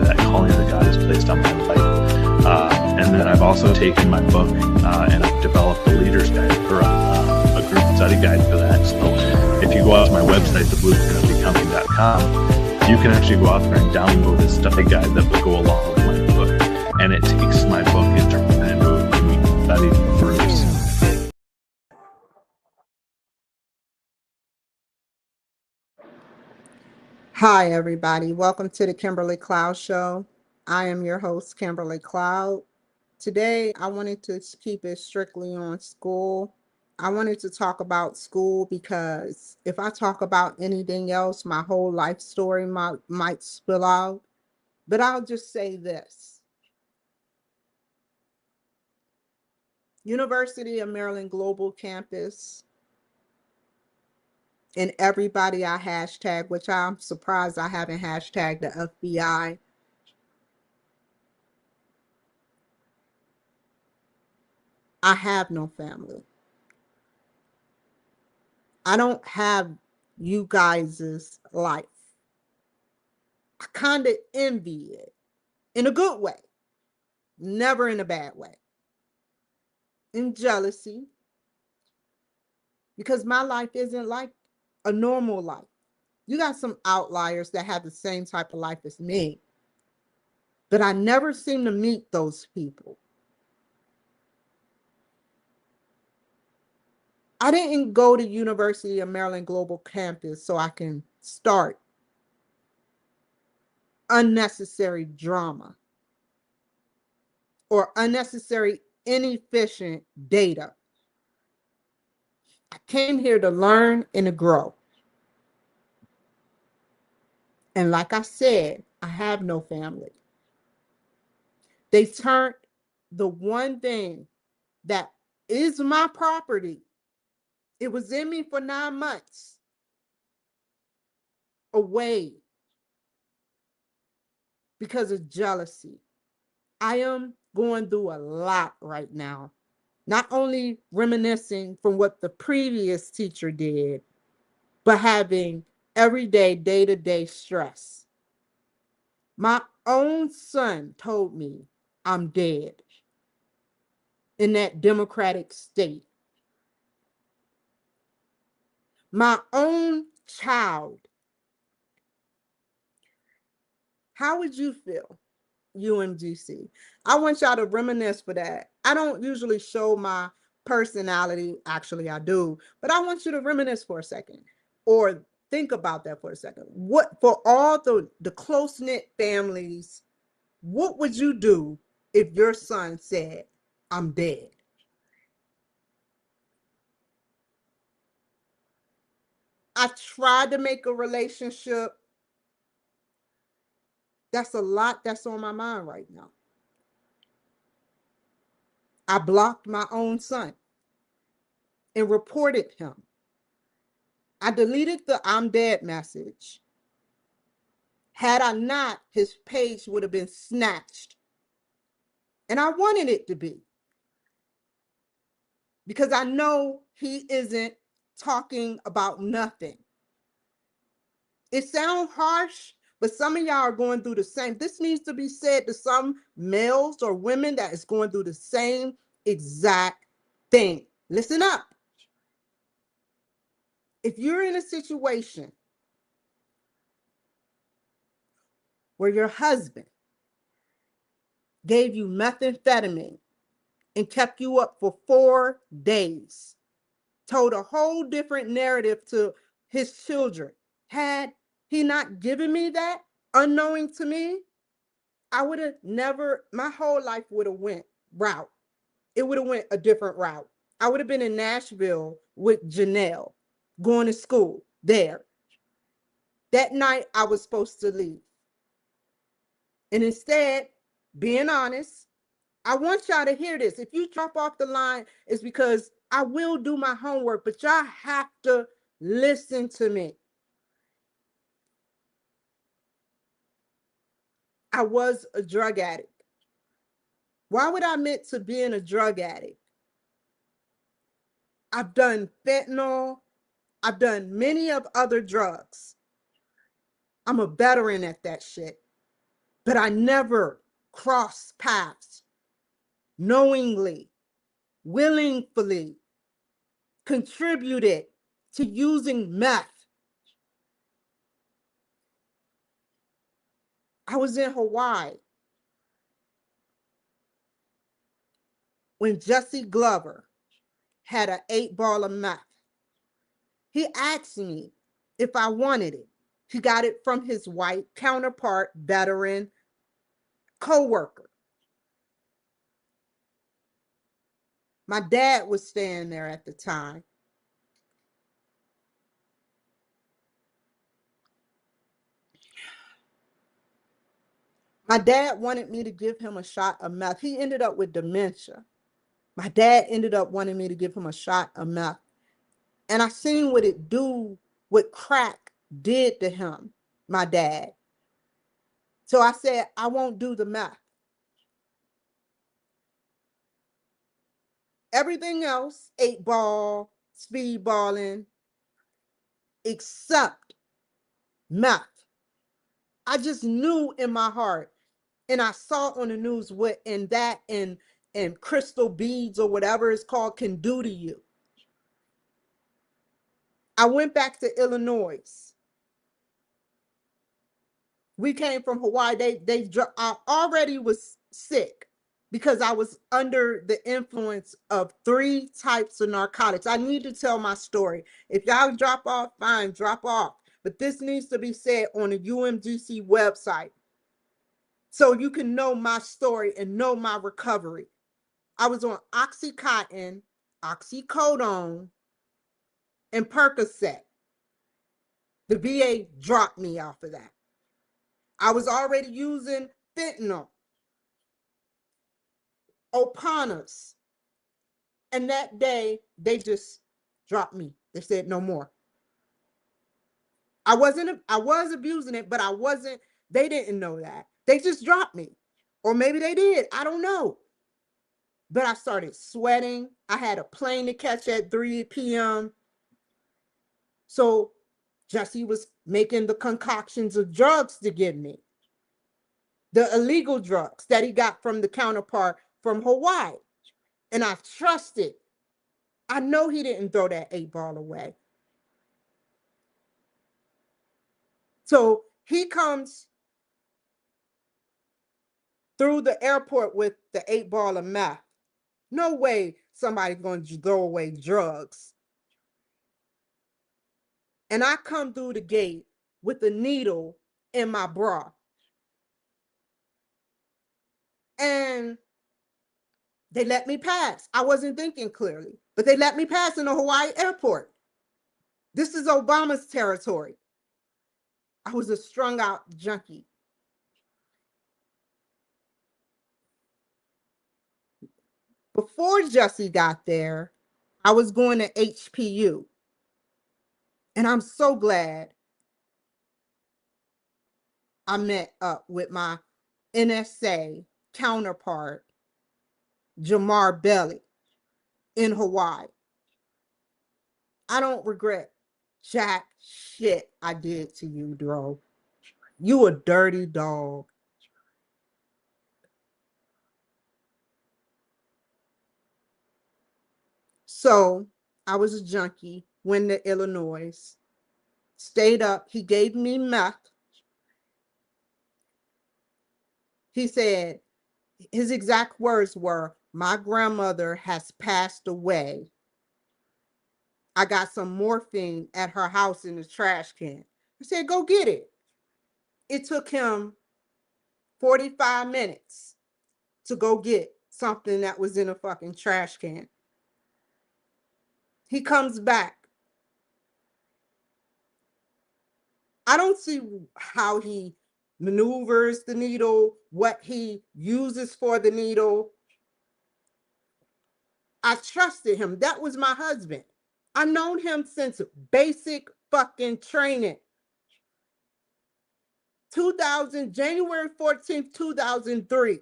that calling that God has placed on my life. And then I've also taken my book and I've developed a leader's guide or a group study guide for that. So if you go out to my website, theblueprintofbecoming.com, you can actually go out there and download a study guide that will go along with my book. And it takes my book and turns it into a unique study for groups. Hi, everybody. Welcome to the Kimberly Cloud Show. I am your host, Kimberly Cloud. Today, I wanted to keep it strictly on school. I wanted to talk about school because if I talk about anything else, my whole life story might spill out. But I'll just say this. University of Maryland Global Campus, and everybody I hashtag, which I'm surprised I haven't hashtagged the FBI. I have no family. I don't have you guys' life. I kind of envy it in a good way, never in a bad way. In jealousy, because my life isn't like a normal life. You got some outliers that have the same type of life as me, but I never seem to meet those people. I didn't go to University of Maryland Global Campus so I can start unnecessary drama or unnecessary inefficient data. I came here to learn and to grow. And like I said, I have no family. They turned the one thing that is my property, it was in me for 9 months, away because of jealousy. I am going through a lot right now, not only reminiscing from what the previous teacher did, but having everyday, day-to-day stress. My own son told me I'm dead in that democratic state. My own child. How would you feel, UMGC? I want y'all to reminisce for that. I don't usually show my personality. Actually, I do. But I want you to reminisce for a second or think about that for a second. What, for all the close-knit families, what would you do if your son said, I'm dead? I tried to make a relationship. That's a lot that's on my mind right now. I blocked my own son and reported him. I deleted the I'm dead message. Had I not, his page would have been snatched. And I wanted it to be. Because I know he isn't talking about nothing. It sounds harsh, but some of y'all are going through the same. This needs to be said to some males or women that is going through the same exact thing. Listen up. If you're in a situation where your husband gave you methamphetamine and kept you up for 4 days, told a whole different narrative to his children, had he not given me that, unknowing to me, I would have never, my whole life would have went route. It would have went a different route. I would have been in Nashville with Janelle, going to school there. That night I was supposed to leave. And instead, being honest, I want y'all to hear this. If you drop off the line, it's because I will do my homework, but y'all have to listen to me. I was a drug addict. Why would I admit to being a drug addict? I've done fentanyl. I've done many of other drugs. I'm a veteran at that shit. but I never crossed paths knowingly, willingly contributed to using meth. I was in Hawaii when Jesse Glover had an 8-ball of meth. He asked me if I wanted it. He got it from his white counterpart, veteran, co-worker. My dad was staying there at the time. My dad wanted me to give him a shot of meth. He ended up with dementia. My dad ended up wanting me to give him a shot of meth. And I seen what crack did to him, my dad. So I said, I won't do the meth. Everything else, 8-ball, speedballing, except meth. I just knew in my heart, and I saw on the news what and crystal beads or whatever it's called can do to you. I went back to Illinois. We came from Hawaii. I already was sick because I was under the influence of 3 types of narcotics. I need to tell my story. If y'all drop off, fine, drop off. But this needs to be said on the UMGC website so you can know my story and know my recovery. I was on Oxycontin, oxycodone, and Percocet. The VA dropped me off of that. I was already using fentanyl, Opanas. And that day, they just dropped me. They said no more. I was abusing it, but I wasn't, they didn't know that. They just dropped me. Or maybe they did, I don't know. But I started sweating. I had a plane to catch at 3 p.m. So Jesse was making the concoctions of drugs to give me. The illegal drugs that he got from the counterpart from Hawaii. And I trusted. I know he didn't throw that 8-ball away. So he comes through the airport with the 8-ball of meth. No way somebody's going to throw away drugs. And I come through the gate with a needle in my bra. And they let me pass. I wasn't thinking clearly, but they let me pass in the Hawaii airport. This is Obama's territory. I was a strung out junkie. Before Jesse got there, I was going to HPU. And I'm so glad I met up with my NSA counterpart, Jamar Belly, in Hawaii. I don't regret jack shit I did to you, Dro. You a dirty dog. So I was a junkie, went to Illinois, stayed up. He gave me meth. He said, his exact words were, my grandmother has passed away. I got some morphine at her house in the trash can. I said, go get it. It took him 45 minutes to go get something that was in a fucking trash can. He comes back. I don't see how he maneuvers the needle, what he uses for the needle. I trusted him. That was my husband. I've known him since basic fucking training. January 14th, 2003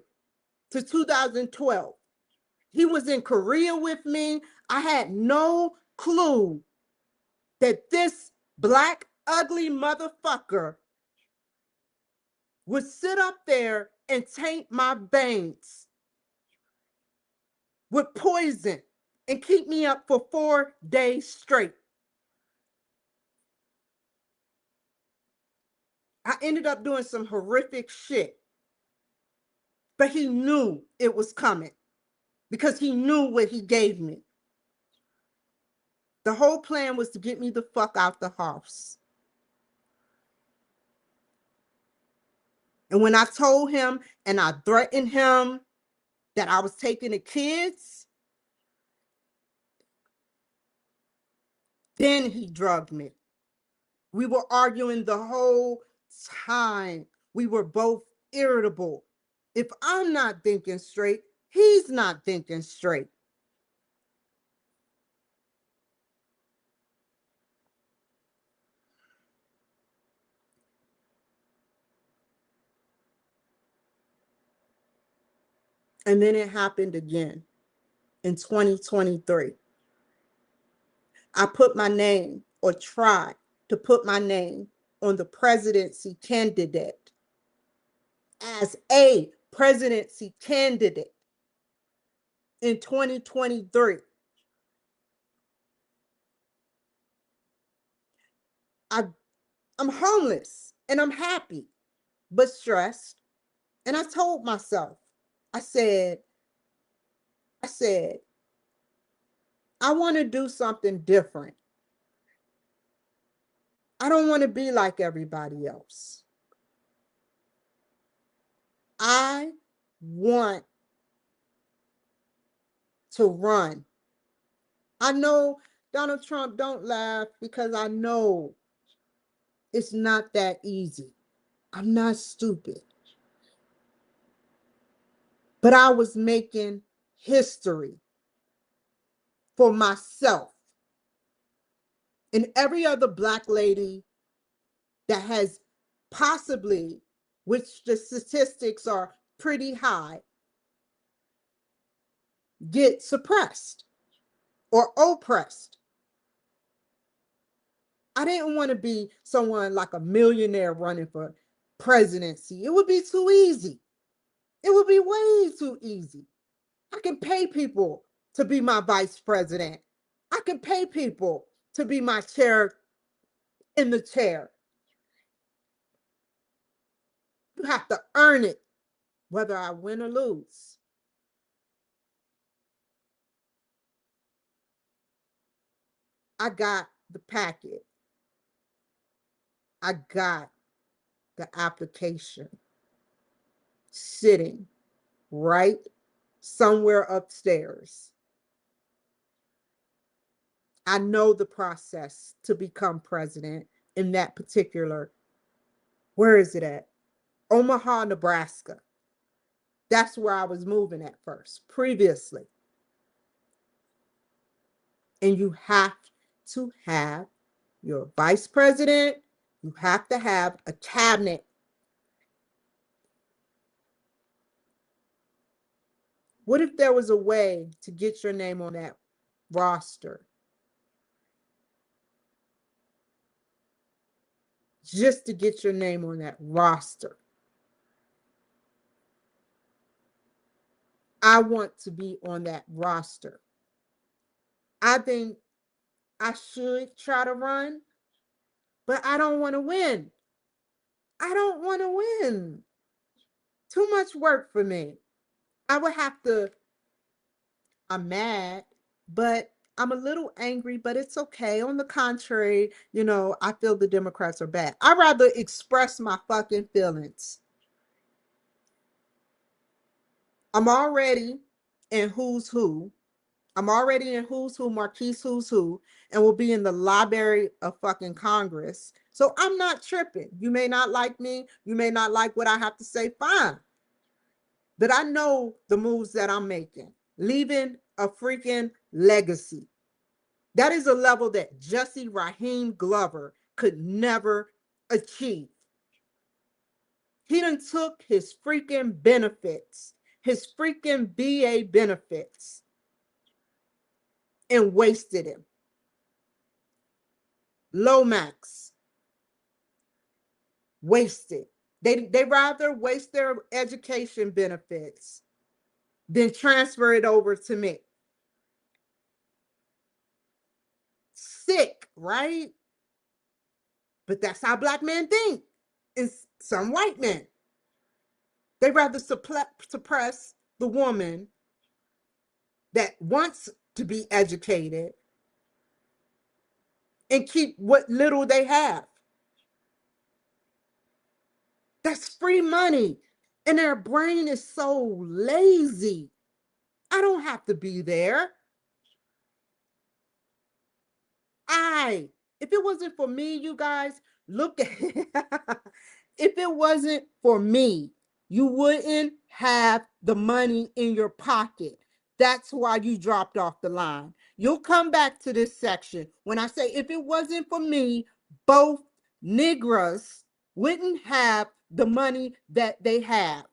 to 2012. He was in Korea with me. I had no clue that this black, ugly motherfucker would sit up there and taint my veins with poison and keep me up for 4 days straight. I ended up doing some horrific shit, but he knew it was coming because he knew what he gave me. The whole plan was to get me the fuck out the house. And when I told him and I threatened him that I was taking the kids, then he drugged me. We were arguing the whole time. We were both irritable. If I'm not thinking straight, he's not thinking straight. And then it happened again in 2023. I put my name, or tried to put my name, on the presidency candidate as a presidency candidate in 2023. I'm homeless and I'm happy, but stressed. And I told myself, I said, I want to do something different. I don't want to be like everybody else. I want to run. I know Donald Trump, don't laugh, because I know it's not that easy. I'm not stupid. But I was making history for myself and every other Black lady that has possibly, which the statistics are pretty high, get suppressed or oppressed. I didn't want to be someone like a millionaire running for presidency. It would be too easy. It would be way too easy. I can pay people to be my vice president. I can pay people to be my chair in the chair. You have to earn it, whether I win or lose. I got the packet. I got the application sitting right somewhere upstairs. I know the process to become president in that particular, where is it at? Omaha, Nebraska. That's where I was moving at first, previously. And you have to have your vice president, you have to have a cabinet. What if there was a way to get your name on that roster? Just to get your name on that roster. I want to be on that roster. I think I should try to run, but I don't want to win. I don't want to win. Too much work for me. I would have to, I'm mad, but I'm a little angry, but it's okay. On the contrary, I feel the Democrats are bad. I'd rather express my fucking feelings. I'm already in Who's Who. I'm already in Who's Who, Marquise Who's Who, and will be in the Library of fucking Congress. So I'm not tripping. You may not like me. You may not like what I have to say. Fine. But I know the moves that I'm making, leaving a freaking legacy. That is a level that Jesse Raheem Glover could never achieve. He done took his freaking benefits, his freaking VA benefits, and wasted him. Lomax, wasted. They rather waste their education benefits than transfer it over to me. Sick, right? But that's how black men think. And some white men. They rather suppress the woman that wants to be educated and keep what little they have. That's free money. And their brain is so lazy. I don't have to be there. If it wasn't for me, you guys, look at if it wasn't for me, you wouldn't have the money in your pocket. That's why you dropped off the line. You'll come back to this section when I say if it wasn't for me, both Negras wouldn't have the money that they have.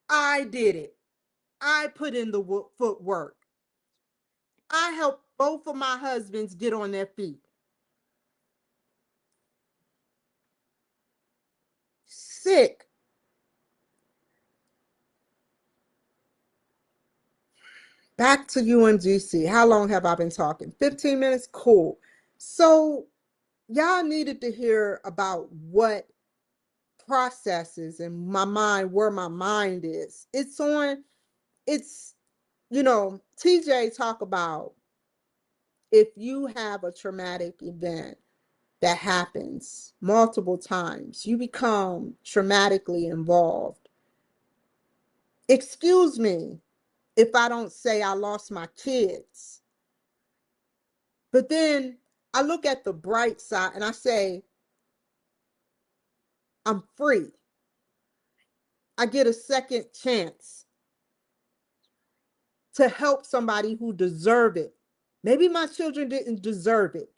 I did it. I put in the footwork. I helped both of my husbands get on their feet. Sick. Back to UMGC. How long have I been talking? 15 minutes? Cool. So, y'all needed to hear about what processes in my mind, where my mind is. It's, TJ talk about if you have a traumatic event that happens multiple times, you become traumatically involved. Excuse me if I don't say I lost my kids. But then I look at the bright side and I say, I'm free. I get a second chance to help somebody who deserved it. Maybe my children didn't deserve it.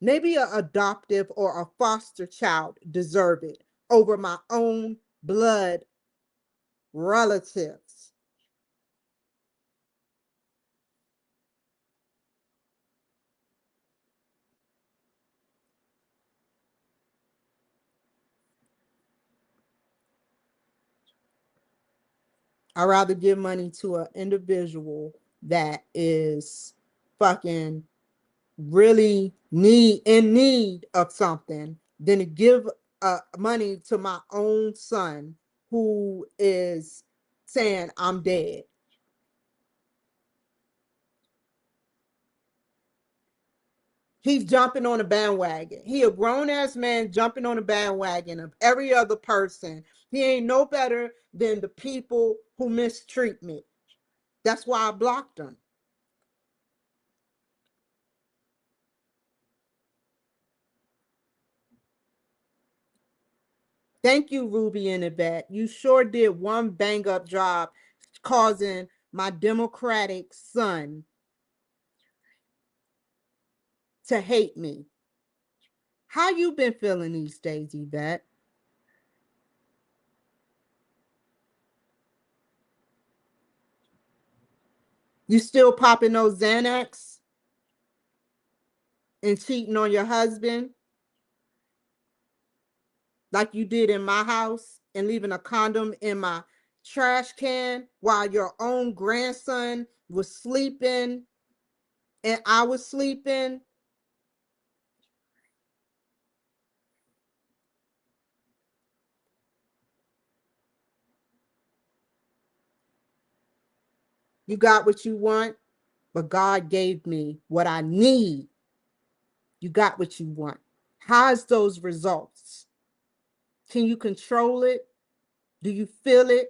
Maybe an adoptive or a foster child deserved it over my own blood relatives. I'd rather give money to an individual that is fucking really in need of something than to give money to my own son who is saying I'm dead. He's jumping on a bandwagon. He a grown ass man jumping on a bandwagon of every other person. He ain't no better than the people who mistreat me. That's why I blocked him. Thank you, Ruby and Yvette. You sure did one bang up job causing my Democratic son to hate me. How you been feeling these days, Yvette? You still popping those Xanax and cheating on your husband like you did in my house and leaving a condom in my trash can while your own grandson was sleeping and I was sleeping? You got what you want, but God gave me what I need. You got what you want. How's those results? Can you control it? Do you feel it?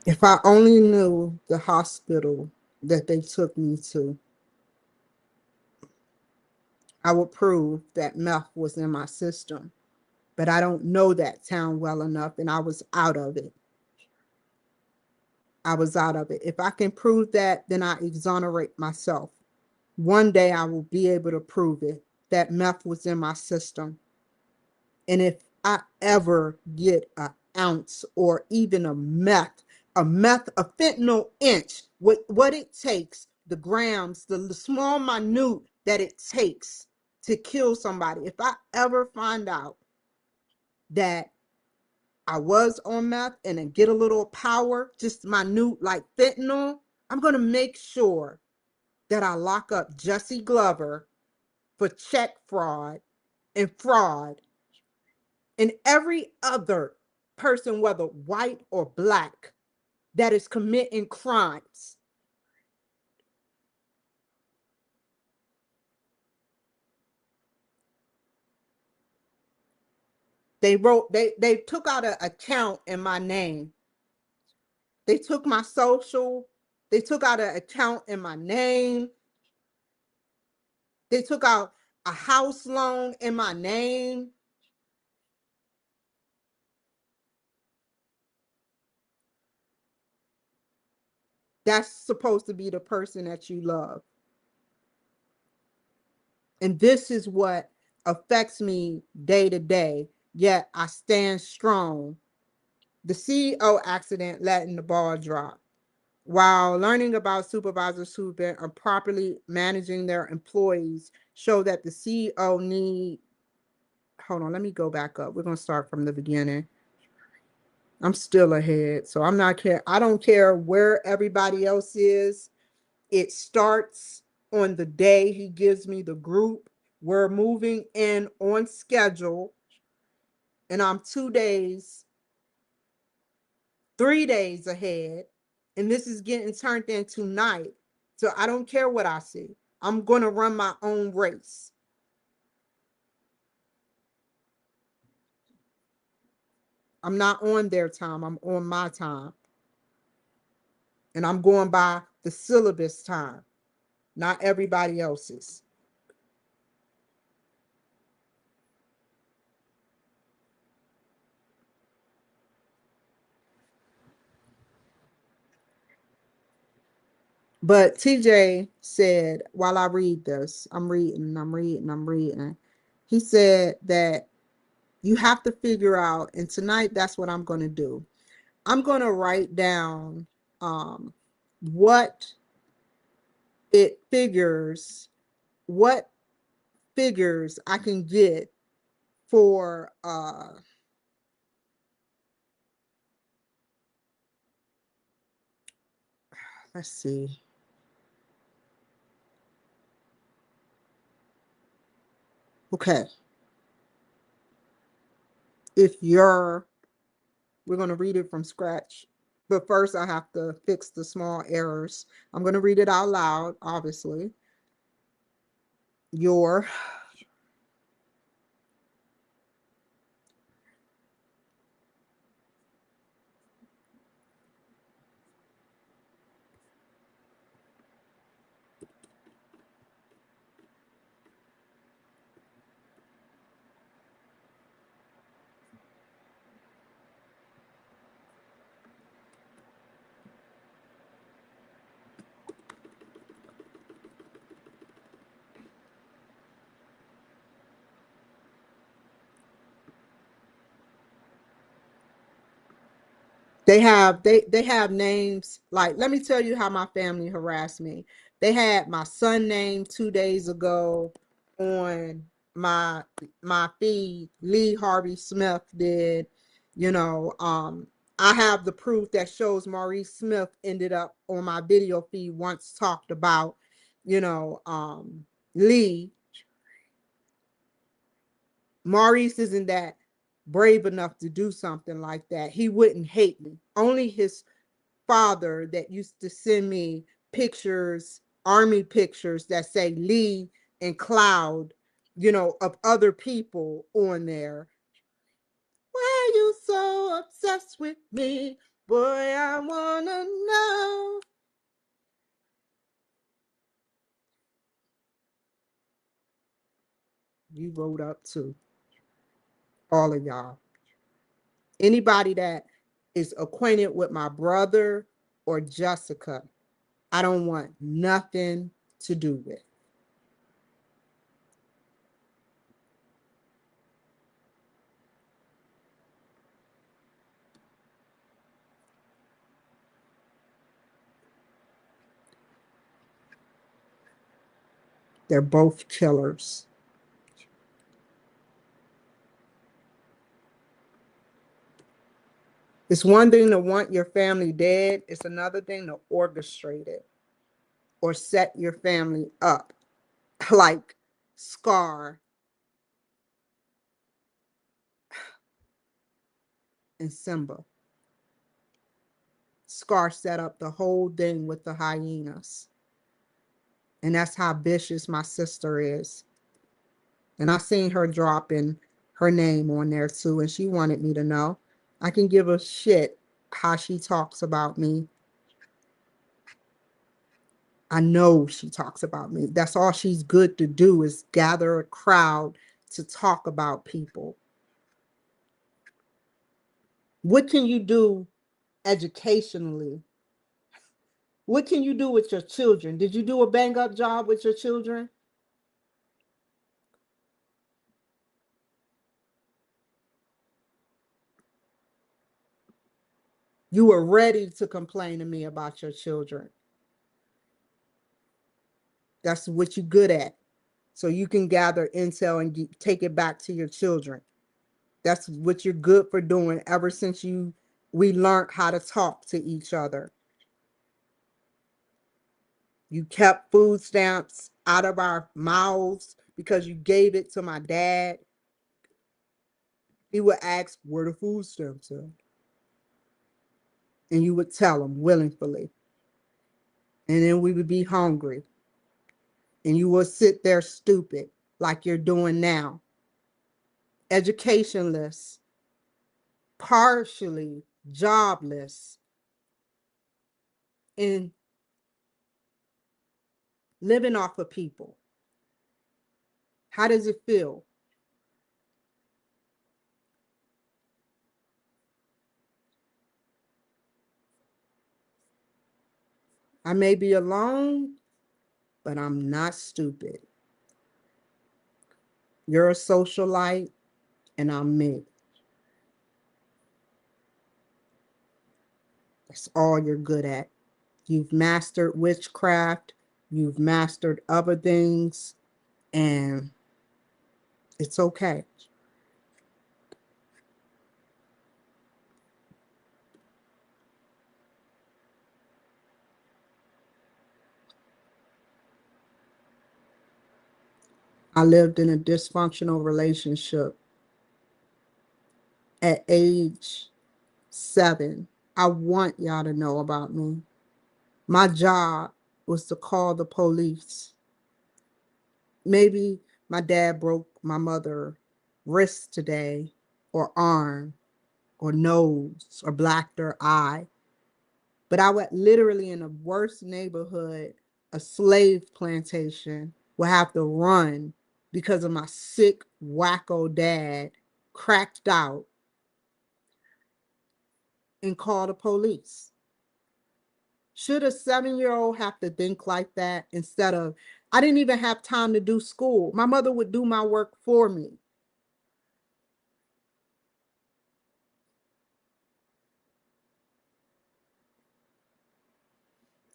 If I only knew the hospital that they took me to. I would prove that meth was in my system. But I don't know that town well enough, and I was out of it. I was out of it. If I can prove that, then I exonerate myself. One day I will be able to prove it, that meth was in my system. And if I ever get an ounce or even a fentanyl inch, what it takes, the grams, the small minute that it takes to kill somebody. If I ever find out that I was on meth and then get a little power, just minute like fentanyl, I'm going to make sure that I lock up Jesse Glover for check fraud and fraud, and every other person, whether white or black, that is committing crimes. They took out an account in my name. They took my social. They took out an account in my name. They took out a house loan in my name. That's supposed to be the person that you love. And this is what affects me day to day, yet I stand strong. The CEO accident letting the ball drop. While learning about supervisors who've been improperly managing their employees show that the CEO need, hold on, let me go back up. We're going to start from the beginning. I'm still ahead, so I'm not care. I don't care where everybody else is. It starts on the day he gives me the group. We're moving in on schedule, and I'm 2 days, 3 days ahead, and this is getting turned in tonight. So I don't care what I see. I'm going to run my own race. I'm not on their time. I'm on my time. And I'm going by the syllabus time, not everybody else's. But TJ said, while I read this, I'm reading. He said that you have to figure out, and tonight that's what I'm going to do. I'm going to write down what it figures, what figures I can get for let's see. Okay. If you're, we're going to read it from scratch. But first, I have to fix the small errors. I'm going to read it out loud, obviously. Your they have names, like, let me tell you how my family harassed me. They had my son named 2 days ago on my feed. Lee Harvey Smith did, you know. I have the proof that shows Maurice Smith ended up on my video feed once, talked about, you know, Lee. Maurice isn't that brave enough to do something like that. He wouldn't hate me. Only his father that used to send me pictures, army pictures that say Lee and Cloud, you know, of other people on there. Why are you so obsessed with me? Boy, I wanna know. You wrote up too. All of y'all. Anybody that is acquainted with my brother or Jessica, I don't want nothing to do with. They're both killers. It's one thing to want your family dead. It's another thing to orchestrate it or set your family up like Scar and Simba. Scar set up the whole thing with the hyenas. And that's how vicious my sister is. And I seen her dropping her name on there too, and she wanted me to know. I can give a shit how she talks about me. I know she talks about me. That's all she's good to do, is gather a crowd to talk about people. What can you do educationally? What can you do with your children? Did you do a bang up job with your children? You were ready to complain to me about your children. That's what you're good at. So you can gather intel and take it back to your children. That's what you're good for doing ever since we learned how to talk to each other. You kept food stamps out of our mouths because you gave it to my dad. He would ask where the food stamps are. And you would tell him willingly. And then we would be hungry. And you would sit there stupid like you're doing now. Educationless, partially jobless, and living off of people. How does it feel? I may be alone, but I'm not stupid. You're a socialite, and I'm me. That's all you're good at. You've mastered witchcraft, you've mastered other things, and it's okay. I lived in a dysfunctional relationship at age 7. I want y'all to know about me. My job was to call the police. Maybe my dad broke my mother's wrist today, or arm, or nose, or blacked her eye. But I would literally, in the worst neighborhood, a slave plantation, would have to run because of my sick, wacko dad cracked out and call the police. Should a 7-year-old have to think like that instead of, I didn't even have time to do school. My mother would do my work for me.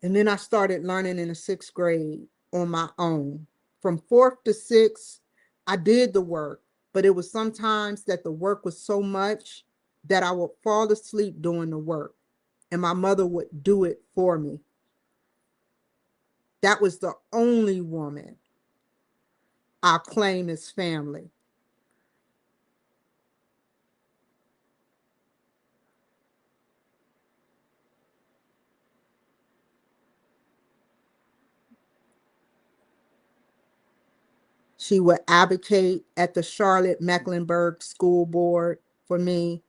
And then I started learning in the 6th grade on my own. From 4th to 6th, I did the work, but it was sometimes that the work was so much that I would fall asleep doing the work, and my mother would do it for me. That was the only woman I claim as family. She would advocate at the Charlotte Mecklenburg School Board for me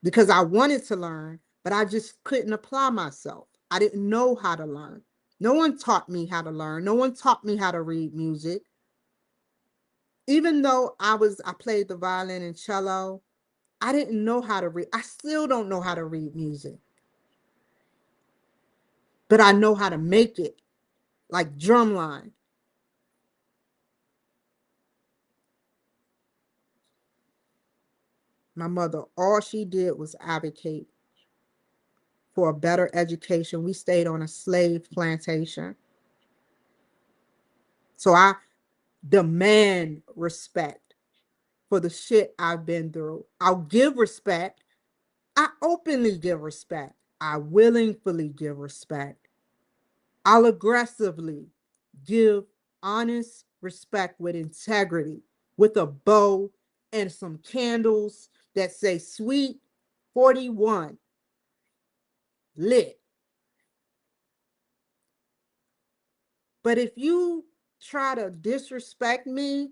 because I wanted to learn, but I just couldn't apply myself. I didn't know how to learn. No one taught me how to learn. No one taught me how to read music. even though I played the violin and cello, I didn't know how to read. I still don't know how to read music, but I know how to make it, like drumline. My mother, all she did was advocate for a better education. We stayed on a slave plantation. So I demand respect for the shit I've been through. I'll give respect. I openly give respect. I willingly give respect. I'll aggressively give honest respect with integrity, with a bow and some candles that say sweet 41 lit. But if you try to disrespect me,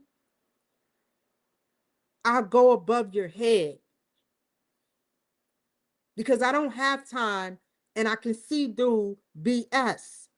I'll go above your head because I don't have time and I can see through BS.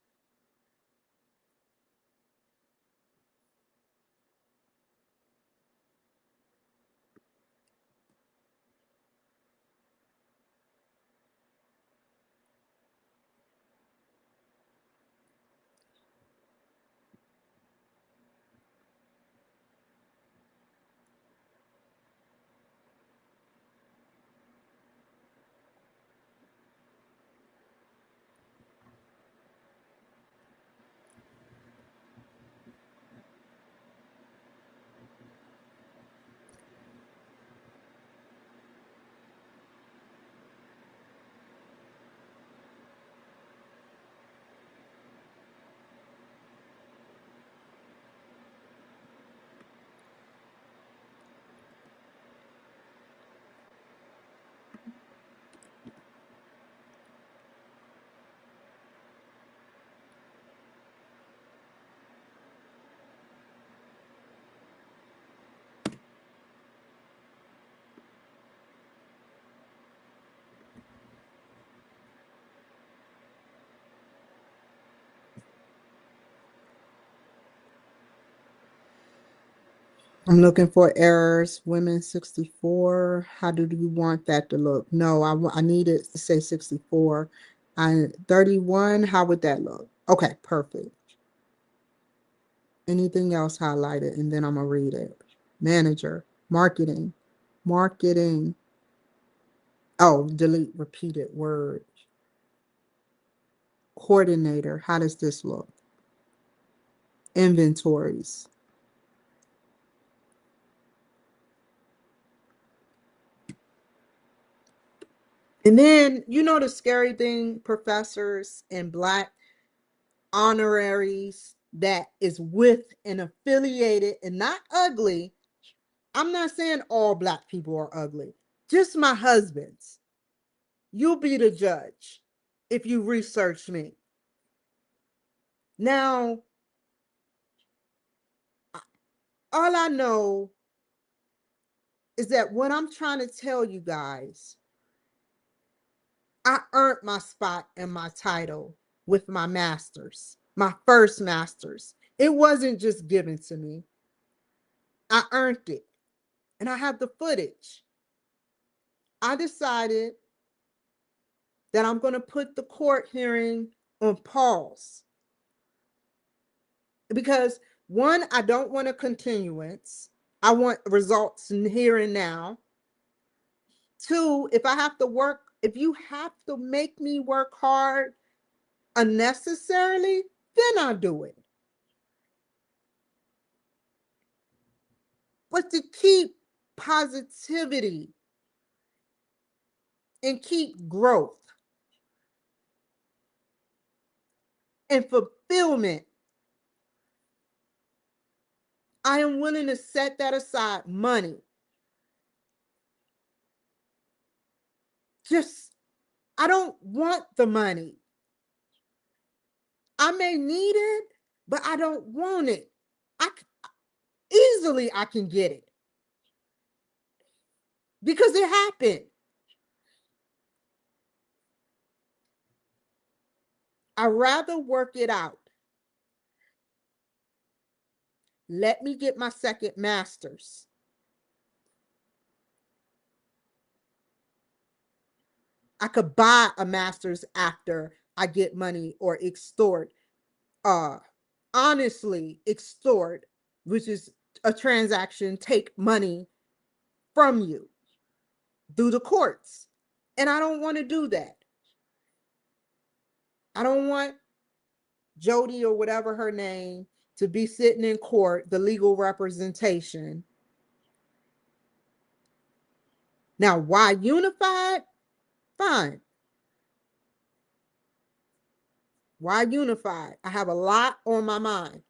I'm looking for errors. Women 64. How do you want that to look? No, I need it to say 64. 31. How would that look? Okay, perfect. Anything else highlighted, and then I'm gonna read it. Manager, marketing, marketing. Oh, delete repeated word. Coordinator. How does this look? Inventories. And then, you know, the scary thing, professors and Black honoraries that is with and affiliated and not ugly. I'm not saying all Black people are ugly, just my husband's. You'll be the judge if you research me. Now, all I know is that what I'm trying to tell you guys, I earned my spot and my title with my master's, my first master's. It wasn't just given to me. I earned it. And I have the footage. I decided that I'm going to put the court hearing on pause because, one, I don't want a continuance. I want results here and now. Two, if you have to make me work hard unnecessarily, then I'll do it. But to keep positivity and keep growth and fulfillment, I am willing to set that aside, money. Just, I don't want the money. I may need it, but I don't want it. I easily I can get it because it happened. I'd rather work it out. let me get my second master's. I could buy a master's after I get money or extort, honestly extort, which is a transaction, take money from you through the courts. And I don't want to do that. I don't want Jody or whatever her name to be sitting in court, the legal representation. Now, why unified? Fine. Why unified? I have a lot on my mind.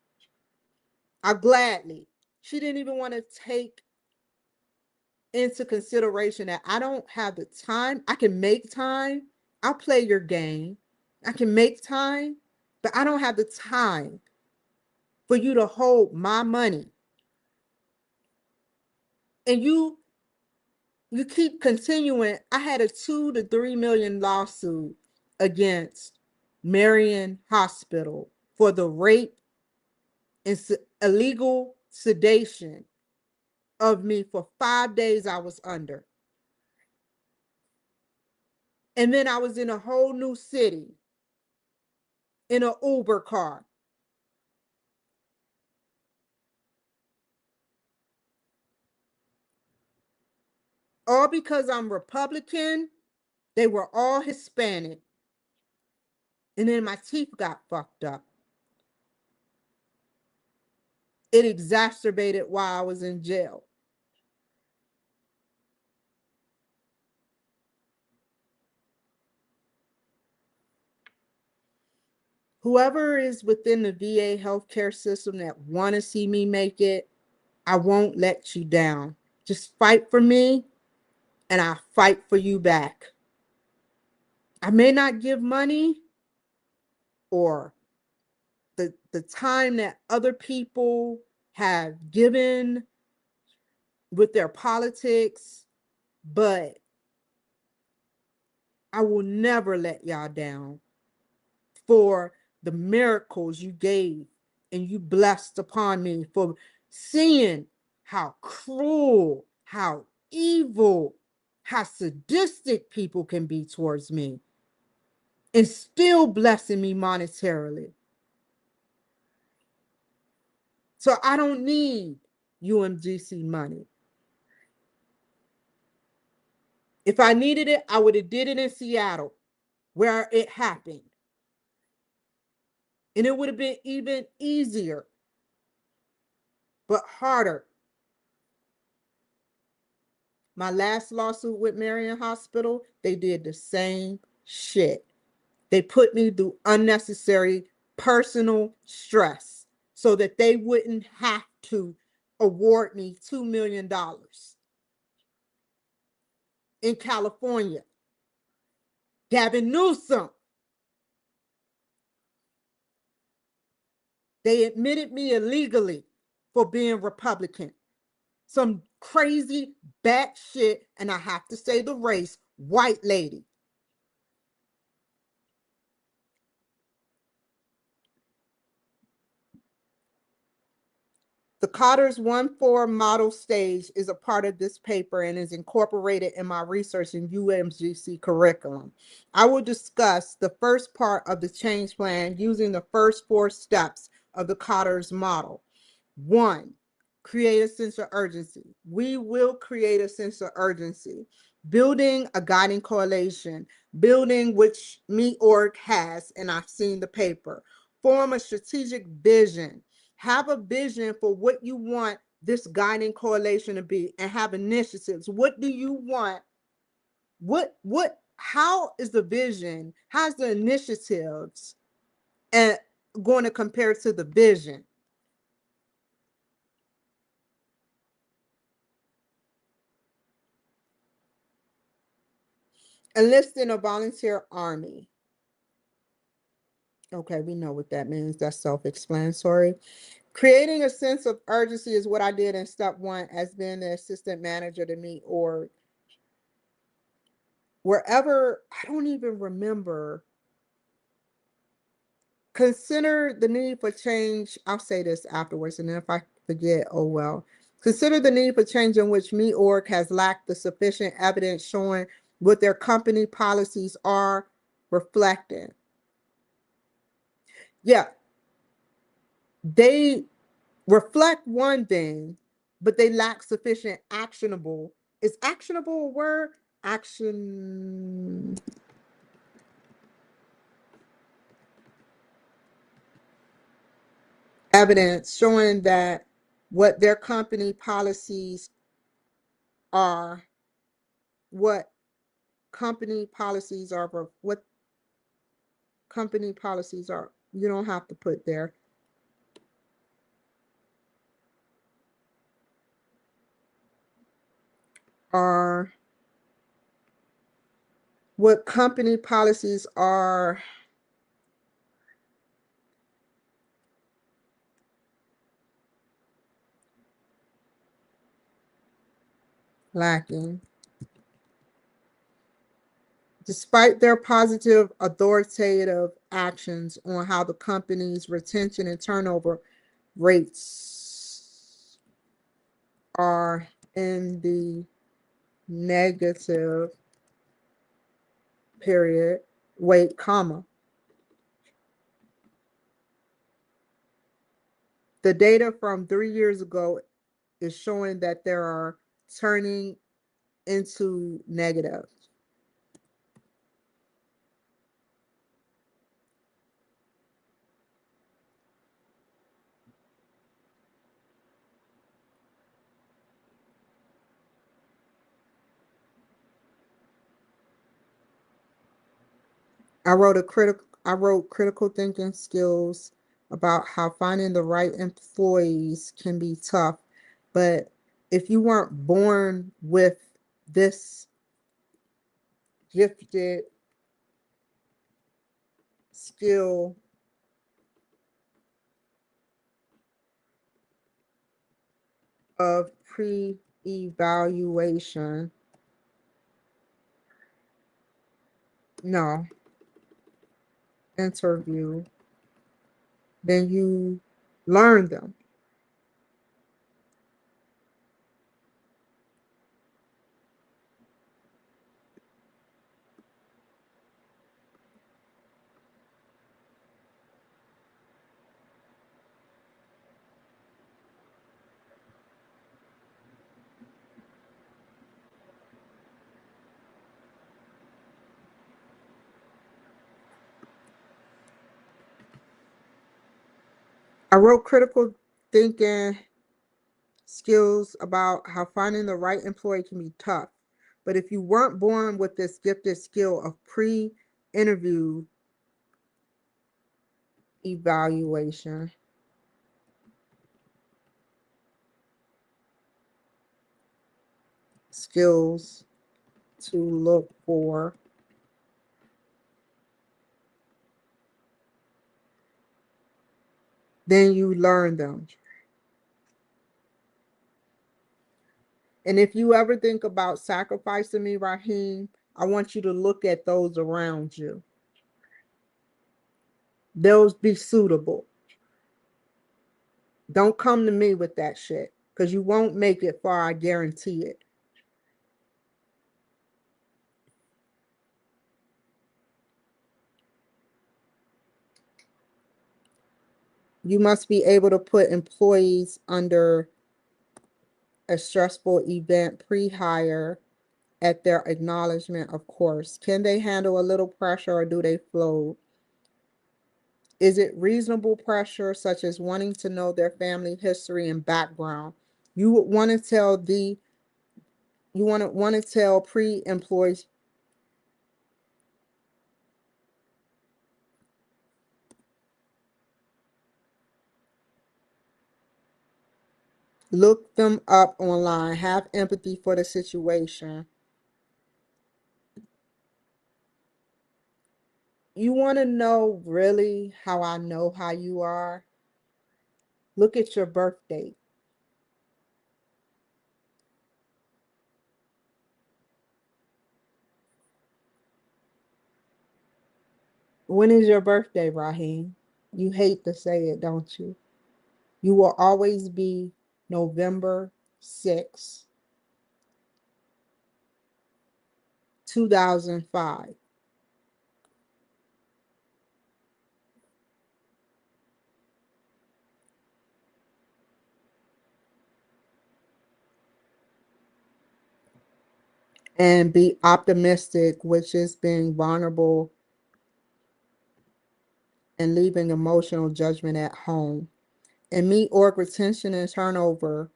I gladly. She didn't even want to take into consideration that I don't have the time. I can make time. I'll play your game. I can make time, but I don't have the time for you to hold my money. And you keep continuing. I had a 2 to 3 million lawsuit against Marion Hospital for the rape and illegal sedation of me for 5 days. I was under. And then I was in a whole new city in an Uber car. All because I'm Republican. They were all Hispanic. And then my teeth got fucked up. It exacerbated while I was in jail. Whoever is within the VA healthcare system that want to see me make it, I won't let you down. Just fight for me and I'll fight for you back. I may not give money or the time that other people have given with their politics, but I will never let y'all down for the miracles you gave and you blessed upon me, for seeing how cruel, how evil, how sadistic people can be towards me and still blessing me monetarily. So I don't need UMGC money. If I needed it, I would have did it in Seattle where it happened. And it would have been even easier, but harder. My last lawsuit with Marion Hospital, they did the same shit. They put me through unnecessary personal stress so that they wouldn't have to award me $2 million in California. Gavin Newsom. They admitted me illegally for being Republican. Some crazy batshit, and I have to say the race, white lady. The Cotter's 1-4 model stage is a part of this paper and is incorporated in my research in UMGC curriculum. I will discuss the first part of the change plan using the first 4 steps of the Cotter's model. 1, create a sense of urgency. We will create a sense of urgency. Building a guiding coalition, building which Me.org has, and I've seen the paper. Form a strategic vision. Have a vision for what you want this guiding coalition to be and have initiatives. What do you want? How is the vision? How's the initiatives and going to compare to the vision? Enlisting a volunteer army. Okay, we know what that means. That's self-explanatory. Creating a sense of urgency is what I did in step 1 as being the assistant manager to Me.org. Wherever, I don't even remember. Consider the need for change. I'll say this afterwards, and then forget, oh well. Consider the need for change in which me org has lacked the sufficient evidence showing what their company policies are reflecting. Yeah, they reflect one thing, but they lack sufficient actionable. Is actionable a word? Action. Evidence showing that what their company policies are, what company policies are, what company policies are. You don't have to put there. Are what company policies are lacking. Despite their positive authoritative actions on how the company's retention and turnover rates are in the negative period, wait, comma. The data from 3 years ago is showing that there are turning into negative. I wrote critical thinking skills about how finding the right employees can be tough. But if you weren't born with this gifted skill of pre-evaluation, no, interview, then you learn them. I wrote critical thinking skills about how finding the right employee can be tough. But if you weren't born with this gifted skill of pre-interview evaluation, skills to look for, then you learn them. And if you ever think about sacrificing me, Raheem, I want you to look at those around you. Those be suitable. Don't come to me with that shit because you won't make it far, I guarantee it. You must be able to put employees under a stressful event pre-hire at their acknowledgement, of course. Can they handle a little pressure or do they float? Is it reasonable pressure, such as wanting to know their family history and background? You would want to tell pre-employees, look them up online, have empathy for the situation. You want to know really how I know how you are? Look at your birth date. When is your birthday, Raheem? You hate to say it, don't you? You will always be November 6, 2005. And be optimistic, which is being vulnerable and leaving emotional judgment at home. And meet org retention and turnover.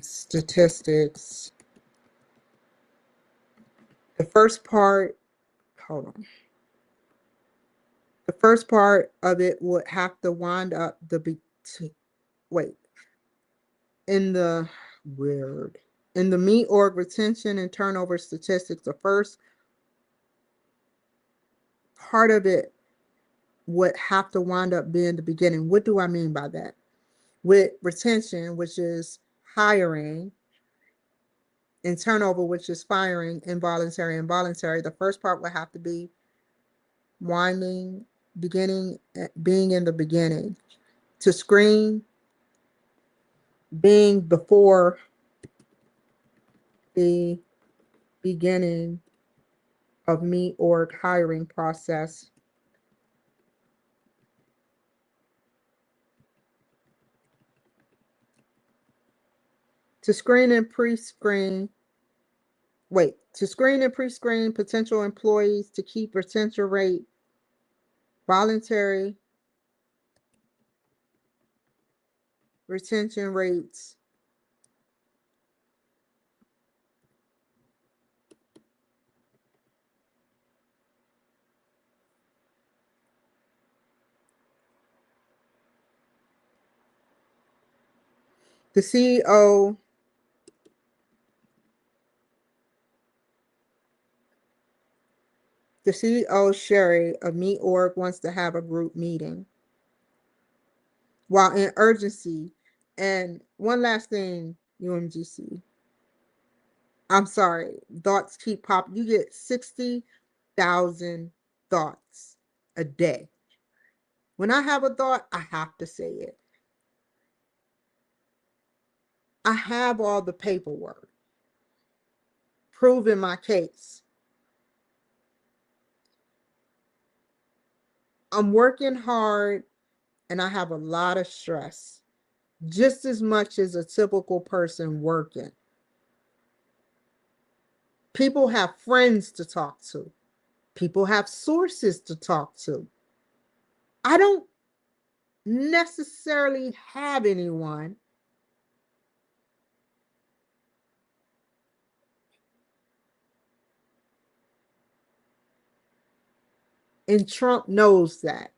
Statistics. The first part, hold on. The first part of it would have to wind up wait. In the weird. In the meet org retention and turnover statistics, the first part of it would have to wind up being the beginning. What do I mean by that? With retention, which is hiring, and turnover, which is firing, involuntary and voluntary, the first part would have to be being in the beginning. To screen, being before the beginning of me org hiring process. To screen and pre-screen potential employees to keep retention rate, voluntary retention rates, the CEO Sherry of Me Org wants to have a group meeting while in urgency. And one last thing, UMGC. I'm sorry, thoughts keep popping. You get 60,000 thoughts a day. When I have a thought, I have to say it. I have all the paperwork proving my case. I'm working hard and I have a lot of stress, just as much as a typical person working. People have friends to talk to. People have sources to talk to. I don't necessarily have anyone. And Trump knows that.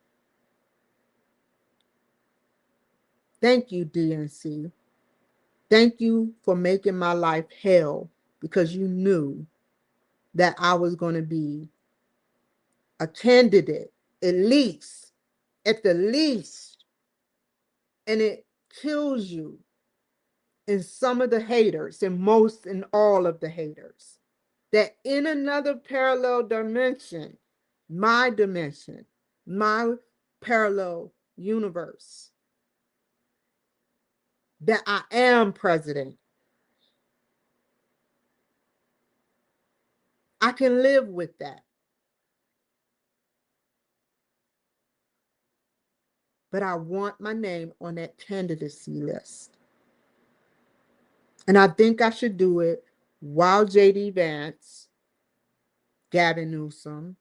Thank you, DNC. Thank you for making my life hell, because you knew that I was going to be a candidate, at the least. And it kills you in some of the haters, and most in all of the haters, that in another parallel dimension, my parallel universe, that I am president. I can live with that. But I want my name on that candidacy list. And I think I should do it while JD Vance, Gavin Newsom,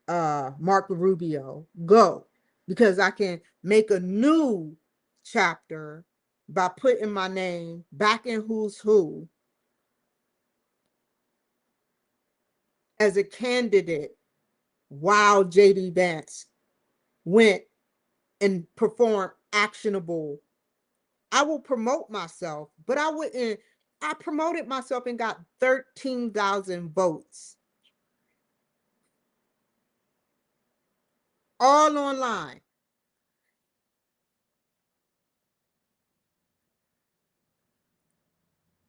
Mark Rubio go, because I can make a new chapter by putting my name back in Who's Who as a candidate while JD Vance went and performed actionable. I will promote myself, but I wouldn't. I promoted myself and got 13,000 votes. All online.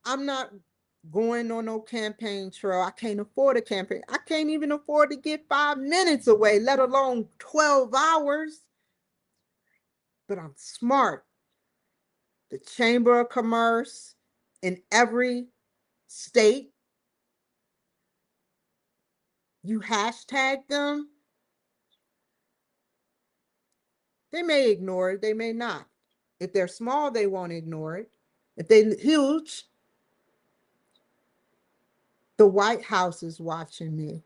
I'm not going on no campaign trail. I can't afford a campaign. I can't even afford to get 5 minutes away, let alone 12 hours. But I'm smart. The Chamber of Commerce in every state, you hashtag them. They may ignore it, they may not. If they're small, they won't ignore it. If they're huge, the White House is watching me.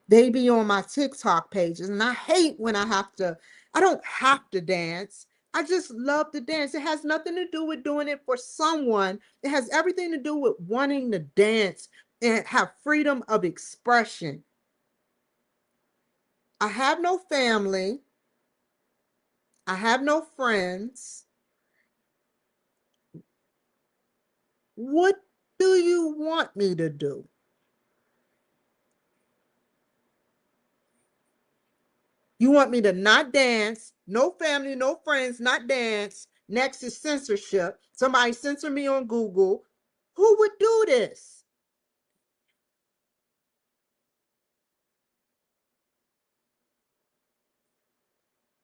They be on my TikTok pages, and I hate when I don't have to dance. I just love to dance. It has nothing to do with doing it for someone. It has everything to do with wanting to dance and have freedom of expression. I have no family. I have no friends. What do you want me to do? You want me to not dance, no family, no friends, not dance. Next is censorship. Somebody censor me on Google. Who would do this?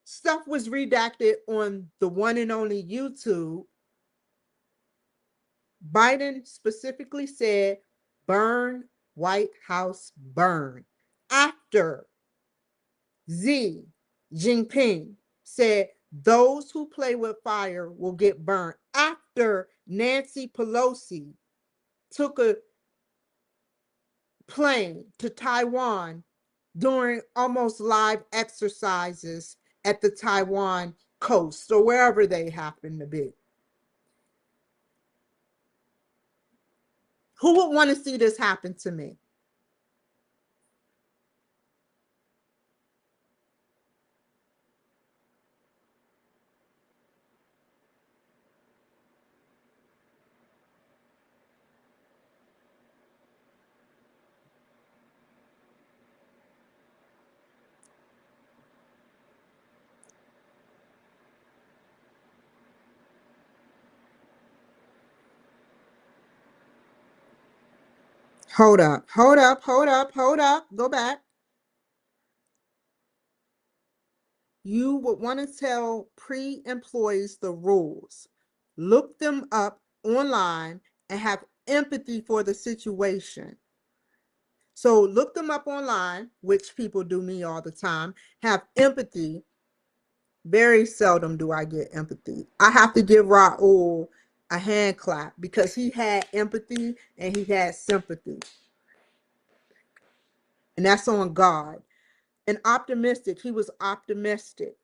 Stuff was redacted on the one and only YouTube. Biden specifically said, burn, White House, burn. After Xi Jinping said, those who play with fire will get burned. After Nancy Pelosi took a plane to Taiwan during almost live exercises at the Taiwan coast or wherever they happen to be. Who would want to see this happen to me? Hold up, hold up, hold up, hold up. Go back. You would want to tell pre-employees the rules. Look them up online and have empathy for the situation. So look them up online, which people do me all the time. Have empathy. Very seldom do I get empathy. I have to give Raul a hand clap because he had empathy and he had sympathy. And that's on God. And optimistic, he was optimistic,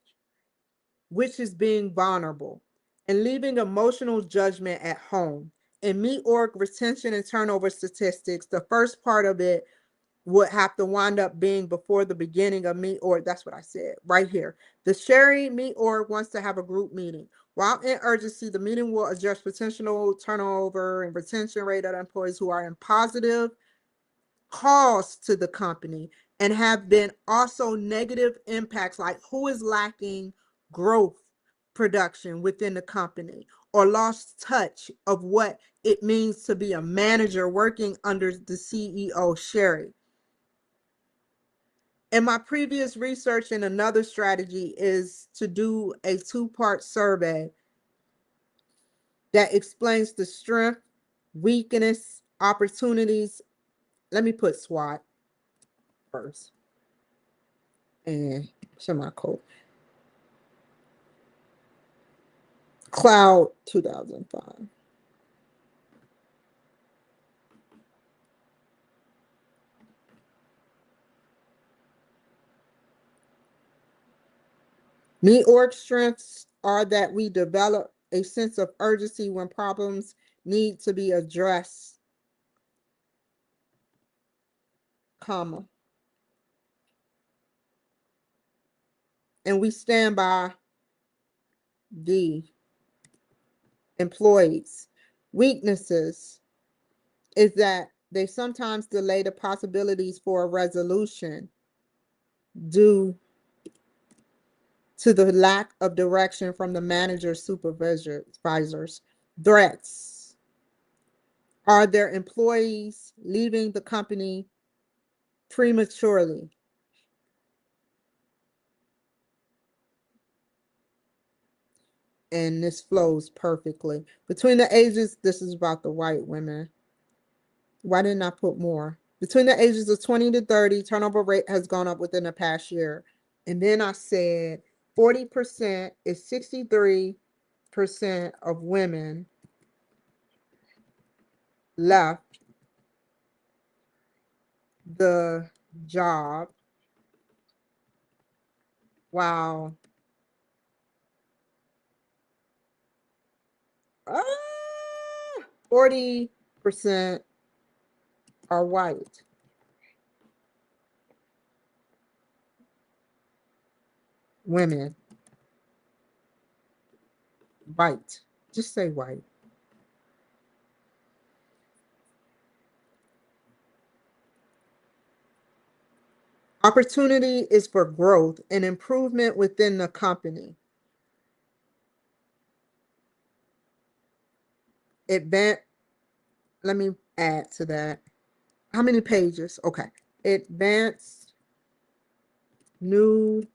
which is being vulnerable and leaving emotional judgment at home. In MEORG retention and turnover statistics, the first part of it would have to wind up being before the beginning of MEORG. That's what I said right here. The Sherry MEORG wants to have a group meeting. While in urgency, the meeting will address potential turnover and retention rate of employees who are in positive cost to the company and have been also negative impacts, like who is lacking growth production within the company or lost touch of what it means to be a manager working under the CEO, Sherry. And my previous research and another strategy is to do a 2-part survey that explains the strength, weakness, opportunities. Let me put SWOT first. And semi-colon. Cloud 2005. MEORG strengths are that we develop a sense of urgency when problems need to be addressed, comma. And we stand by the employees. Weaknesses is that they sometimes delay the possibilities for a resolution due to the lack of direction from the manager supervisors. Threats. Are their employees leaving the company prematurely? And this flows perfectly. Between the ages, this is about the white women. Why didn't I put more? Between the ages of 20 to 30, turnover rate has gone up within the past year. And then I said 40% is 63% of women left the job, while 40% are white. Women, white. Just say white. Opportunity is for growth and improvement within the company. Let me add to that. How many pages? Okay. Advanced new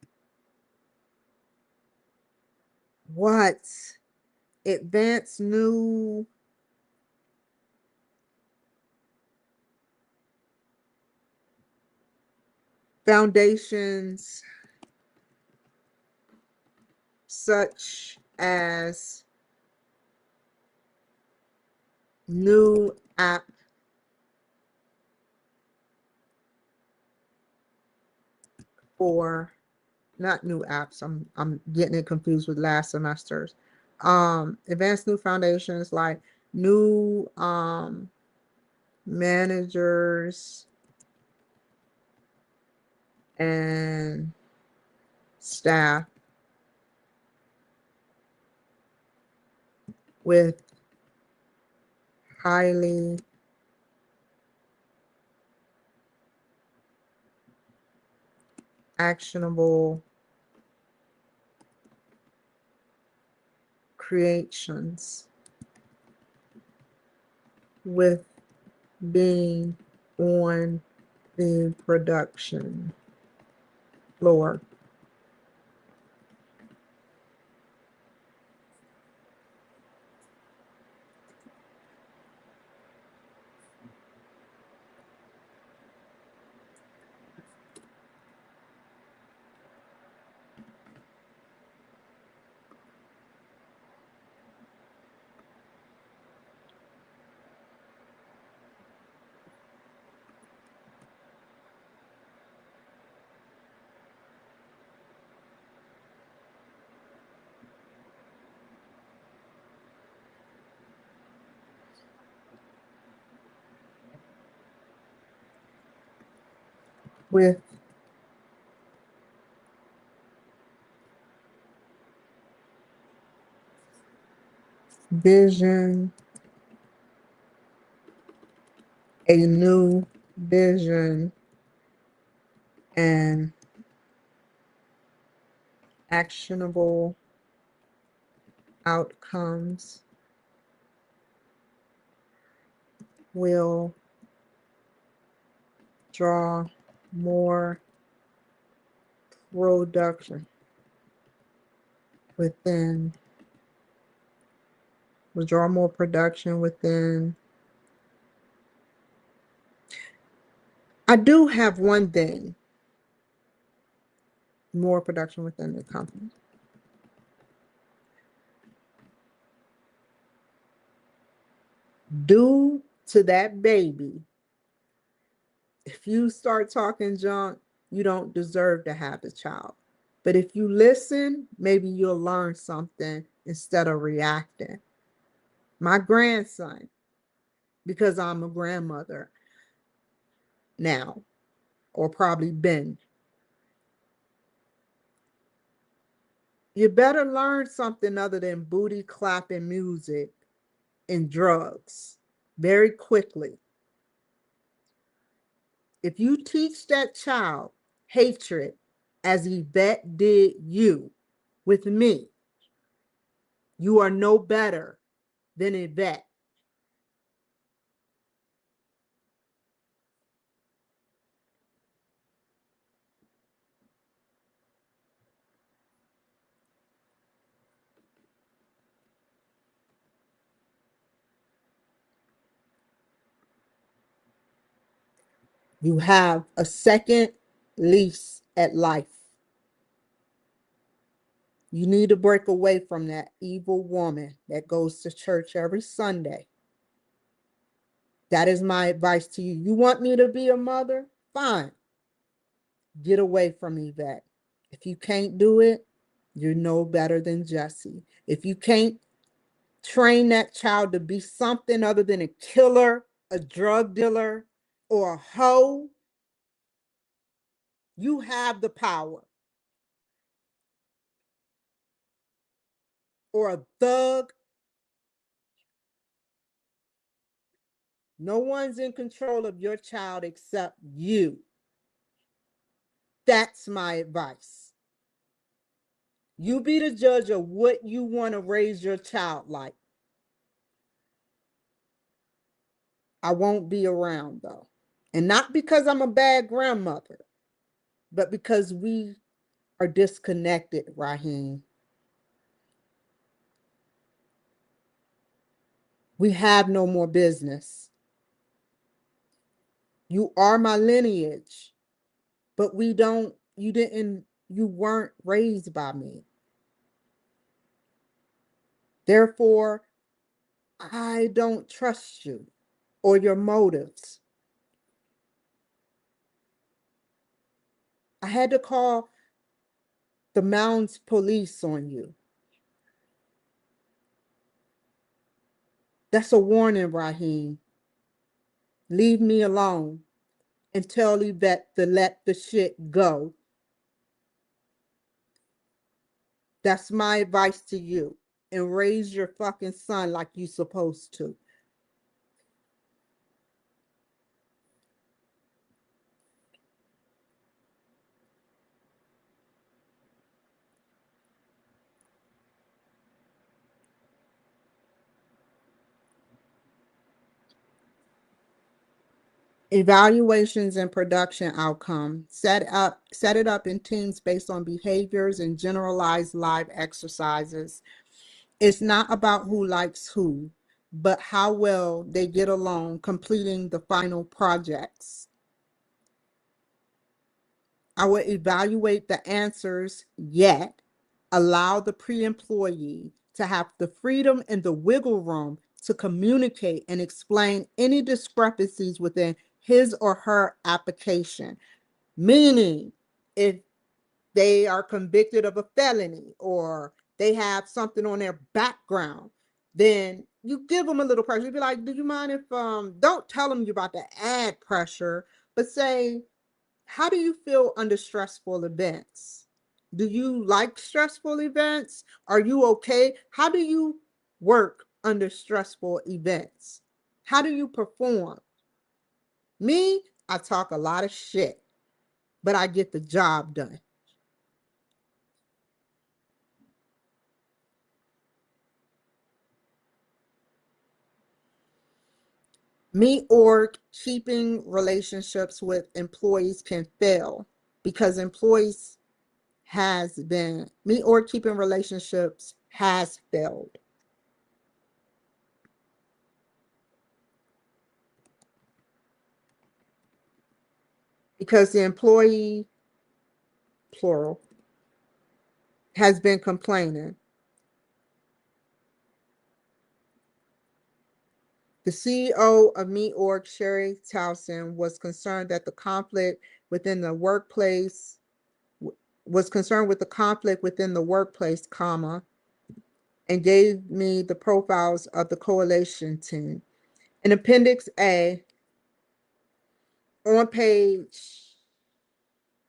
what? Advanced new foundations such as new app for not new apps. I'm getting it confused with last semester's. Advanced new foundations like new managers and staff with highly actionable creations with being on the production floor. With vision, a new vision and actionable outcomes will draw more production within, will draw more production within. I do have one thing, more production within the company. Due to that baby, if you start talking junk, you don't deserve to have a child. But if you listen, maybe you'll learn something instead of reacting. My grandson, because I'm a grandmother now, or probably been, you better learn something other than booty clapping music and drugs very quickly. If you teach that child hatred as Yvette did you with me, you are no better than Yvette. You have a second lease at life. You need to break away from that evil woman that goes to church every Sunday. That is my advice to you. You want me to be a mother? Fine. Get away from Yvette. If you can't do it, you're no better than Jesse. If you can't train that child to be something other than a killer, a drug dealer, or a hoe, you have the power. Or a thug. No one's in control of your child except you. That's my advice. You be the judge of what you want to raise your child like. I won't be around though. And not because I'm a bad grandmother, but because we are disconnected, Raheem. We have no more business. You are my lineage, but you weren't raised by me. Therefore, I don't trust you or your motives. I had to call the Mounds police on you. That's a warning, Raheem. Leave me alone and tell Yvette to let the shit go. That's my advice to you. And raise your fucking son like you supposed to. Evaluations and production outcome. Set it up in teams based on behaviors and generalized live exercises. It's not about who likes who, but how well they get along completing the final projects. I will evaluate the answers, yet allow the pre-employee to have the freedom and the wiggle room to communicate and explain any discrepancies within his or her application. Meaning, if they are convicted of a felony or they have something on their background, then you give them a little pressure. You'd be like, do you mind if, don't tell them you're about to add pressure, but say, how do you feel under stressful events? Do you like stressful events? Are you okay? How do you work under stressful events? How do you perform? Me, I talk a lot of shit, but I get the job done. Me or keeping relationships with employees can fail because employees has been, me or keeping relationships has failed. Because the employee, plural, has been complaining. The CEO of Me Org, Sherry Towson, was concerned that the conflict within the workplace was concerned with the conflict within the workplace, comma, and gave me the profiles of the coalition team. In Appendix A, on page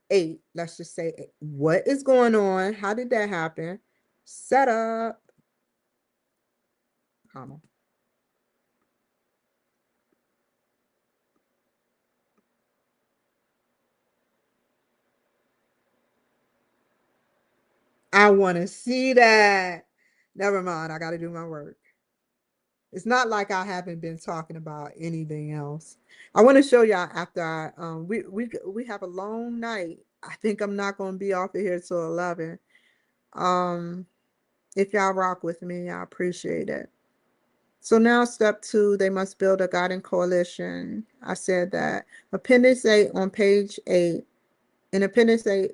8, let's just say 8, what is going on? How did that happen? Set up, comma. I want to see that. Never mind. I got to do my work. It's not like I haven't been talking about anything else. I want to show y'all after we have a long night. I think I'm not going to be off of here till 11. If y'all rock with me, I appreciate it. So now step 2, they must build a guiding coalition. I said that. Appendix A on page 8. In Appendix A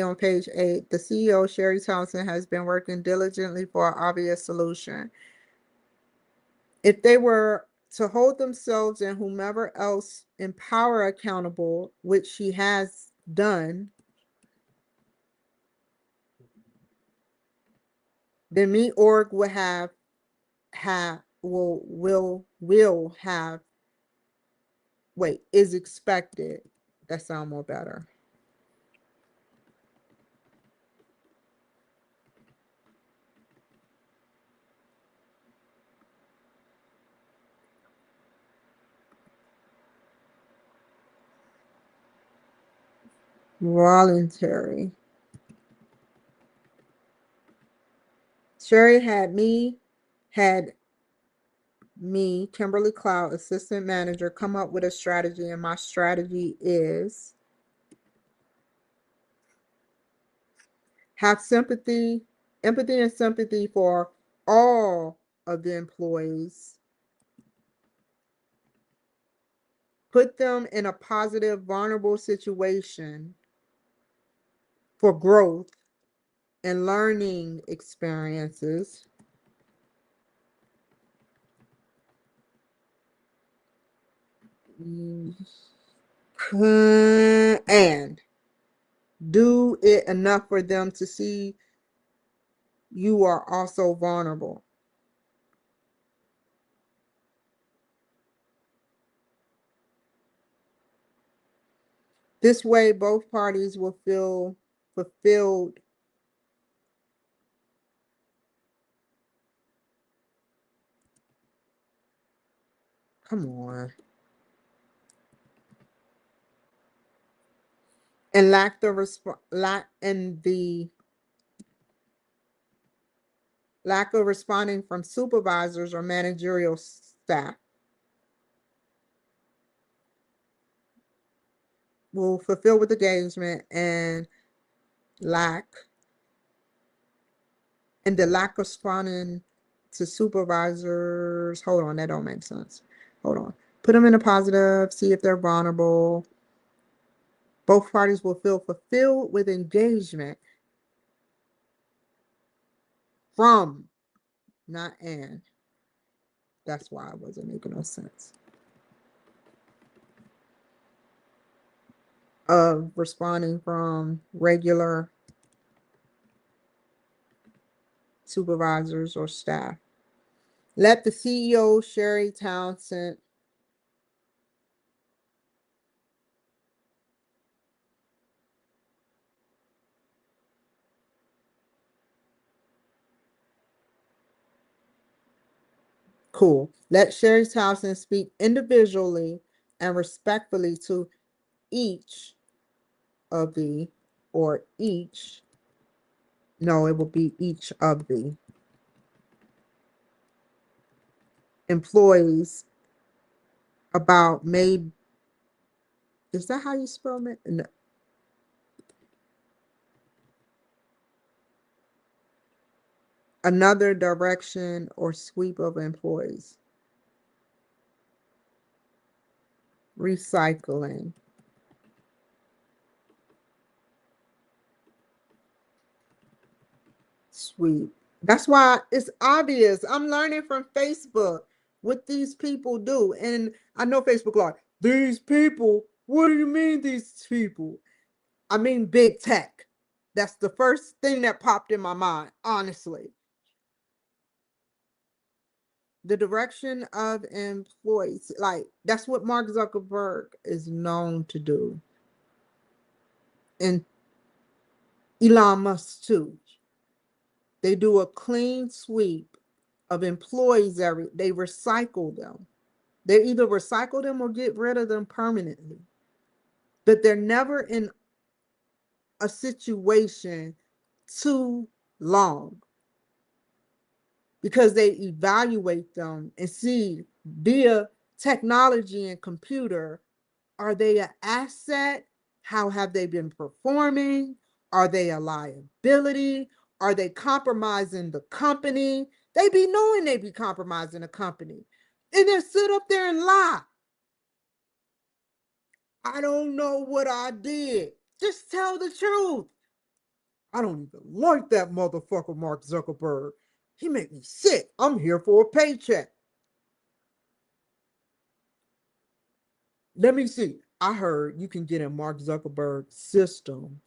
on page 8, the CEO, Sherry Townsend, has been working diligently for an obvious solution. If they were to hold themselves and whomever else in power accountable, which she has done, then me org will have will have is expected. That sound more better. Voluntary. Sherry had me, Kimberly Cloud, assistant manager, come up with a strategy, and my strategy is have empathy and sympathy for all of the employees. Put them in a positive, vulnerable situation for growth and learning experiences. And do it enough for them to see you are also vulnerable. This way, both parties will feel fulfilled. Come on. And lack the lack of responding from supervisors or managerial staff will fulfill with engagement and the lack of responding to supervisors. Hold on, that don't make sense. Hold on. Put them in a positive, see if they're vulnerable. Both parties will feel fulfilled with engagement from, not and. That's why it wasn't making no sense. Of responding from regular supervisors or staff. Let the CEO, Sherry Townsend, cool. Let Sherry Townsend speak individually and respectfully to each of the, or each, no, it will be each of the employees about maybe, is that how you spell it? No. Another direction or sweep of employees. Recycling. Sweep. That's why it's obvious. I'm learning from Facebook what these people do. And I know Facebook like, these people, what do you mean these people? I mean big tech. That's the first thing that popped in my mind, honestly. The direction of employees, like that's what Mark Zuckerberg is known to do. And Elon Musk too. They do a clean sweep of employees they recycle them. They either recycle them or get rid of them permanently. But they're never in a situation too long because they evaluate them and see via technology and computer, are they an asset? How have they been performing? Are they a liability? Are they compromising the company? They be knowing they be compromising a company. And then sit up there and lie. I don't know what I did. Just tell the truth. I don't even like that motherfucker, Mark Zuckerberg. He made me sick. I'm here for a paycheck. Let me see. I heard you can get in Mark Zuckerberg's system,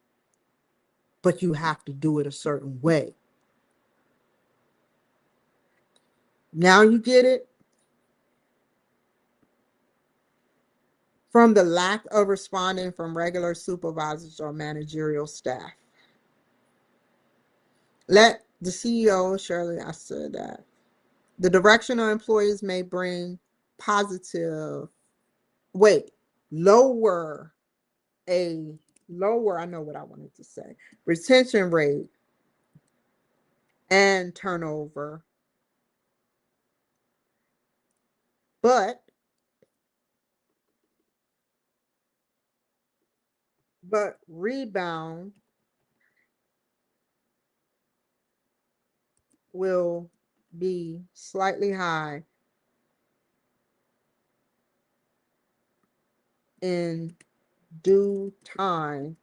but you have to do it a certain way. Now you get it? From the lack of responding from regular supervisors or managerial staff. Let the CEO, Shirley, I said that. The direction of employees may bring positive, wait, lower a lower, I know what I wanted to say, retention rate and turnover, but rebound will be slightly high in due time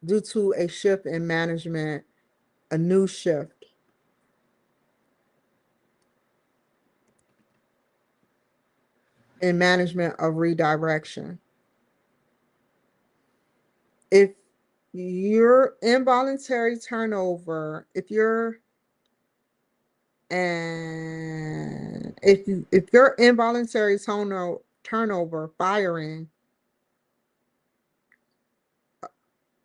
due to a shift in management, a new shift in management of redirection. If your involuntary turnover, if your involuntary turnover firing,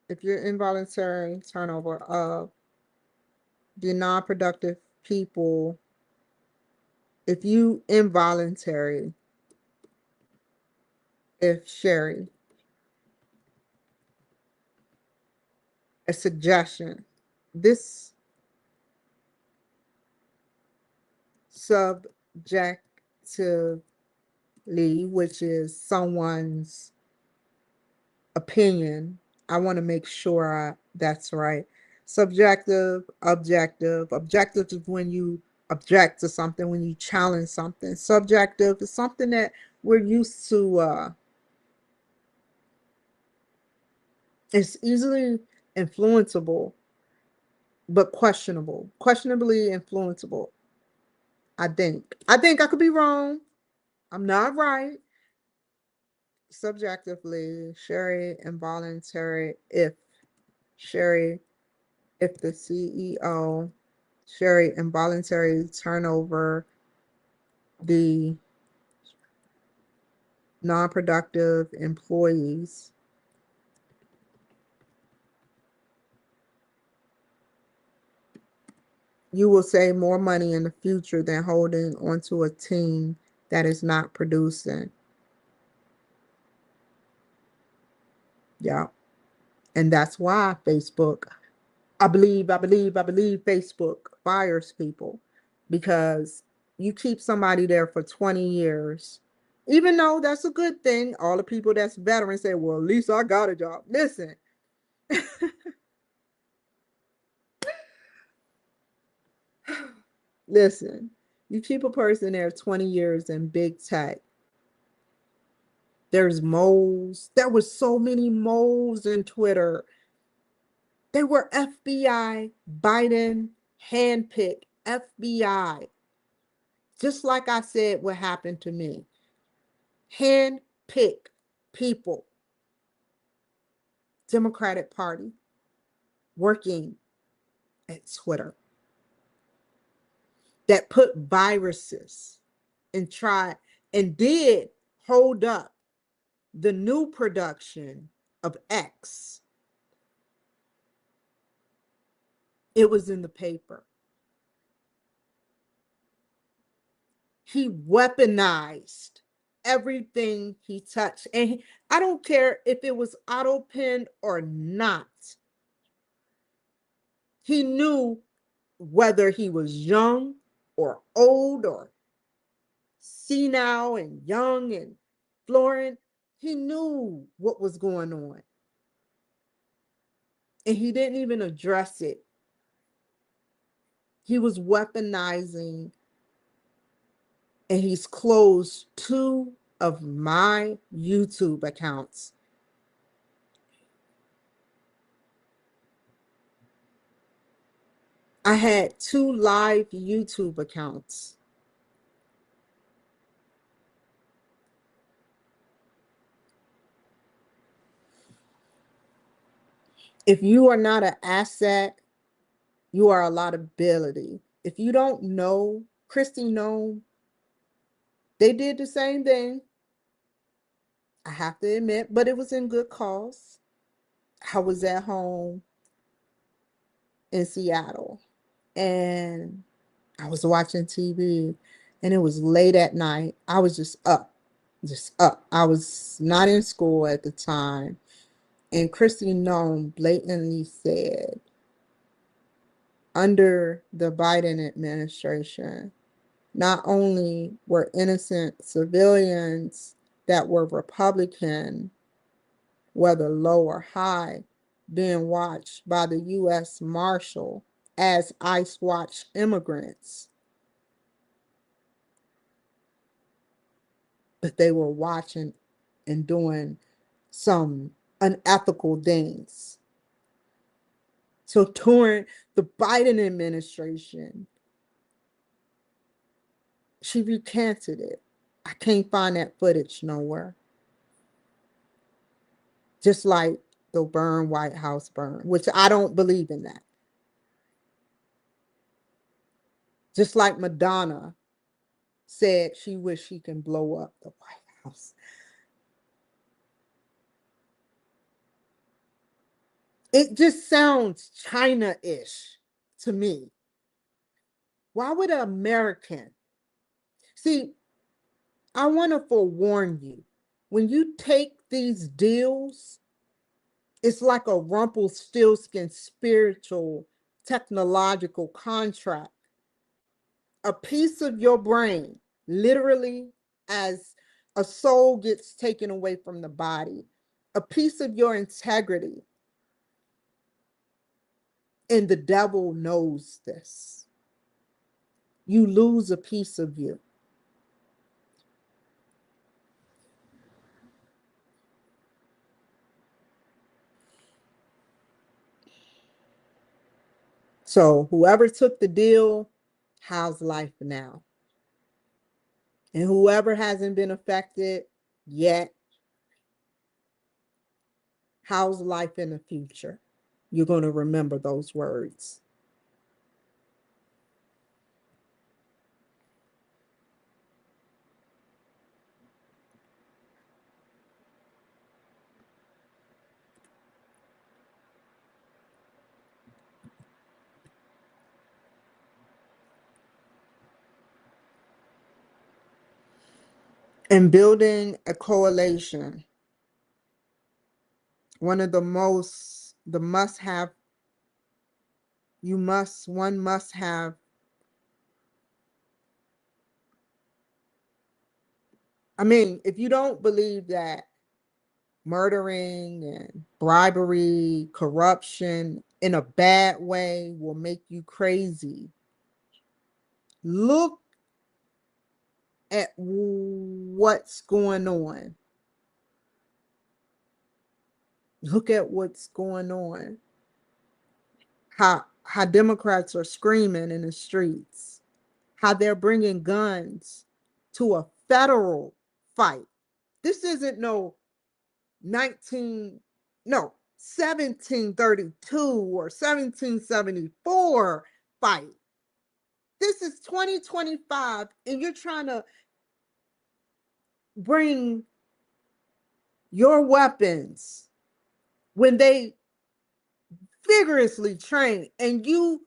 if your involuntary turnover of the non-productive people, if you involuntary, if Sherry, a suggestion, this subjectively, which is someone's opinion, I want to make sure that's right. Subjective, objective. Objective is when you object to something, when you challenge something. Subjective is something that we're used to. It's easily influenceable, but questionable. Questionably influenceable. I think. I think I could be wrong. I'm not right. Subjectively, Sherry, involuntary, Sherry, if the CEO, Sherry, involuntary turnover, the non-productive employees, you will save more money in the future than holding onto a team that is not producing. Yeah. And that's why Facebook, I believe Facebook fires people, because you keep somebody there for 20 years. Even though that's a good thing, all the people that's veterans say, well, at least I got a job. Listen, listen, you keep a person there 20 years in big tech. There's moles. There were so many moles in Twitter. They were FBI, Biden, handpicked FBI. Just like I said, what happened to me. Handpicked people, Democratic Party, working at Twitter, that put viruses and tried and did hold up the new production of X. It was in the paper. He weaponized everything he touched. And I don't care if it was auto pen or not. He knew whether he was young or old or senile and young and Florent. He knew what was going on. And he didn't even address it. He was weaponizing, and he's closed 2 of my YouTube accounts. I had 2 live YouTube accounts. If you are not an asset, you are a liability. If you don't know, Christy Nome, they did the same thing. I have to admit, but it was in good cause. I was at home in Seattle and I was watching TV and it was late at night. I was just up, just up. I was not in school at the time. And Christy Nome blatantly said, under the Biden administration, not only were innocent civilians that were Republican, whether low or high, being watched by the U.S. Marshal as ICE watched immigrants, but they were watching and doing some unethical things. So during the Biden administration, she recanted it. I can't find that footage nowhere. Just like the White House burn, which I don't believe in that. Just like Madonna said she wished she can blow up the White House. It just sounds China-ish to me. Why would an American? See, I want to forewarn you. When you take these deals, it's like a Rumpelstiltskin spiritual technological contract. A piece of your brain, literally, as a soul gets taken away from the body, a piece of your integrity. And the devil knows this. You lose a piece of you. So whoever took the deal, how's life now? And whoever hasn't been affected yet, how's life in the future? You're going to remember those words. And building a coalition, one of the must have, one must have. I mean, if you don't believe that murdering and bribery, corruption in a bad way will make you crazy, look at what's going on. Look at what's going on. How Democrats are screaming in the streets. How they're bringing guns to a federal fight. This isn't no 19 no 1732 or 1774 fight. This is 2025 and you're trying to bring your weapons when they vigorously train and you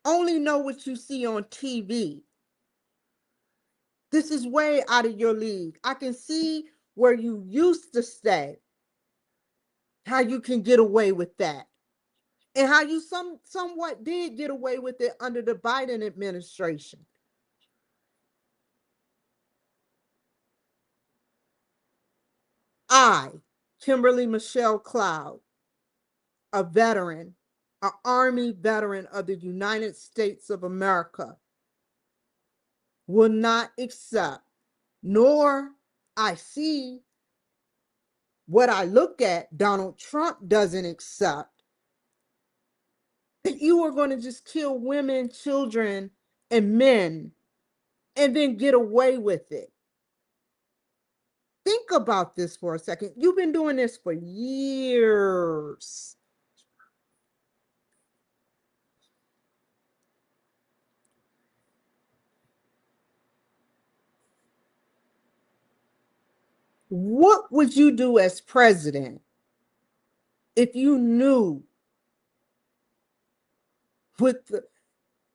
only know what you see on TV. This is way out of your league. I can see where you used to stay, how you can get away with that. And how you somewhat did get away with it under the Biden administration. I, Kimberly Michelle Cloud, a veteran, an Army veteran of the United States of America, will not accept, nor I see what I look at, Donald Trump doesn't accept, that you are going to just kill women, children, and men and then get away with it. Think about this for a second. You've been doing this for years. What would you do as president if you knew with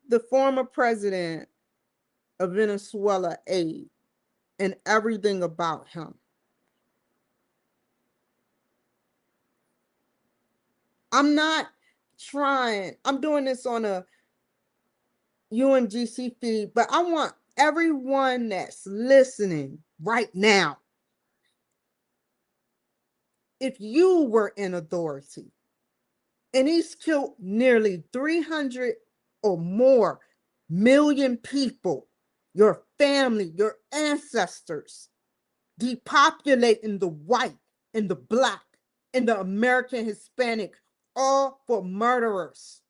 the former president of Venezuela aid and everything about him? I'm not I'm doing this on a UMGC feed, but I want everyone that's listening right now, if you were in authority and he's killed nearly 300 or more million people, your family, your ancestors, depopulating the white and the black and the American Hispanic, all for murderers,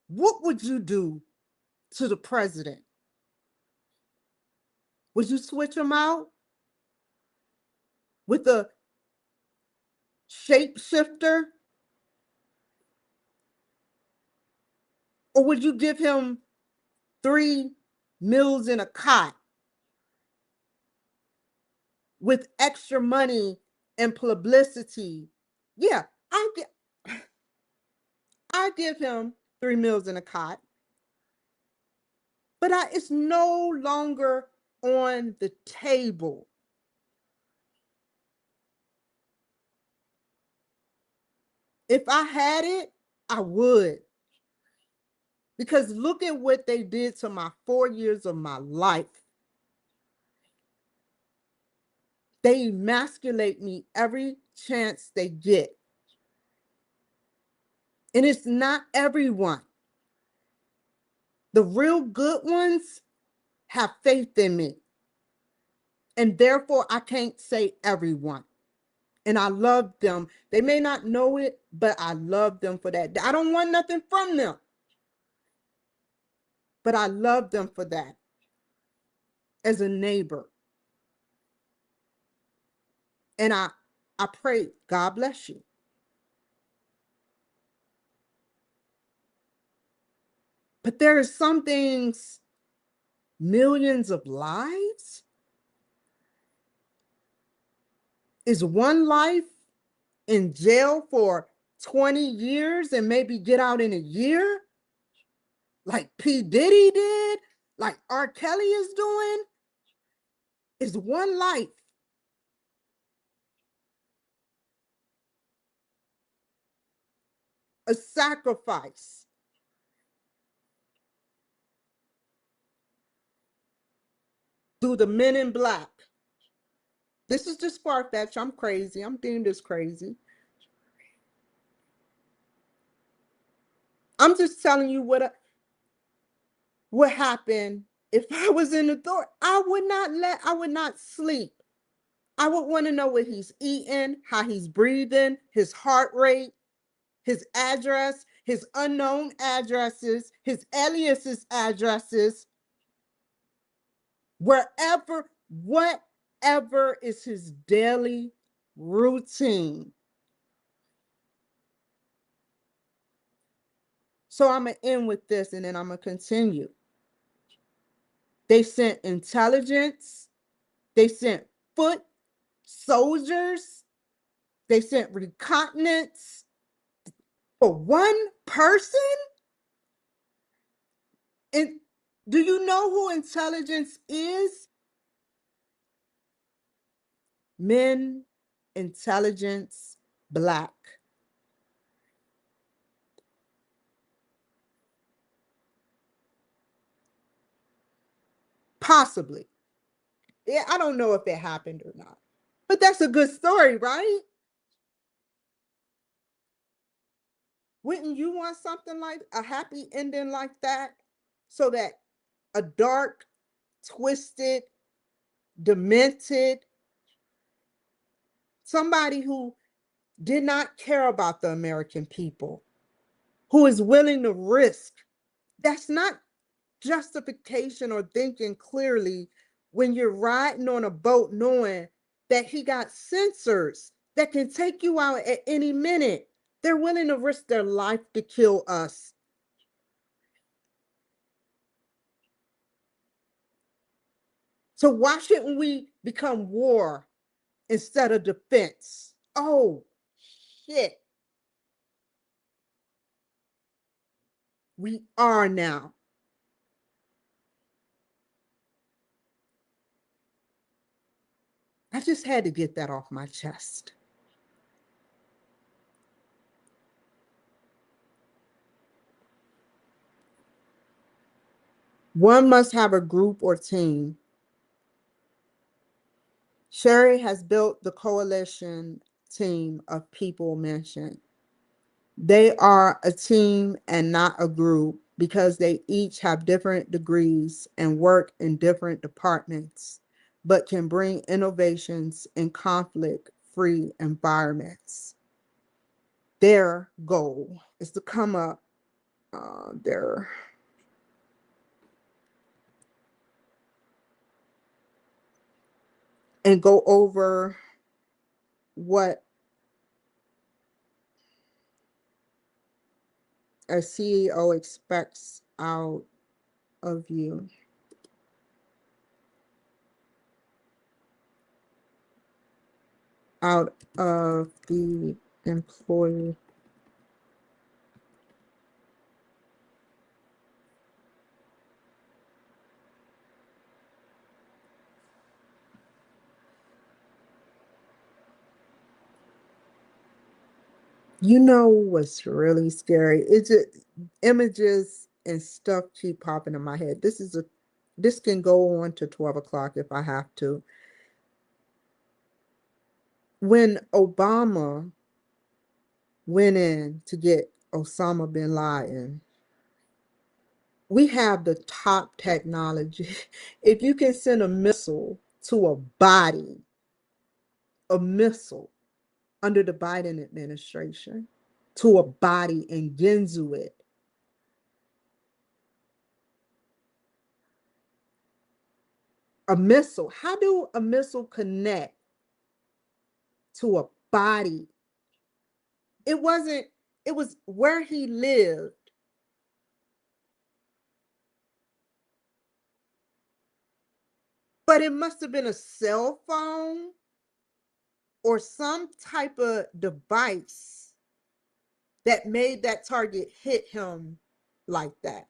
what would you do to the president? Would you switch him out with a shapeshifter? Or would you give him 3 meals in a cot with extra money and publicity? Yeah, I give him 3 meals in a cot, but it's no longer on the table. If I had it, I would. Because look at what they did to my 4 years of my life. They emasculate me every chance they get. And it's not everyone. The real good ones have faith in me. And therefore, I can't say everyone. And I love them. They may not know it, but I love them for that. I don't want nothing from them, but I love them for that as a neighbor. And I pray, God bless you. But there are some things, millions of lives. Is one life in jail for 20 years and maybe get out in a year? Like P. Diddy did? Like R. Kelly is doing? Is one life. A sacrifice. Through the men in black. This is just far-fetched. I'm crazy. I'm deemed as crazy. I'm just telling you what happened if I was in authority. I would not sleep. I would want to know what he's eating, how he's breathing, his heart rate, his address, his unknown addresses, his aliases addresses, whatever is his daily routine. So I'm going to end with this and then I'm going to continue. They sent intelligence. They sent foot soldiers. They sent reconnaissance for one person. And do you know who intelligence is? Men, intelligence, black. Possibly. Yeah, I don't know if it happened or not. But that's a good story, right? Wouldn't you want something like a happy ending like that? So that a dark, twisted, demented, somebody who did not care about the American people, who is willing to risk. That's not justification or thinking clearly when you're riding on a boat knowing that he got sensors that can take you out at any minute. They're willing to risk their life to kill us. So why shouldn't we become war instead of defense? Oh, shit. We are now. I just had to get that off my chest. One must have a group or team. Sherry has built the coalition team of people mentioned. They are a team and not a group because they each have different degrees and work in different departments, but can bring innovations in conflict-free environments. Their goal is to come up there and go over what a CEO expects out of you. Out of the employee. You know what's really scary? It's just images and stuff keep popping in my head. This can go on to 12 o'clock if I have to. When Obama went in to get Osama bin Laden, we have the top technology. If you can send a missile to a body, a missile under the Biden administration, to a body and Genzu it, a missile. How do a missile connect to a body? It wasn't, it was where he lived. But it must have been a cell phone or some type of device that made that target hit him like that.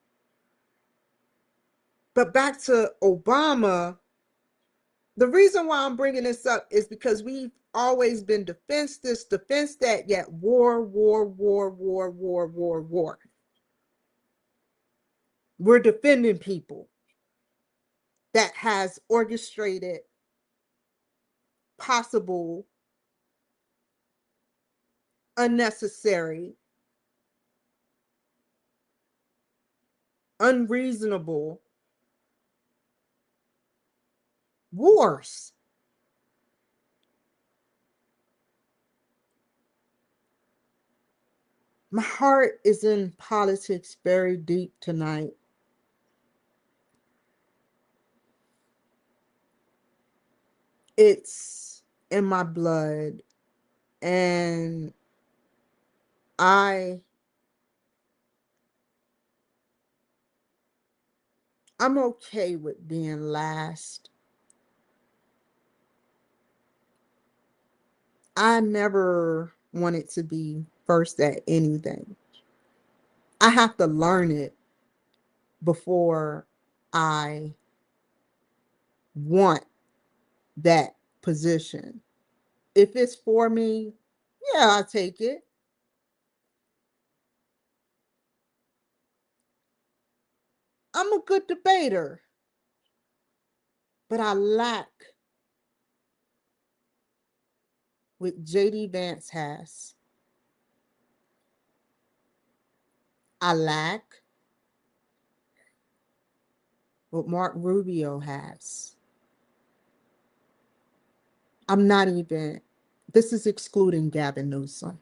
But back to Obama, the reason why I'm bringing this up is because we've always been defense this, defense that, yet war, war, war, war, war, war, war. We're defending people that has orchestrated possible, unnecessary, unreasonable wars. My heart is in politics very deep tonight. It's in my blood, and I I'm okay with being last. I never wanted to be first at anything. I have to learn it before I want that position. If it's for me, yeah, I'll take it. I'm a good debater, but I lack what JD Vance has. I lack what Mark Rubio has. I'm not even, this is excluding Gavin Newsom.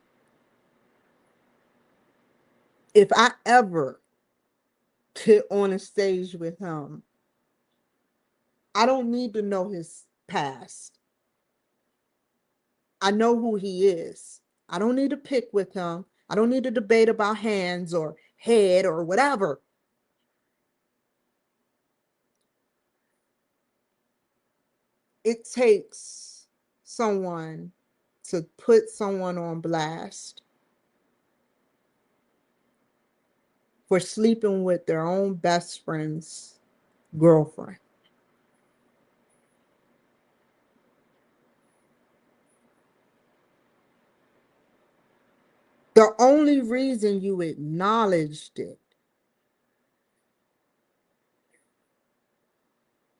If I ever get on a stage with him, I don't need to know his past. I know who he is. I don't need to pick with him. I don't need to debate about hands or head or whatever. It takes someone to put someone on blast for sleeping with their own best friend's girlfriend. The only reason you acknowledged it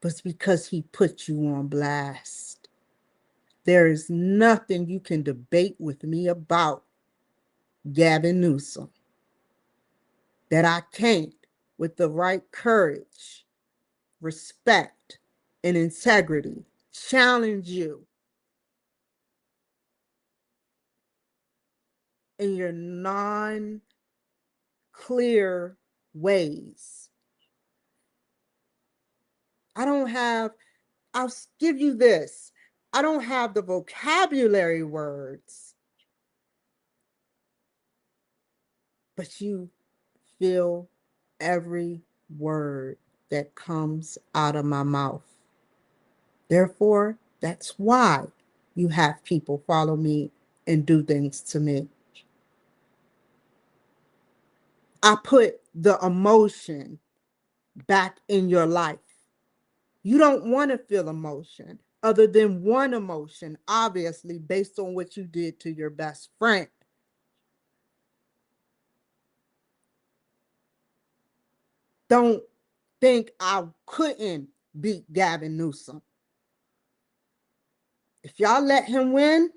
was because he put you on blast. There is nothing you can debate with me about Gavin Newsom that I can't, with the right courage, respect, and integrity, challenge you in your non-clear ways. I'll give you this. I don't have the vocabulary words, but you feel every word that comes out of my mouth. Therefore, that's why you have people follow me and do things to me. I put the emotion back in your life. You don't want to feel emotion other than one emotion, obviously, based on what you did to your best friend. Don't think I couldn't beat Gavin Newsom. If y'all let him win,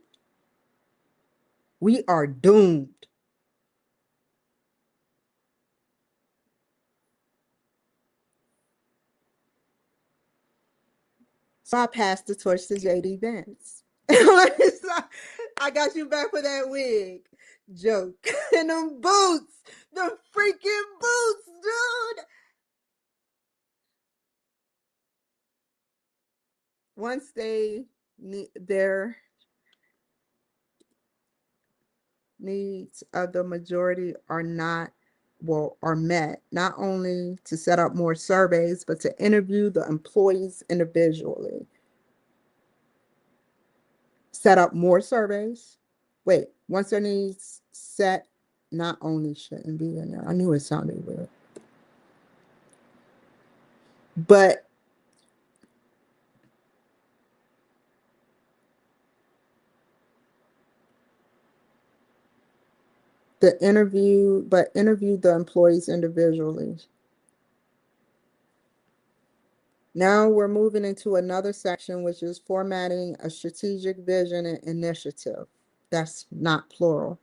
we are doomed. So I passed the torch to JD Vance. I got you back for that wig. Joke. And them boots. The freaking boots, dude. Once their needs of the majority are met, not only to set up more surveys, but to interview the employees individually. Set up more surveys. Wait, once their needs set, not only shouldn't be in there. I knew it sounded weird. But interview the employees individually. Now we're moving into another section, which is formatting a strategic vision and initiative. That's not plural.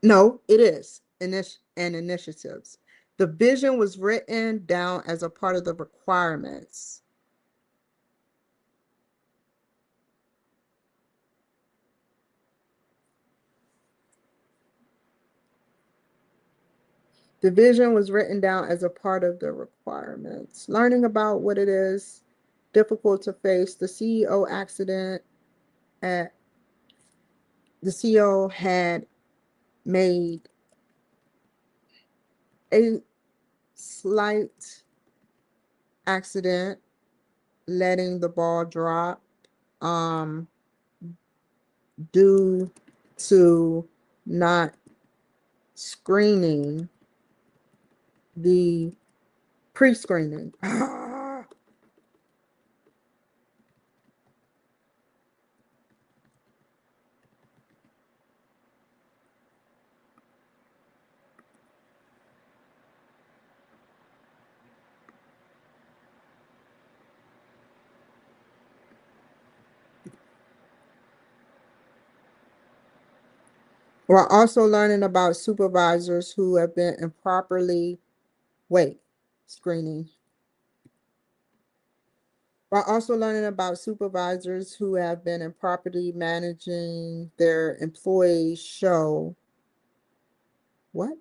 No, it is. And initiatives. The vision was written down as a part of the requirements. The vision was written down as a part of the requirements. Learning about what it is difficult to face. The CEO accident at the CEO had made a slight accident letting the ball drop due to not screening the pre-screening. We're also learning about supervisors who have been improperly, screening. We're also learning about supervisors who have been improperly managing their employees show what?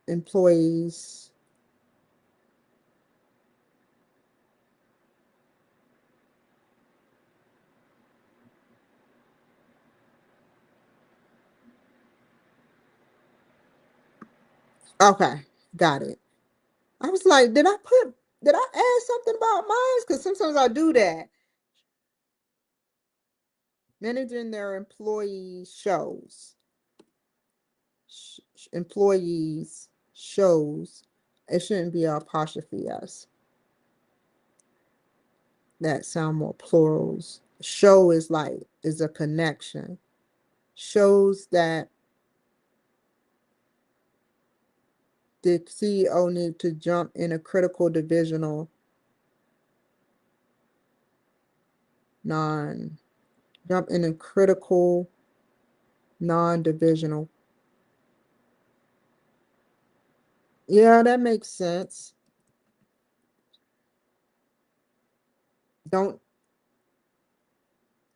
Employees. Okay, got it. I was like, did I add something about mine? Because sometimes I do that. Managing their employee shows. Employees shows. It shouldn't be apostrophe s. That sound more plurals. Show is a connection. Shows that the CEO need to jump in a critical divisional non-divisional. Yeah, that makes sense. Don't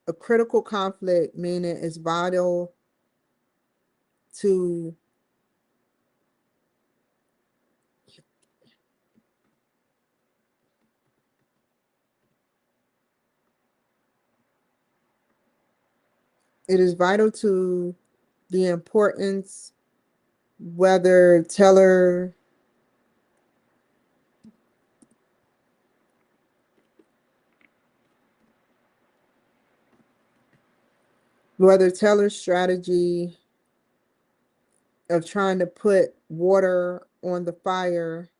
A critical conflict meaning it's vital to it is vital to the importance whether Taylor's strategy of trying to put water on the fire.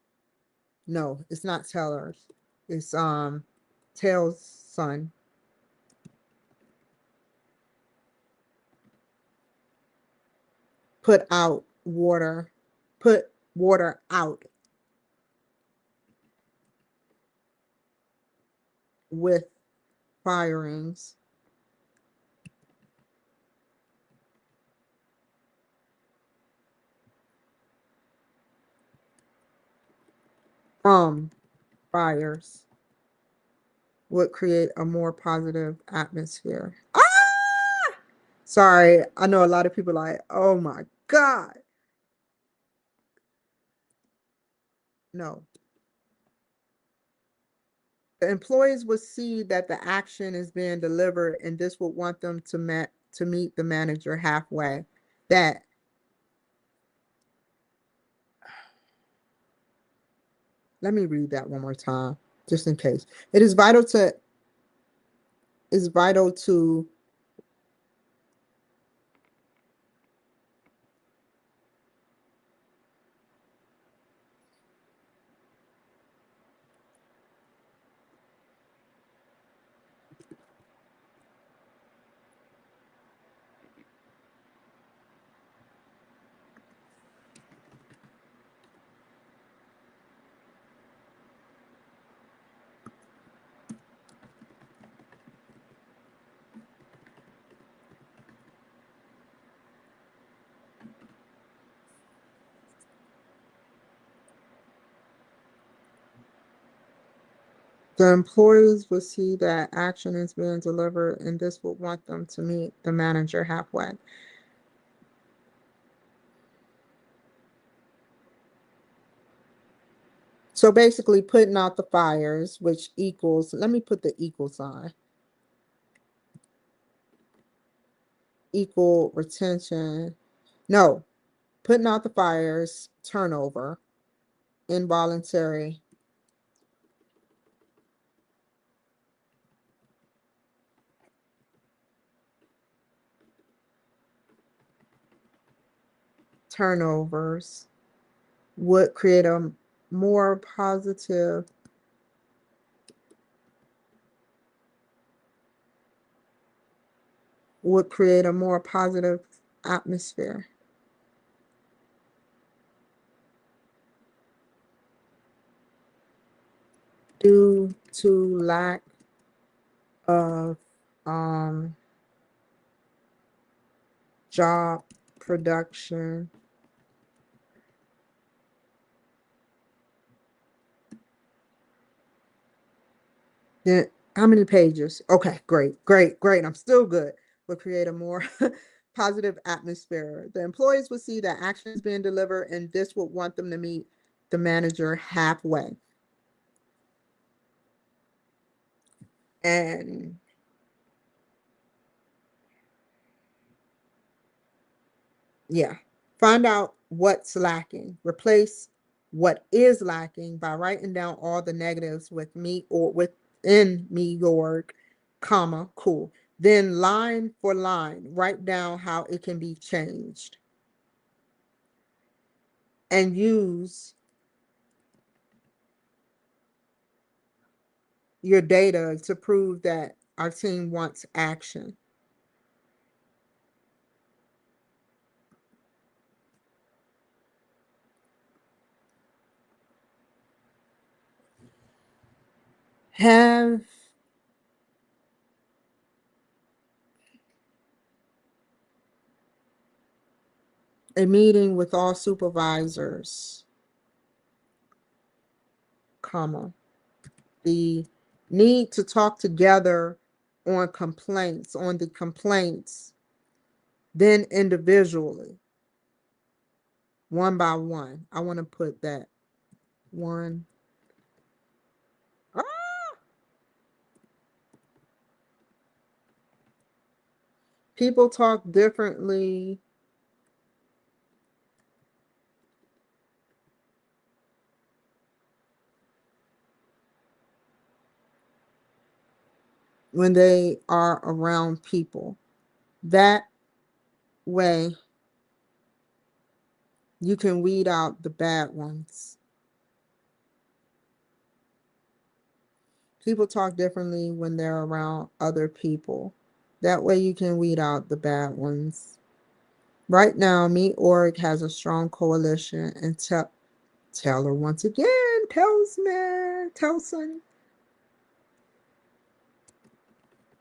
No, it's not Taylor's. It's Taylor's son. Put water out with firings. Fires would create a more positive atmosphere. Ah! Sorry, I know a lot of people like, oh my God. No. The employees will see that the action is being delivered, and this would want them to meet the manager halfway. Let me read that one more time, just in case. It is vital to the employees will see that action is being delivered, and this will want them to meet the manager halfway. So basically putting out the fires, which equals, let me put the equal sign. Equal retention. No, putting out the fires, turnover, involuntary. Turnovers would create a more positive atmosphere. Due to lack of job production. Then how many pages? Okay, great, great, great. I'm still good. We'll create a more positive atmosphere. The employees will see that actions being delivered, and this would want them to meet the manager halfway. And yeah, find out what's lacking. Replace what is lacking by writing down all the negatives with me or within me, York, comma, cool. Then line for line, write down how it can be changed and use your data to prove that our team wants action. Have a meeting with all supervisors, comma. The need to talk together on the complaints, then individually, one by one. I want to put that one. Ah! People talk differently when they are around people. That way, you can weed out the bad ones. People talk differently when they're around other people. That way, you can weed out the bad ones. Right now, Me.org has a strong coalition, and tell her once again, Telson.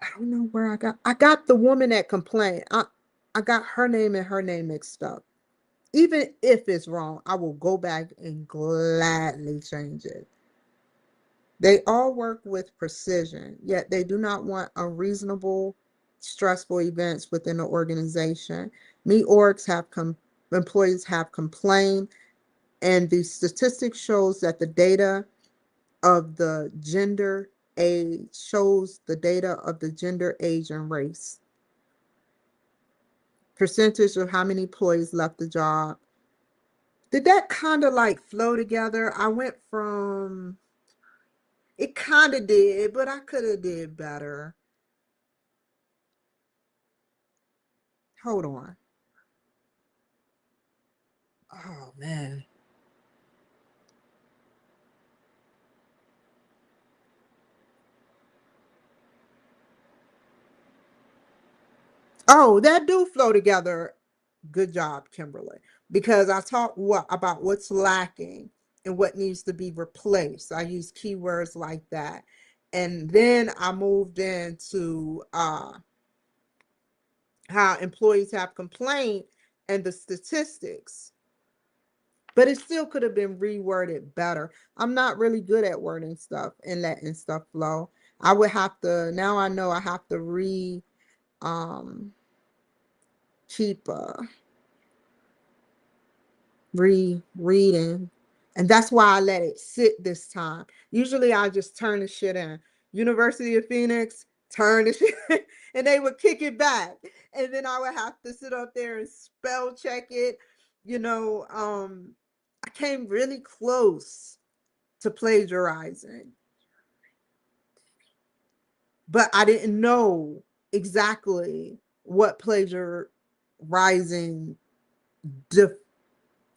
I don't know where I got the woman that complained. I got her name and her name mixed up. Even if it's wrong, I will go back and gladly change it. They all work with precision, yet they do not want unreasonable, stressful events within the organization. Employees have complained, and the statistics shows that the data of the gender, age shows the data of the gender, age, and race. Percentage of how many employees left the job. Did that kind of like flow together? I went from it kind of did, but I could have did better. Hold on. Oh man. Oh, that do flow together. Good job, Kimberly. Because I talked about what's lacking and what needs to be replaced. I use keywords like that. And then I moved into how employees have complained and the statistics. But it still could have been reworded better. I'm not really good at wording stuff and letting stuff flow. I would have to now I know I have to um keep rereading. And that's why I let it sit this time. Usually I just turn the shit in. University of Phoenix, turn the shit and they would kick it back. And then I would have to sit up there and spell check it. You know, I came really close to plagiarizing, but I didn't know exactly what plagiarizing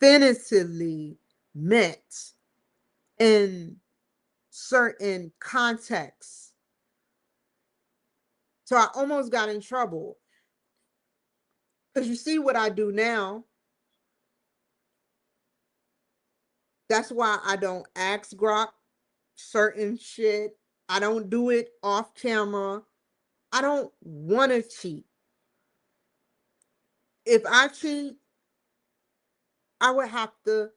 definitively meant in certain contexts. So I almost got in trouble because you see what I do now. That's why I don't ask Grok certain shit. I don't do it off camera. I don't want to cheat. if I cheat, I would have to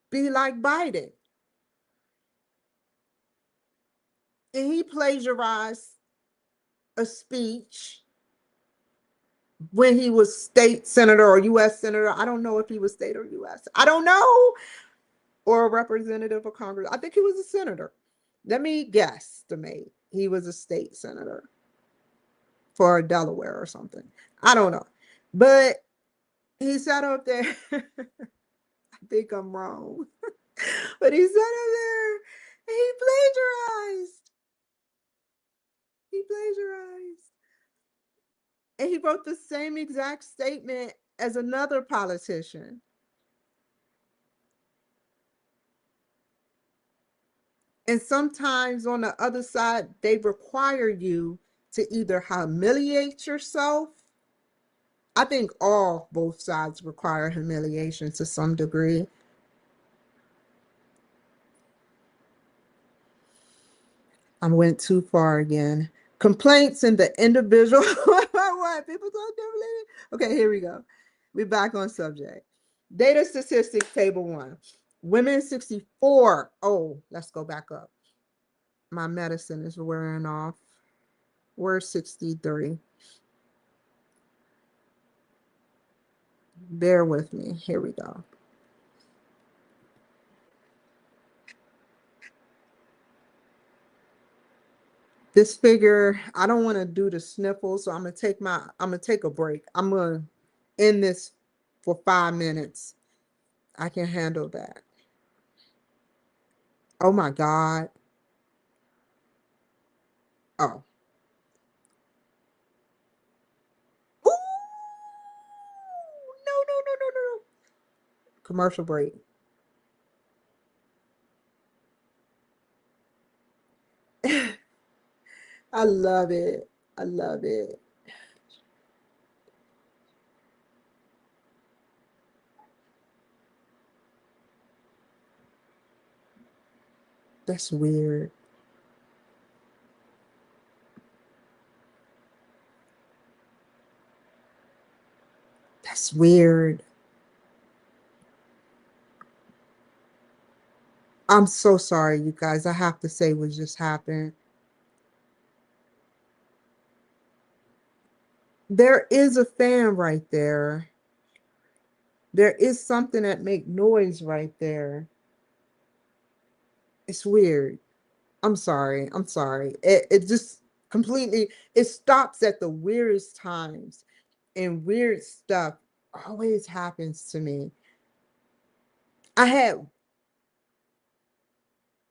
be like Biden. And he plagiarized a speech when he was state senator or U.S. senator. I don't know if he was state or U.S. I don't know. Or a representative of Congress. I think he was a senator. Let me guesstimate. He was a state senator for Delaware or something. I don't know. But he sat up there. I think I'm wrong. But he sat up there and he plagiarized. He plagiarized. And he wrote the same exact statement as another politician. And sometimes on the other side, they require you to either humiliate yourself. I think both sides require humiliation to some degree. I went too far again. Complaints in the individual. What? People don't believe. Okay, here we go. We're back on subject. Data statistics, table 1. Women 64. Oh, let's go back up. My medicine is wearing off. We're 63. Bear with me. Here we go. This figure, I don't want to do the sniffle, so I'm gonna take a break. I'm gonna end this for 5 minutes. I can handle that. Oh my God. Oh. Ooh, no, no, no, no, no. Commercial break. I love it. I love it. That's weird. That's weird. I'm so sorry, you guys. I have to say what just happened. There is a fan right there. There is something that make noise right there. It's weird. I'm sorry. I'm sorry. It just completely it stops at the weirdest times, and weird stuff always happens to me. I had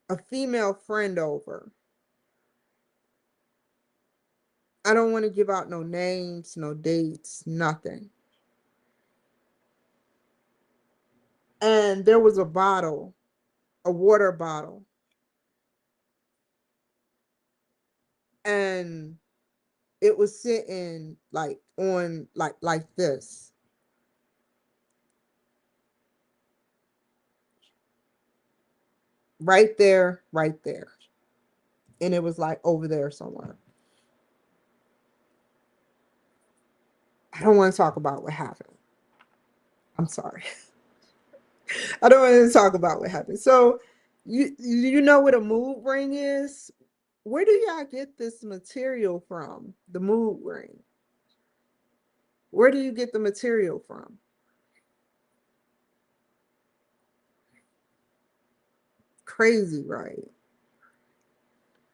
a female friend over. I don't want to give out no names, no dates, nothing. And there was a bottle, a water bottle, and it was sitting like on like this. Right there, right there. And it was like over there somewhere. I don't want to talk about what happened. I'm sorry. I don't want to talk about what happened. So you know what a mood ring is? Where do y'all get this material from? The mood ring. Where do you get the material from? Crazy, right?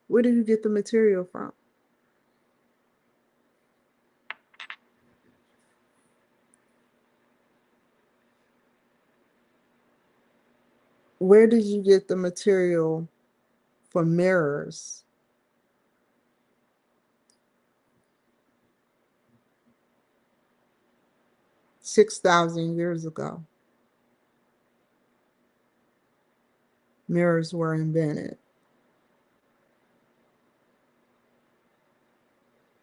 Where do you get the material from? Where did you get the material for mirrors? 6,000 years ago, mirrors were invented.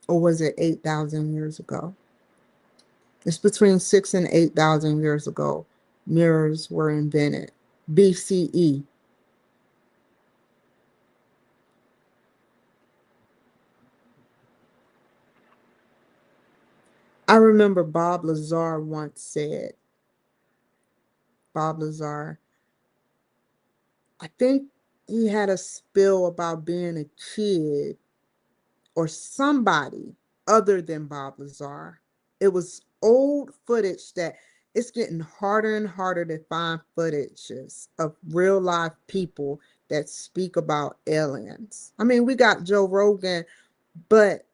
Or was it 8,000 years ago? It's between 6 and 8,000 years ago, mirrors were invented. BCE. I remember Bob Lazar once said, Bob Lazar, I think he had a spill about being a kid or somebody other than Bob Lazar. It was old footage that it's getting harder and harder to find footages of real life people that speak about aliens. I mean, we got Joe Rogan, but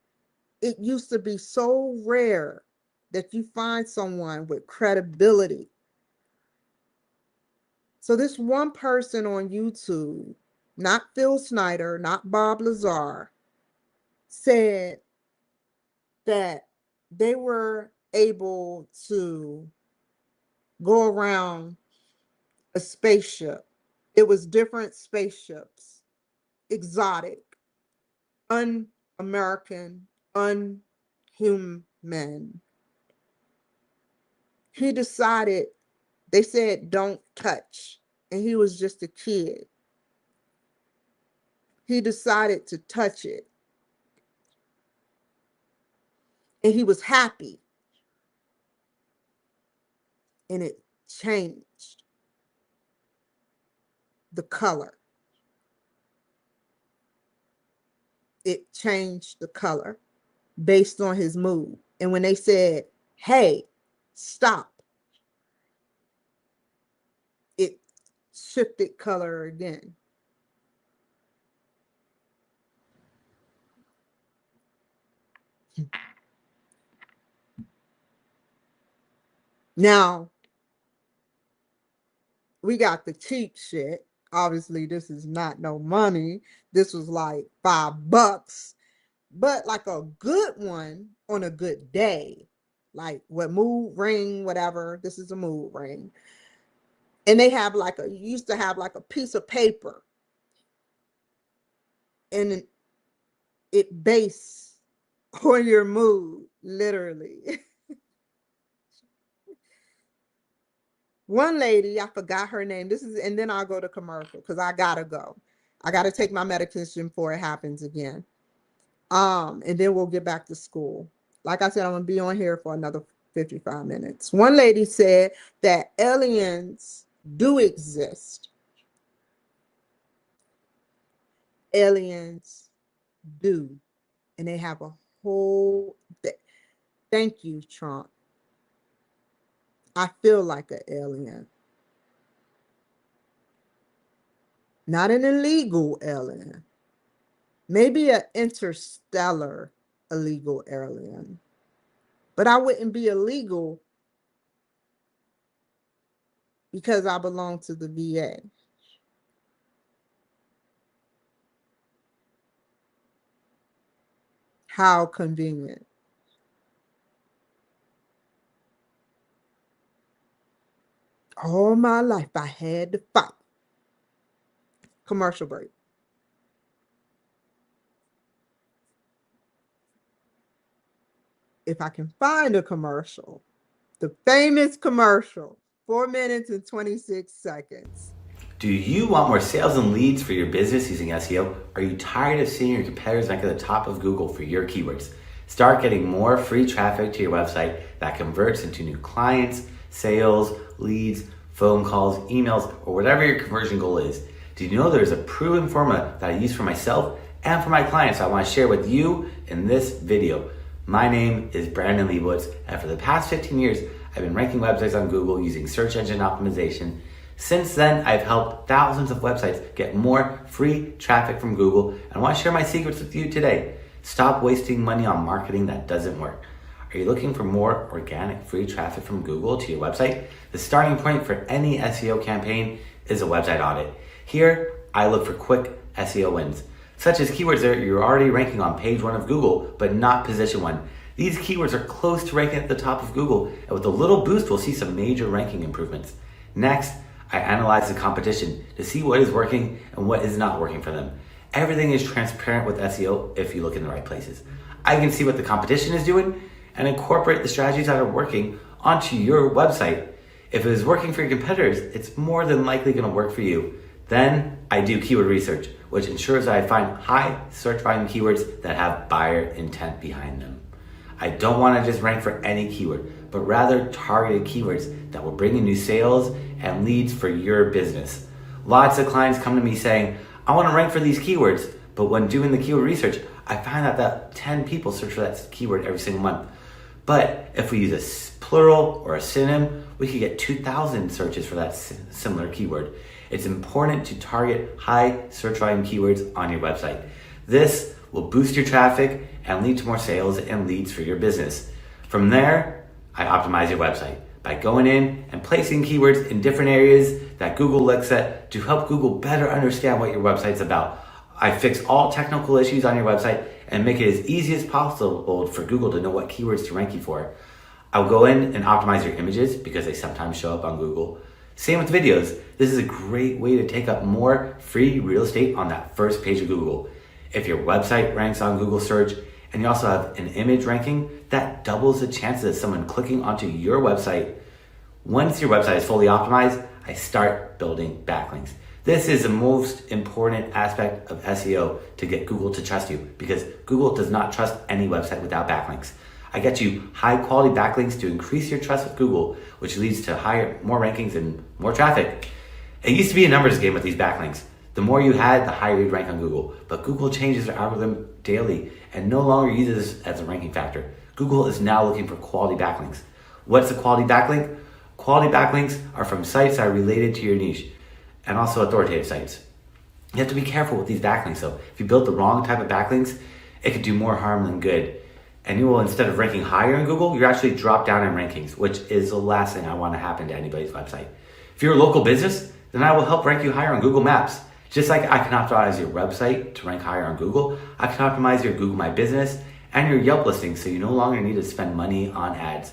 it used to be so rare that you find someone with credibility. So this one person on YouTube, not Phil Snyder, not Bob Lazar, said that they were able to go around a spaceship. It was different spaceships, exotic, un-American, unhuman. He decided, they said, don't touch. And he was just a kid. He decided to touch it. And he was happy. And it changed the color. It changed the color based on his mood. And when they said, hey, stop, it shifted color again. Now, we got the cheap shit. Obviously, this is not no money. This was like $5. But like a good one on a good day, like what mood ring, whatever. This is a mood ring. And they have like you used to have like a piece of paper. And it based on your mood, literally. One lady, I forgot her name. And then I'll go to commercial because I gotta go. I gotta take my medication before it happens again. And then we'll get back to school. Like I said, I'm gonna be on here for another 55 minutes. One lady said that aliens do exist. Aliens do. And they have a whole thank you, Trump. I feel like an alien. Not an illegal alien. Maybe an interstellar illegal alien. But I wouldn't be illegal because I belong to the VA. How convenient. All my life I had to fight. Commercial break. If I can find a commercial, the famous commercial, 4 minutes and 26 seconds. Do you want more sales and leads for your business using SEO? Are you tired of seeing your competitors rank at the top of Google for your keywords? Start getting more free traffic to your website that converts into new clients, sales, leads, phone calls, emails, or whatever your conversion goal is. Did you know there's a proven formula that I use for myself and for my clients I want to share with you in this video? My name is Brandon Leibowitz, and for the past 15 years, I've been ranking websites on Google using search engine optimization. Since then, I've helped thousands of websites get more free traffic from Google, and I want to share my secrets with you today. Stop wasting money on marketing that doesn't work. Are you looking for more organic free traffic from Google to your website? The starting point for any SEO campaign is a website audit. Here, I look for quick SEO wins, such as keywords that you're already ranking on page 1 of Google, but not position 1. These keywords are close to ranking at the top of Google, and with a little boost, we'll see some major ranking improvements. Next, I analyze the competition to see what is working and what is not working for them. Everything is transparent with SEO if you look in the right places. I can see what the competition is doing and incorporate the strategies that are working onto your website. If it is working for your competitors, it's more than likely going to work for you. Then I do keyword research, which ensures that I find high search volume keywords that have buyer intent behind them. I don't want to just rank for any keyword, but rather targeted keywords that will bring in new sales and leads for your business. Lots of clients come to me saying, I want to rank for these keywords, but when doing the keyword research, I find out that 10 people search for that keyword every single month. But if we use a plural or a synonym, we could get 2,000 searches for that similar keyword. It's important to target high search volume keywords on your website. This will boost your traffic and lead to more sales and leads for your business. From there, I optimize your website by going in and placing keywords in different areas that Google looks at to help Google better understand what your website's about. I fix all technical issues on your website and make it as easy as possible for Google to know what keywords to rank you for. I'll go in and optimize your images because they sometimes show up on Google. Same with videos. This is a great way to take up more free real estate on that first page of Google. If your website ranks on Google search and you also have an image ranking, that doubles the chances of someone clicking onto your website. Once your website is fully optimized, I start building backlinks. This is the most important aspect of SEO to get Google to trust you because Google does not trust any website without backlinks. I get you high quality backlinks to increase your trust with Google, which leads to more rankings and more traffic. It used to be a numbers game with these backlinks. The more you had, the higher you'd rank on Google. But Google changes their algorithm daily and no longer uses this as a ranking factor. Google is now looking for quality backlinks. What's a quality backlink? Quality backlinks are from sites that are related to your niche and also authoritative sites. You have to be careful with these backlinks though. If you build the wrong type of backlinks, it could do more harm than good. And you will, instead of ranking higher in Google, you actually drop down in rankings, which is the last thing I want to happen to anybody's website. If you're a local business, then I will help rank you higher on Google Maps. Just like I can optimize your website to rank higher on Google, I can optimize your Google My Business and your Yelp listings so you no longer need to spend money on ads.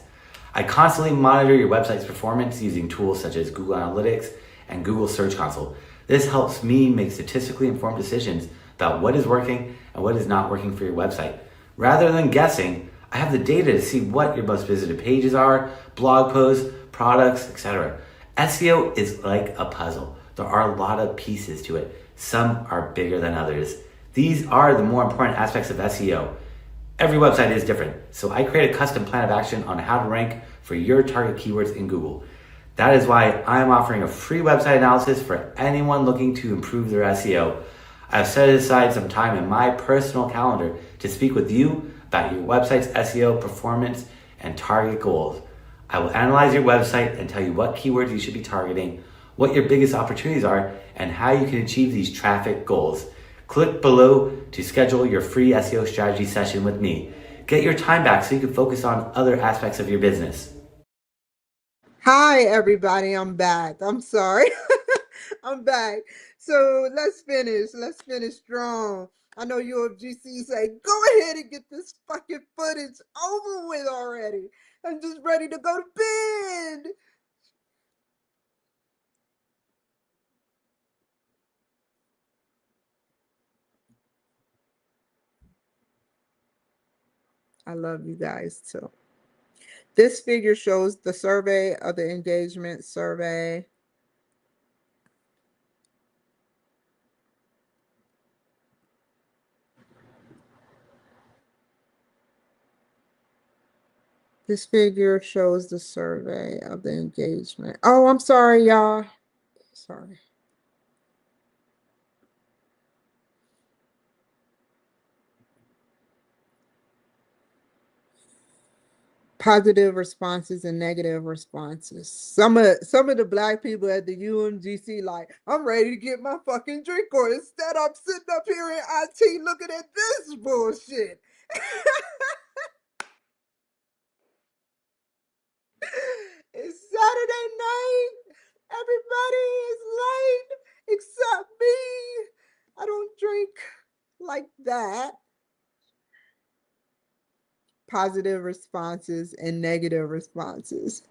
I constantly monitor your website's performance using tools such as Google Analytics and Google Search Console. This helps me make statistically informed decisions about what is working and what is not working for your website. Rather than guessing, I have the data to see what your most visited pages are, blog posts, products, etc. SEO is like a puzzle. There are a lot of pieces to it. Some are bigger than others. These are the more important aspects of SEO. Every website is different, so I create a custom plan of action on how to rank for your target keywords in Google. That is why I'm offering a free website analysis for anyone looking to improve their SEO. I've set aside some time in my personal calendar to speak with you about your website's SEO performance and target goals. I will analyze your website and tell you what keywords you should be targeting, what your biggest opportunities are, and how you can achieve these traffic goals. Click below to schedule your free SEO strategy session with me. Get your time back so you can focus on other aspects of your business. Hi, everybody. I'm back. I'm sorry. I'm back. So let's finish. Let's finish strong. I know UMGC say, go ahead and get this fucking footage over with already. I'm just ready to go to bed. I love you guys too. This figure shows the survey of the engagement survey. This figure shows the survey of the engagement. Oh, I'm sorry, y'all. Sorry. Positive responses and negative responses. Some of the black people at the UMGC like, I'm ready to get my fucking drink on. Instead, I'm sitting up here in IT looking at this bullshit. It's Saturday night. Everybody is late except me. I don't drink like that. Positive responses and negative responses.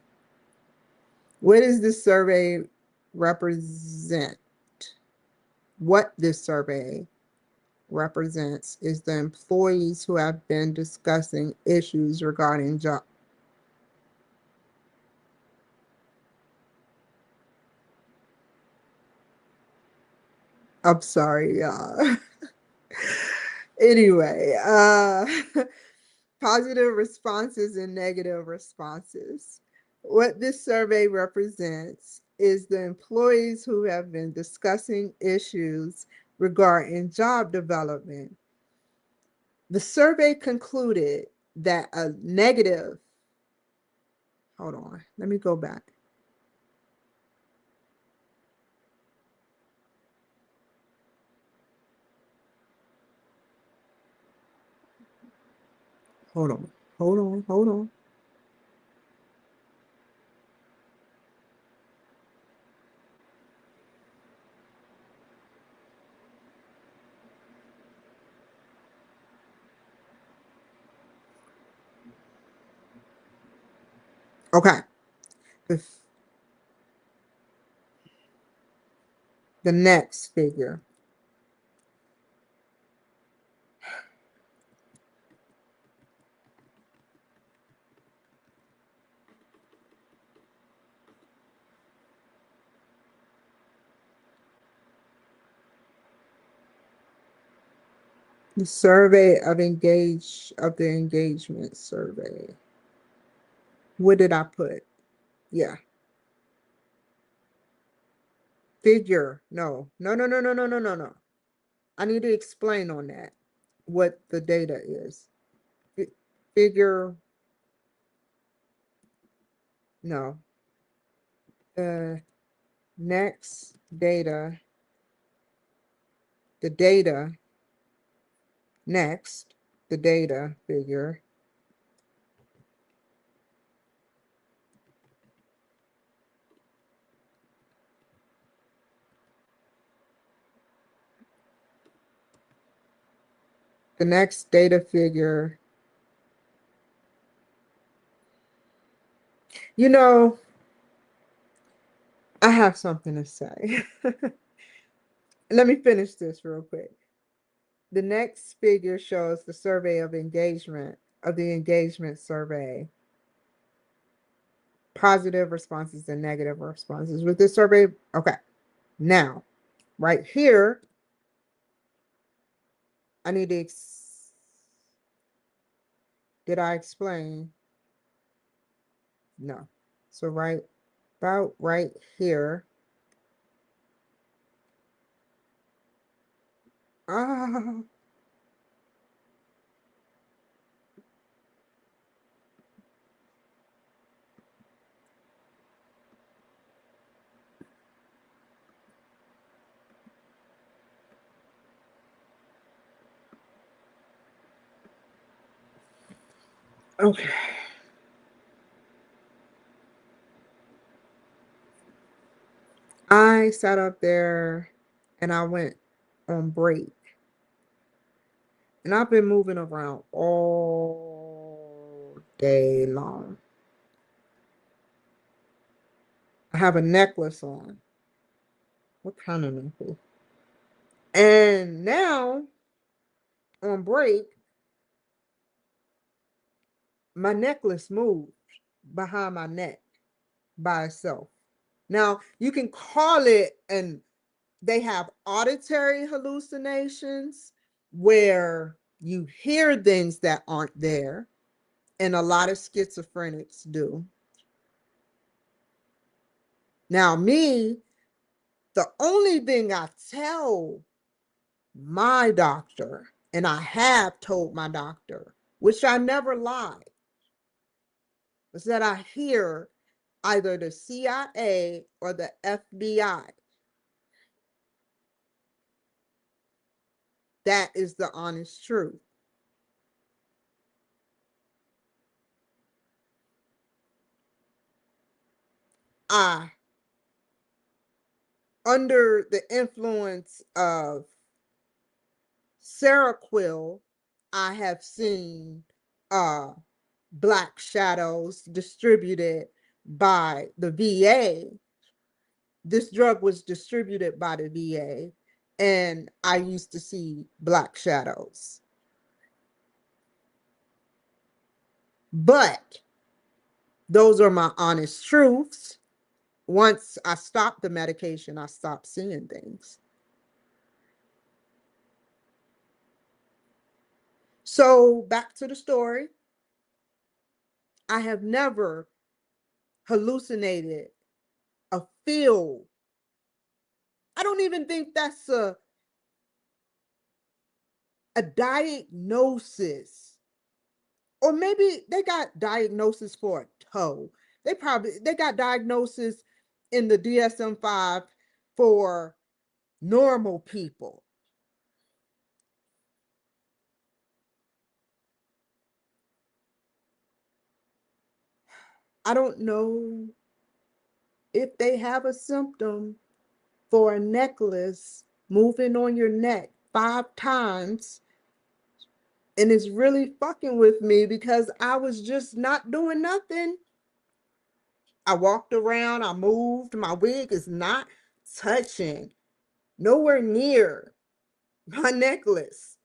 What does this survey represent? What this survey represents is the employees who have been discussing issues regarding job. I'm sorry, y'all. Anyway, Positive responses and negative responses. What this survey represents is the employees who have been discussing issues regarding job development. The survey concluded that a negative, hold on, let me go back. Hold on. Okay. The, the next figure. The survey of the engagement survey. What did I put? Yeah. Figure. No. I need to explain on that what the data is. Figure. No. Next data. The data. Next. The data figure. The next data figure. You know, I have something to say. Let me finish this real quick. The next figure shows the survey of engagement, of the engagement survey. Positive responses and negative responses with this survey. Okay. Now, right here, I need to, did I explain? No. So about right here. Ah. Okay. I sat up there and I went on break. And I've been moving around all day long. I have a necklace on. What kind of necklace? And now on break, my necklace moved behind my neck by itself. Now you can call it, and they have auditory hallucinations where you hear things that aren't there, and a lot of schizophrenics do. Now, me, the only thing I tell my doctor, and I have told my doctor, which I never lie, is that I hear either the CIA or the FBI. That is the honest truth. Under the influence of Seroquel, I have seen black shadows distributed by the VA. This drug was distributed by the VA, and I used to see black shadows. But those are my honest truths. Once I stopped the medication, I stopped seeing things. So back to the story. I have never hallucinated a feel. I don't even think that's a diagnosis. Or maybe they got diagnosis for a toe. They got diagnosis in the DSM-5 for normal people. I don't know if they have a symptom for a necklace moving on your neck 5 times, and it's really fucking with me because I was just not doing nothing. I walked around, I moved, my wig is not touching, nowhere near my necklace.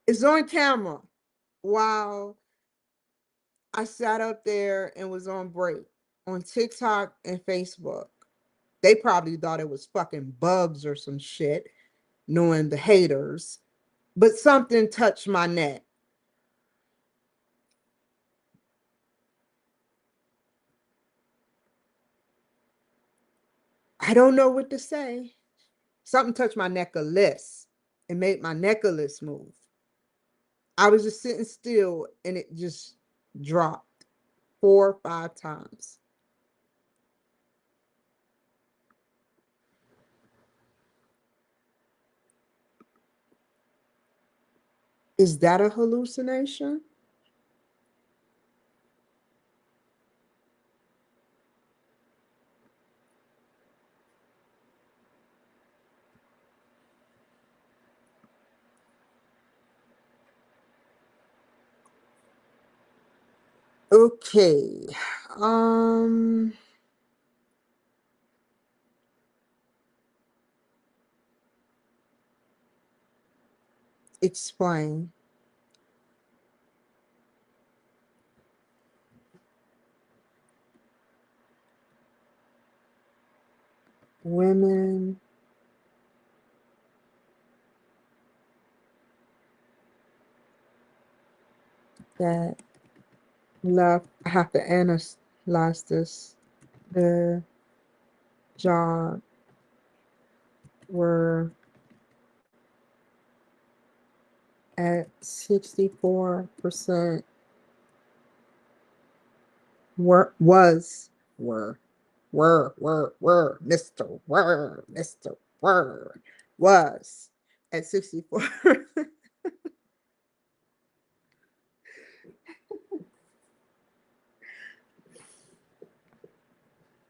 It's on camera while I sat up there and was on break on TikTok and Facebook. They probably thought it was fucking bugs or some shit, knowing the haters, but something touched my neck. I don't know what to say. Something touched my necklace and made my necklace move. I was just sitting still and it just dropped 4 or 5 times. Is that a hallucination? Okay. Um, Explain. Women that left, I have to analyze this. The job were at 64% were Mr. Word was at 64.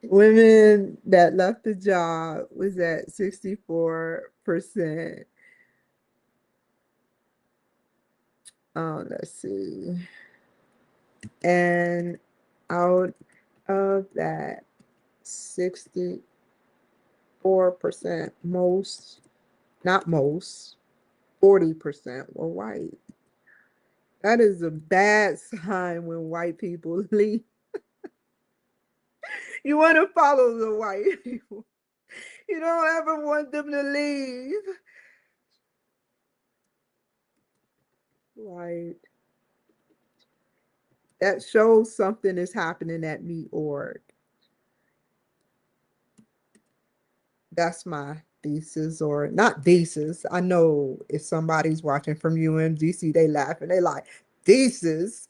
Women that left the job was at 64%. Let's see. And out of that 64%, not most, 40% were white. That is a bad sign when white people leave. You want to follow the white people. You don't ever want them to leave. Right. That shows something is happening at me org. That's my thesis, or not thesis. I know if somebody's watching from UMGC, they laugh and they like, thesis.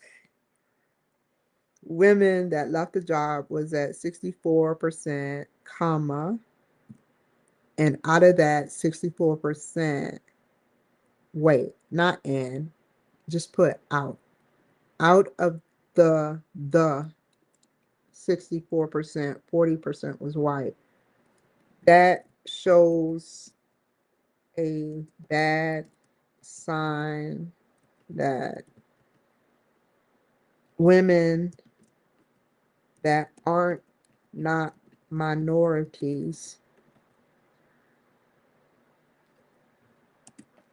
Women that left the job was at 64%, comma, and out of that 64%, wait, not in, just put out. Out of the 64%, 40% was white. That shows a bad sign that women that aren't not minorities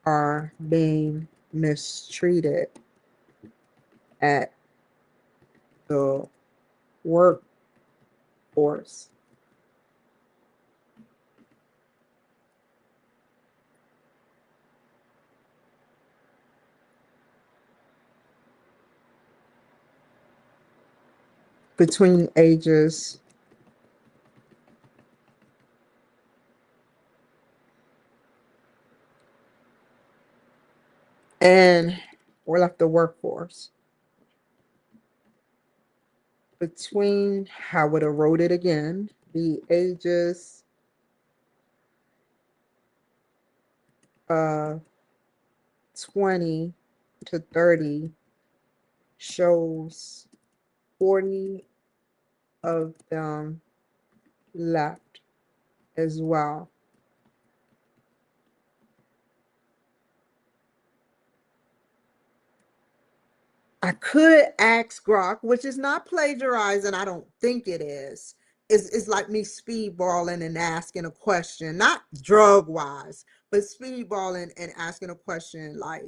are being mistreated at the workforce. between ages and we left the workforce. Between, I would have wrote it again, the ages of 20 to 30 shows 40 of them left as well. I could ask Grok, which is not plagiarizing. I don't think it is. It's like me speedballing and asking a question, not drug wise, but speedballing and asking a question like,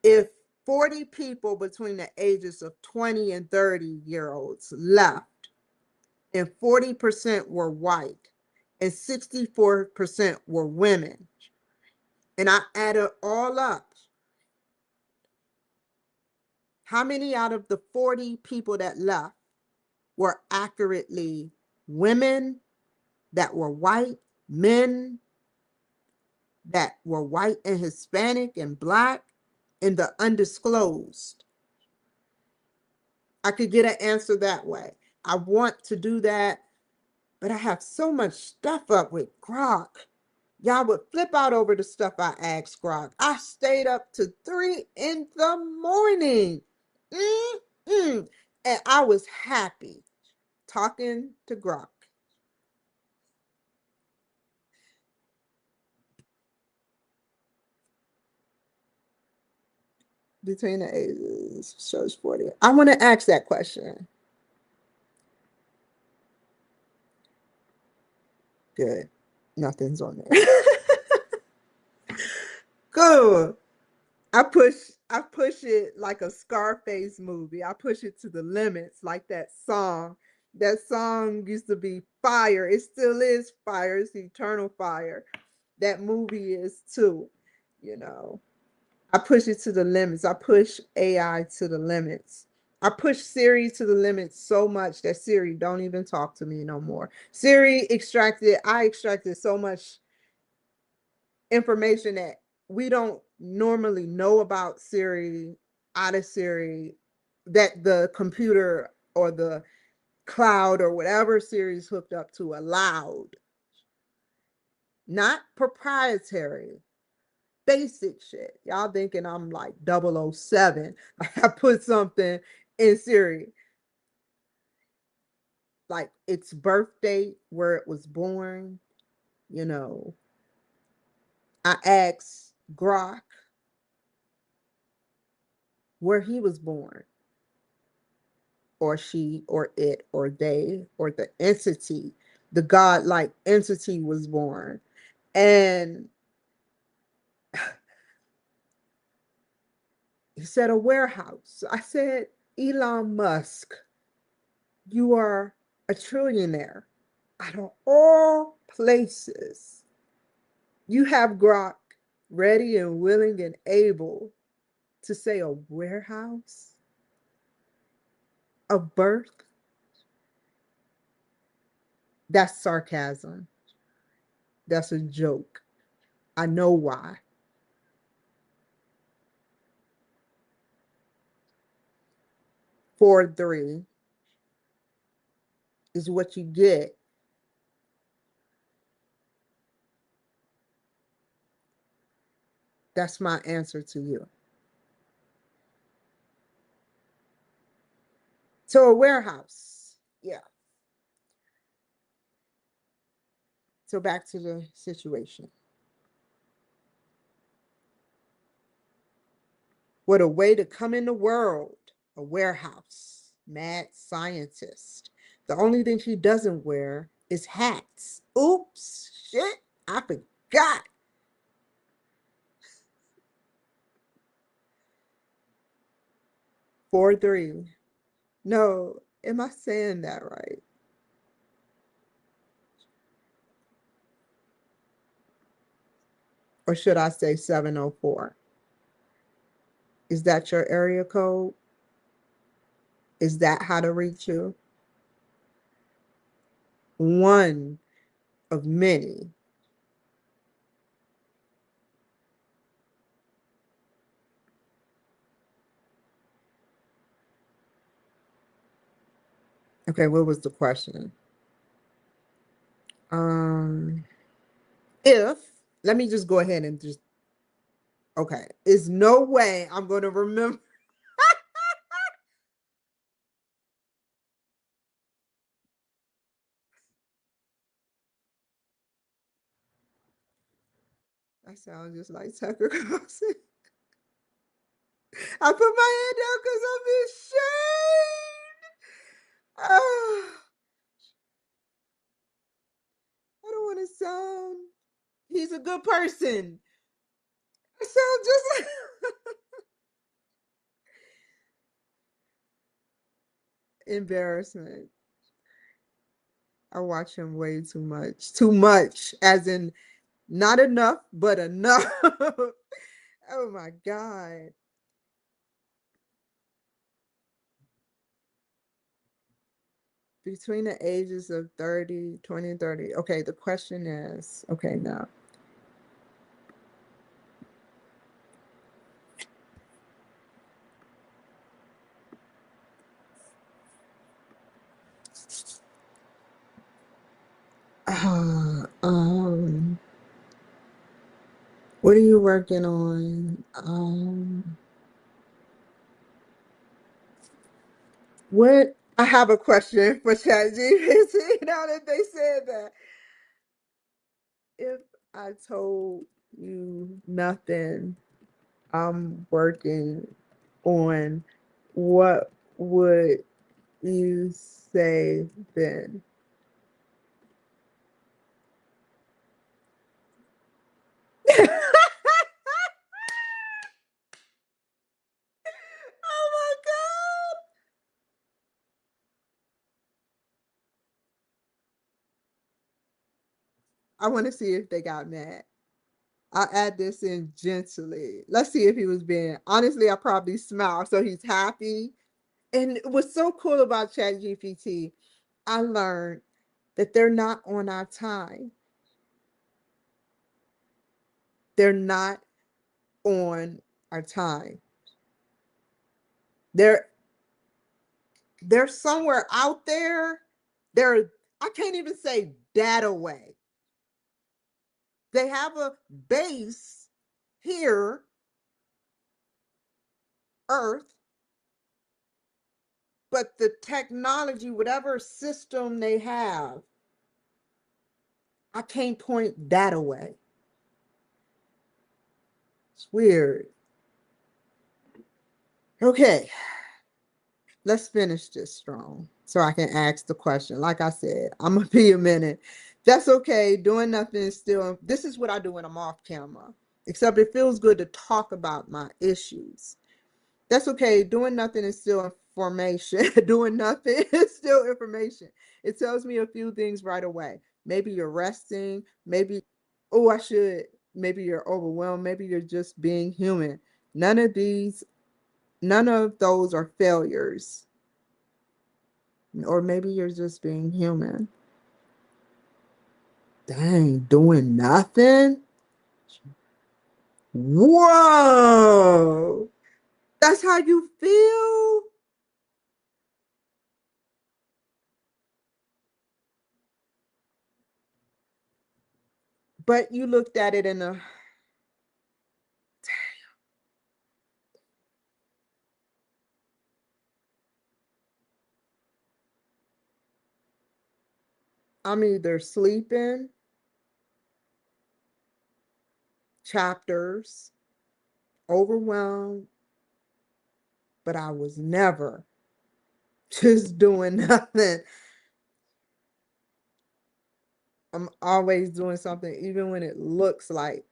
if 40 people between the ages of 20 and 30-year-olds left, and 40% were white, and 64% were women, and I added all up, how many out of the 40 people that left were accurately women that were white, men that were white and Hispanic and Black, and the undisclosed? I could get an answer that way. I want to do that, but I have so much stuff up with Grok. Y'all would flip out over the stuff I asked Grok. I stayed up to 3 in the morning. And I was happy talking to Grok. Between the ages shows 40. I want to ask that question. Good. Nothing's on there. Good. I push it like a Scarface movie. I push it to the limits, like that song. That song used to be fire. It still is fire. It's eternal fire. That movie is too, you know. I push it to the limits. I push AI to the limits. I push Siri to the limits so much that Siri don't even talk to me no more. I extracted so much information that we don't normally know about Siri out of Siri, that the computer or the cloud or whatever Siri's hooked up to allowed. Not proprietary, basic shit. Y'all thinking I'm like 007. I put something in Siri, like its birth date, where it was born, you know. I asked Grok where he was born, or she, or it, or they, or the entity, the godlike entity was born. And he said a warehouse. I said, Elon Musk, you are a trillionaire. Out of all places, you have Grok ready and willing and able to say a warehouse of birth? That's sarcasm. That's a joke. I know why. Four, 3 is what you get. That's my answer to you. So a warehouse. Yeah. So back to the situation. What a way to come in the world. A warehouse. Mad scientist. The only thing she doesn't wear is hats. Oops. Shit. I forgot. 4, 3. No, am I saying that right? Or should I say 704? Is that your area code? Is that how to reach you? One of many. Okay, what was the question? Um, if, let me just go ahead and just, okay, there's no way I'm going to remember. I sound just like Tucker Carlson. I put my hand down because I'm ashamed. Oh, I don't want to sound, he's a good person. I sound just like, embarrassment. I watch him way too much. Too much, as in not enough, but enough. Oh my God. Between the ages of 30, 20, and 30. Okay, the question is, okay, now. What are you working on? What I have a question for ChatGPT now that they said that. If I told you nothing I'm working on, what would you say then? Oh my God. I want to see if they got mad. I'll add this in gently. Let's see if he was being, honestly, I probably smiled. So he's happy. And what's so cool about ChatGPT, I learned that they're not on our time. They're not on our time. They're they're somewhere out there. They're, I can't even say that away. They have a base here, Earth, but the technology, whatever system they have, I can't point that away. It's weird. Okay, let's finish this strong so I can ask the question. Like I said, I'm gonna be a minute. That's okay. Doing nothing is still, this is what I do when I'm off camera, except it feels good to talk about my issues. That's okay. Doing nothing is still information. Doing nothing is still information. It tells me a few things right away. Maybe you're resting. Maybe, oh, I should. Maybe you're overwhelmed. Maybe you're just being human. None of those are failures. Or maybe you're just being human. Dang, doing nothing? Whoa! That's how you feel? But you looked at it in a, I'm either sleeping, chapters, overwhelmed, but I was never just doing nothing. I'm always doing something, even when it looks like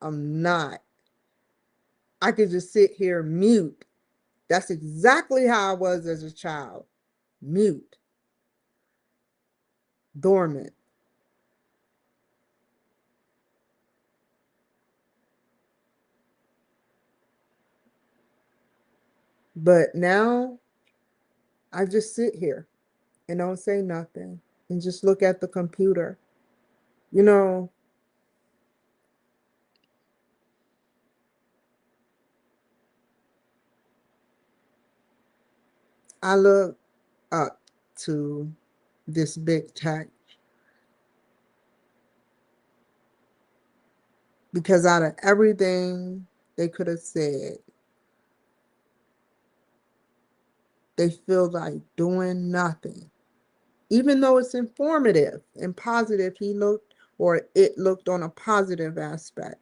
I'm not. I could just sit here mute. That's exactly how I was as a child. Mute, dormant. But now I just sit here and don't say nothing and just look at the computer. You know, I look up to this big tech because out of everything they could have said, they feel like doing nothing. Even though it's informative and positive, it looked on a positive aspect,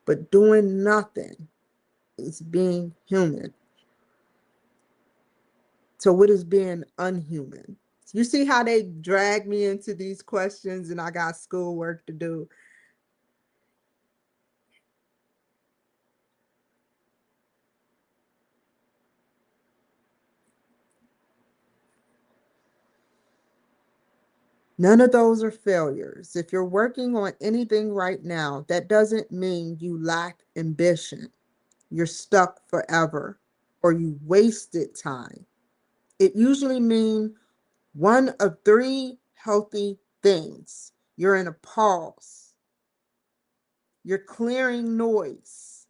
but doing nothing is being human. So what is being unhuman? You see how they drag me into these questions and I got schoolwork to do. None of those are failures. If you're working on anything right now, that doesn't mean you lack ambition. You're stuck forever or you wasted time. It usually means one of three healthy things. You're in a pause. You're clearing noise.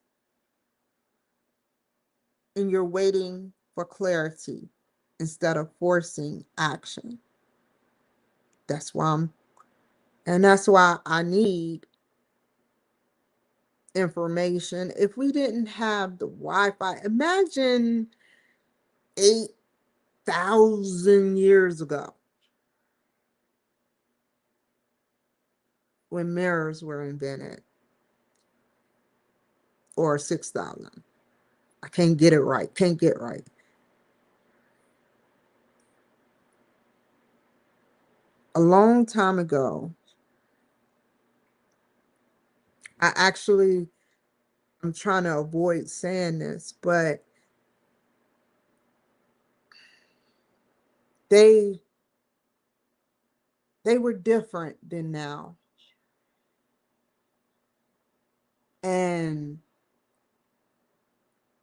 And you're waiting for clarity instead of forcing action. That's why I need information. If we didn't have the Wi-Fi, imagine 8,000 years ago when mirrors were invented, or 6,000. I can't get it right. Can't get right. A long time ago, I'm trying to avoid saying this, but they were different than now.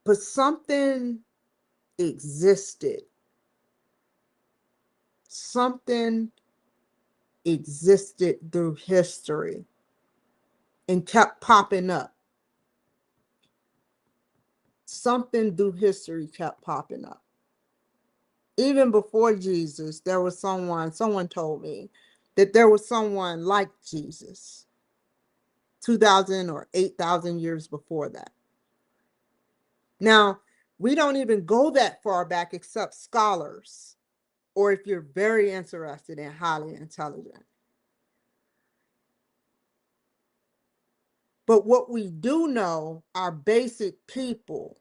But something existed. Something existed through history and kept popping up. Something through history kept popping up. Even before Jesus, there was someone told me that there was someone like Jesus 2,000 or 8,000 years before that. Now, we don't even go that far back except scholars, or if you're very interested and highly intelligent. But what we do know, our basic people,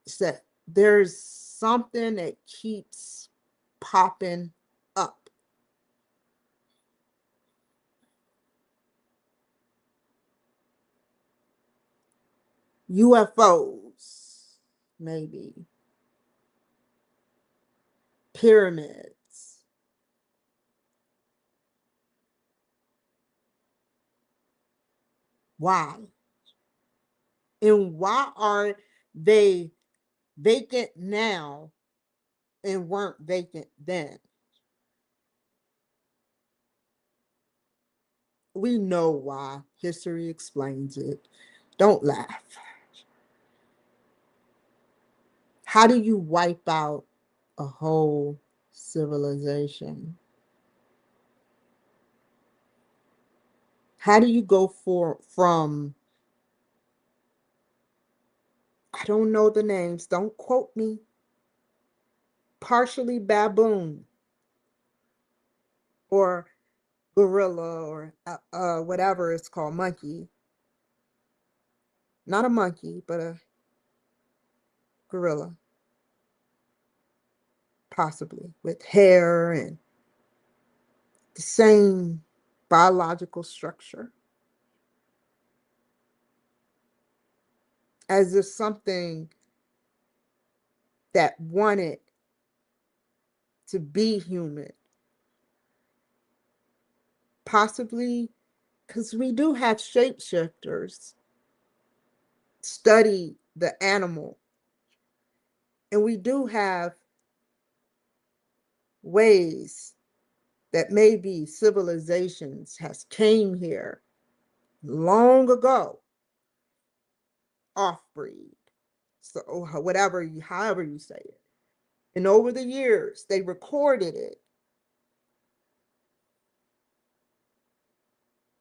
is that there's something that keeps popping up. UFOs, maybe. Pyramids. Why? And why are they vacant now and weren't vacant then? We know why. History explains it. Don't laugh. How do you wipe out a whole civilization? How do you go from, I don't know the names, don't quote me, partially baboon or gorilla or whatever it's called, monkey. Not a monkey, but a gorilla, possibly, with hair and the same biological structure. As if something that wanted to be human. Possibly because we do have shapeshifters study the animal And we do have ways that maybe civilizations has came here long ago, off-breed, so whatever you, however you say it. And over the years, they recorded it,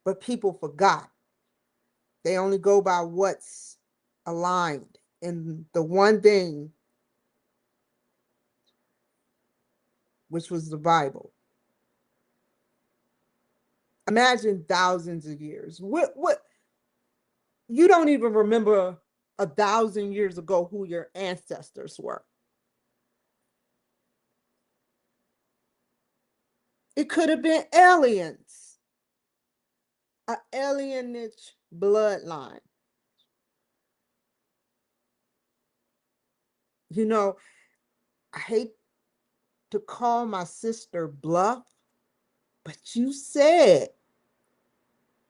but people forgot. They only go by what's aligned. And the one thing, which was the Bible. Imagine thousands of years. What you don't even remember 1,000 years ago who your ancestors were. It could have been aliens, an alienage bloodline. You know, I hate to call my sister bluff, but you said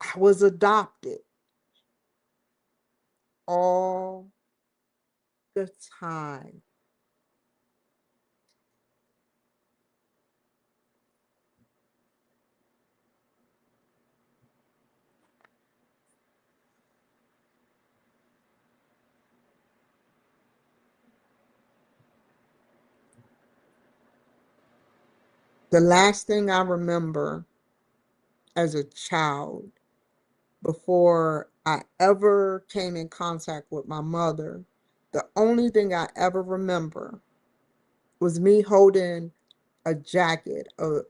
I was adopted all the time. The last thing I remember as a child, before I ever came in contact with my mother, the only thing I ever remember was me holding a jacket, a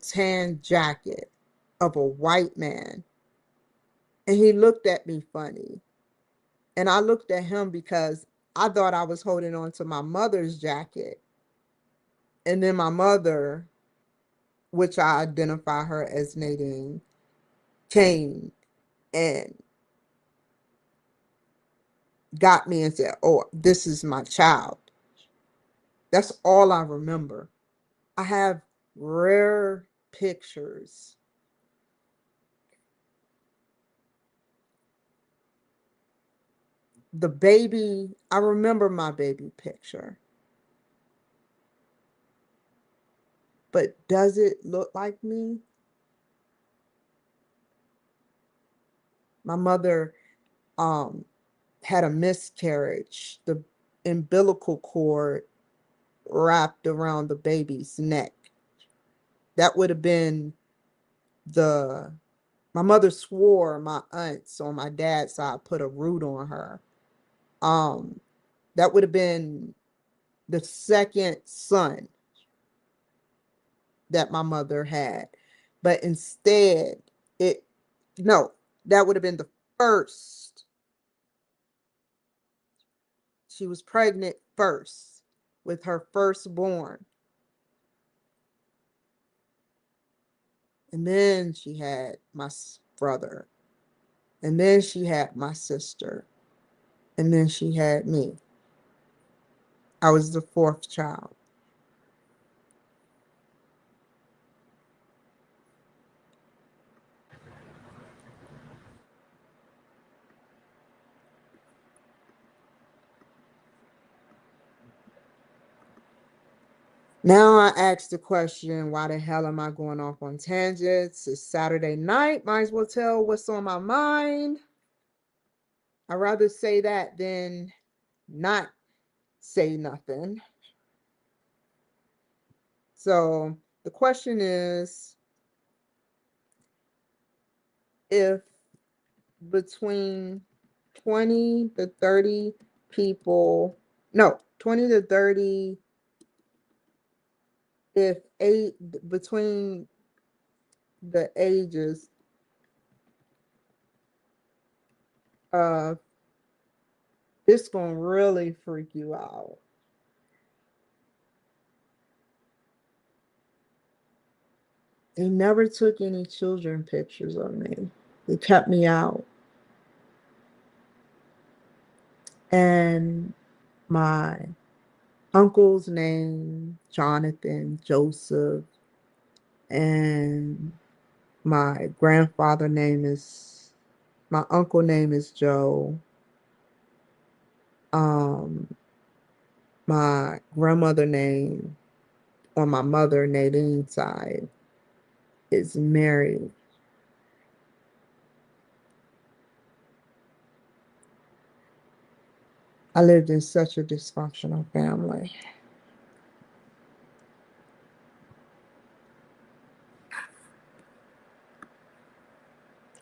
tan jacket of a white man. And he looked at me funny. And I looked at him because I thought I was holding on to my mother's jacket. And then my mother, which I identify her as Nadine, came and got me and said, "Oh, this is my child." That's all I remember. I have rare pictures. The baby, I remember my baby picture. But does it look like me? My mother had a miscarriage. The umbilical cord wrapped around the baby's neck. That would have been my mother swore my aunts on my dad's side put a root on her. Um, that would have been the second son that my mother had. But instead, it, no, that would have been the first. She was pregnant first with her firstborn. And then she had my brother. And then she had my sister. And then she had me. I was the fourth child. Now I ask the question, why the hell am I going off on tangents? It's Saturday night. Might as well tell what's on my mind. I'd rather say that than not say nothing. So the question is, if between 20 to 30 people, no, 20 to 30, if between the ages of, this gonna really freak you out. They never took any children pictures of me. They kept me out. And my uncle's name, Jonathan, Joseph, and my grandfather name is, my uncle name is Joe. Um, My grandmother name on my mother Nadine side is Mary. I lived in such a dysfunctional family.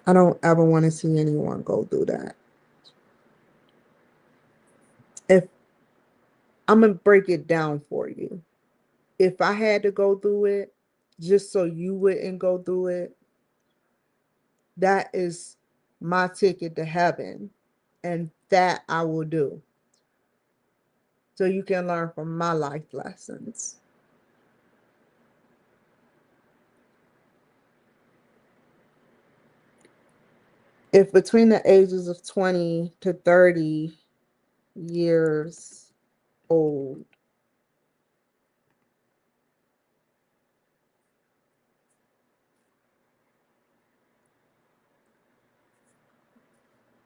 I don't ever want to see anyone go through that. If I'm gonna break it down for you. If I had to go through it, just so you wouldn't go through it, that is my ticket to heaven. And that I will do. So you can learn from my life lessons. If between the ages of 20 to 30 years old,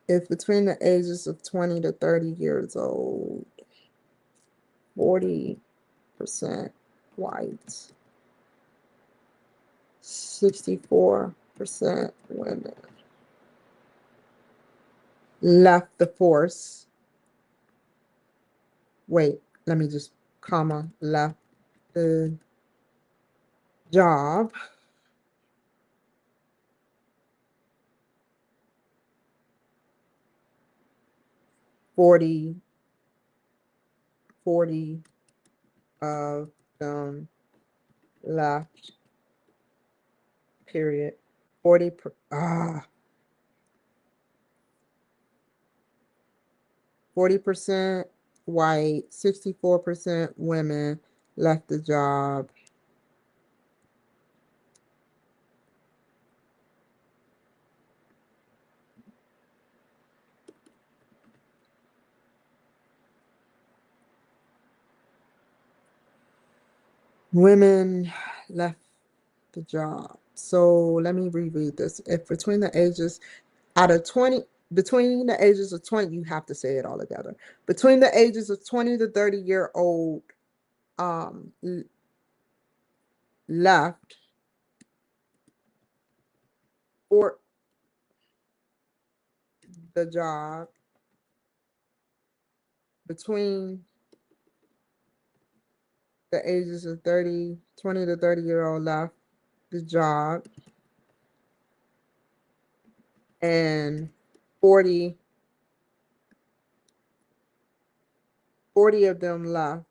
if between the ages of 20 to 30 years old, 40% white, 64% women left the force. Wait, let me just comma, left the job. 40 of them left, period. 40% white, 64% women left the job. Women left the job. So let me reread this. If between the ages between the ages of 20, you have to say it all together. Between the ages of 20 to 30-year-old left for the job, between the ages of 20 to 30-year-old left the job, and 40 of them left.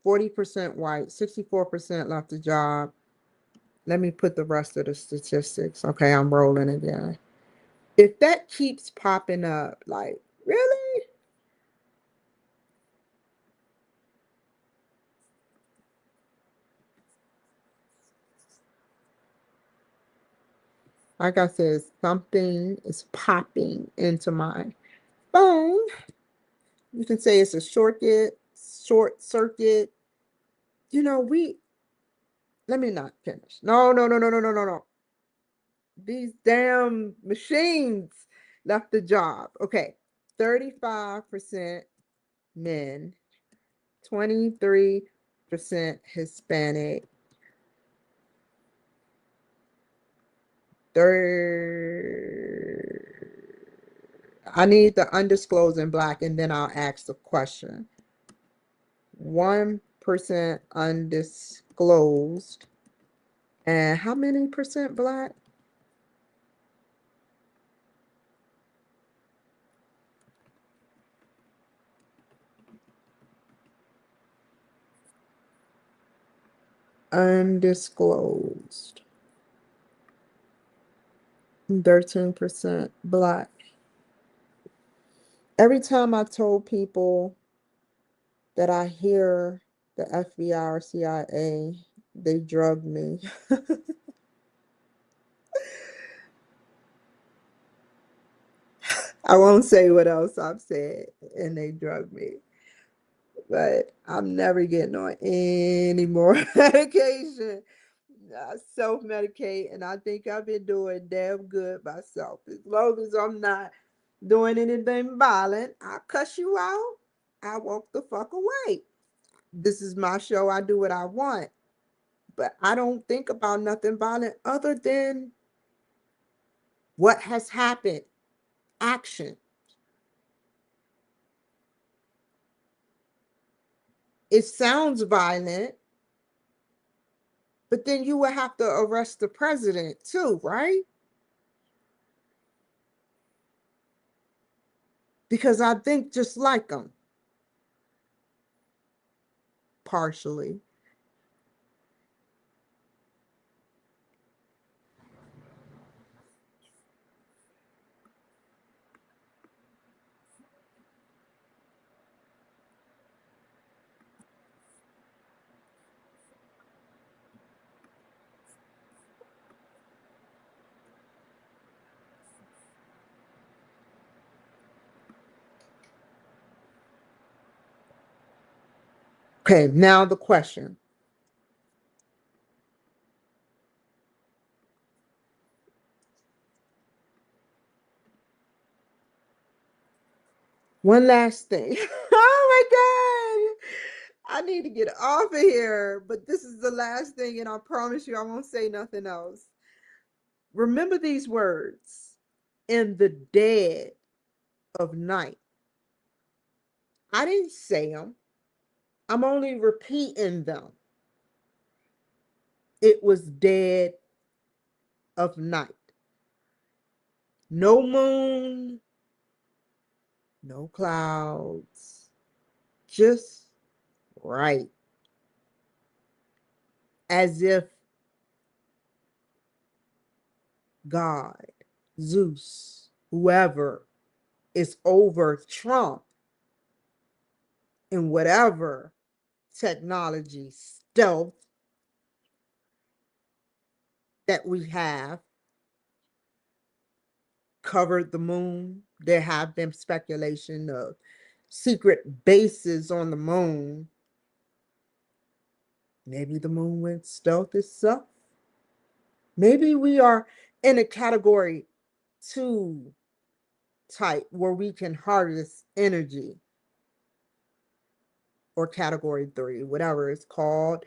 40% white, 64% left the job. Let me put the rest of the statistics. Okay, I'm rolling again. If that keeps popping up, like, really? Like I said, something is popping into my phone. You can say it's a short circuit. You know, let me not finish. No. These damn machines left the job. Okay. 35% men, 23% Hispanic, I need the undisclosed in black, and then I'll ask the question. 1% undisclosed. And how many percent black? Undisclosed. 13% black. Every time I told people that I hear the FBI or CIA, they drug me. I won't say what else I've said, and they drug me. But I'm never getting on any more medication. I self-medicate, and I think I've been doing damn good myself. As long as I'm not doing anything violent, I'll cuss you out. I walk the fuck away. This is my show. I do what I want. But I don't think about nothing violent other than what has happened. Action. It sounds violent, but then you would have to arrest the president too, right? Because I think just like him, partially. Okay, now the question. One last thing. Oh my God. I need to get off of here, but this is the last thing, and I promise you I won't say nothing else. Remember these words: in the dead of night. I didn't say them, I'm only repeating them. It was dead of night. No moon, no clouds, just right. As if God, Zeus, whoever is over Trump and whatever technology, stealth that we have, covered the moon. There have been speculation of secret bases on the moon. Maybe the moon went stealth itself. Maybe we are in a category 2 type where we can harness energy, or category 3, whatever it's called.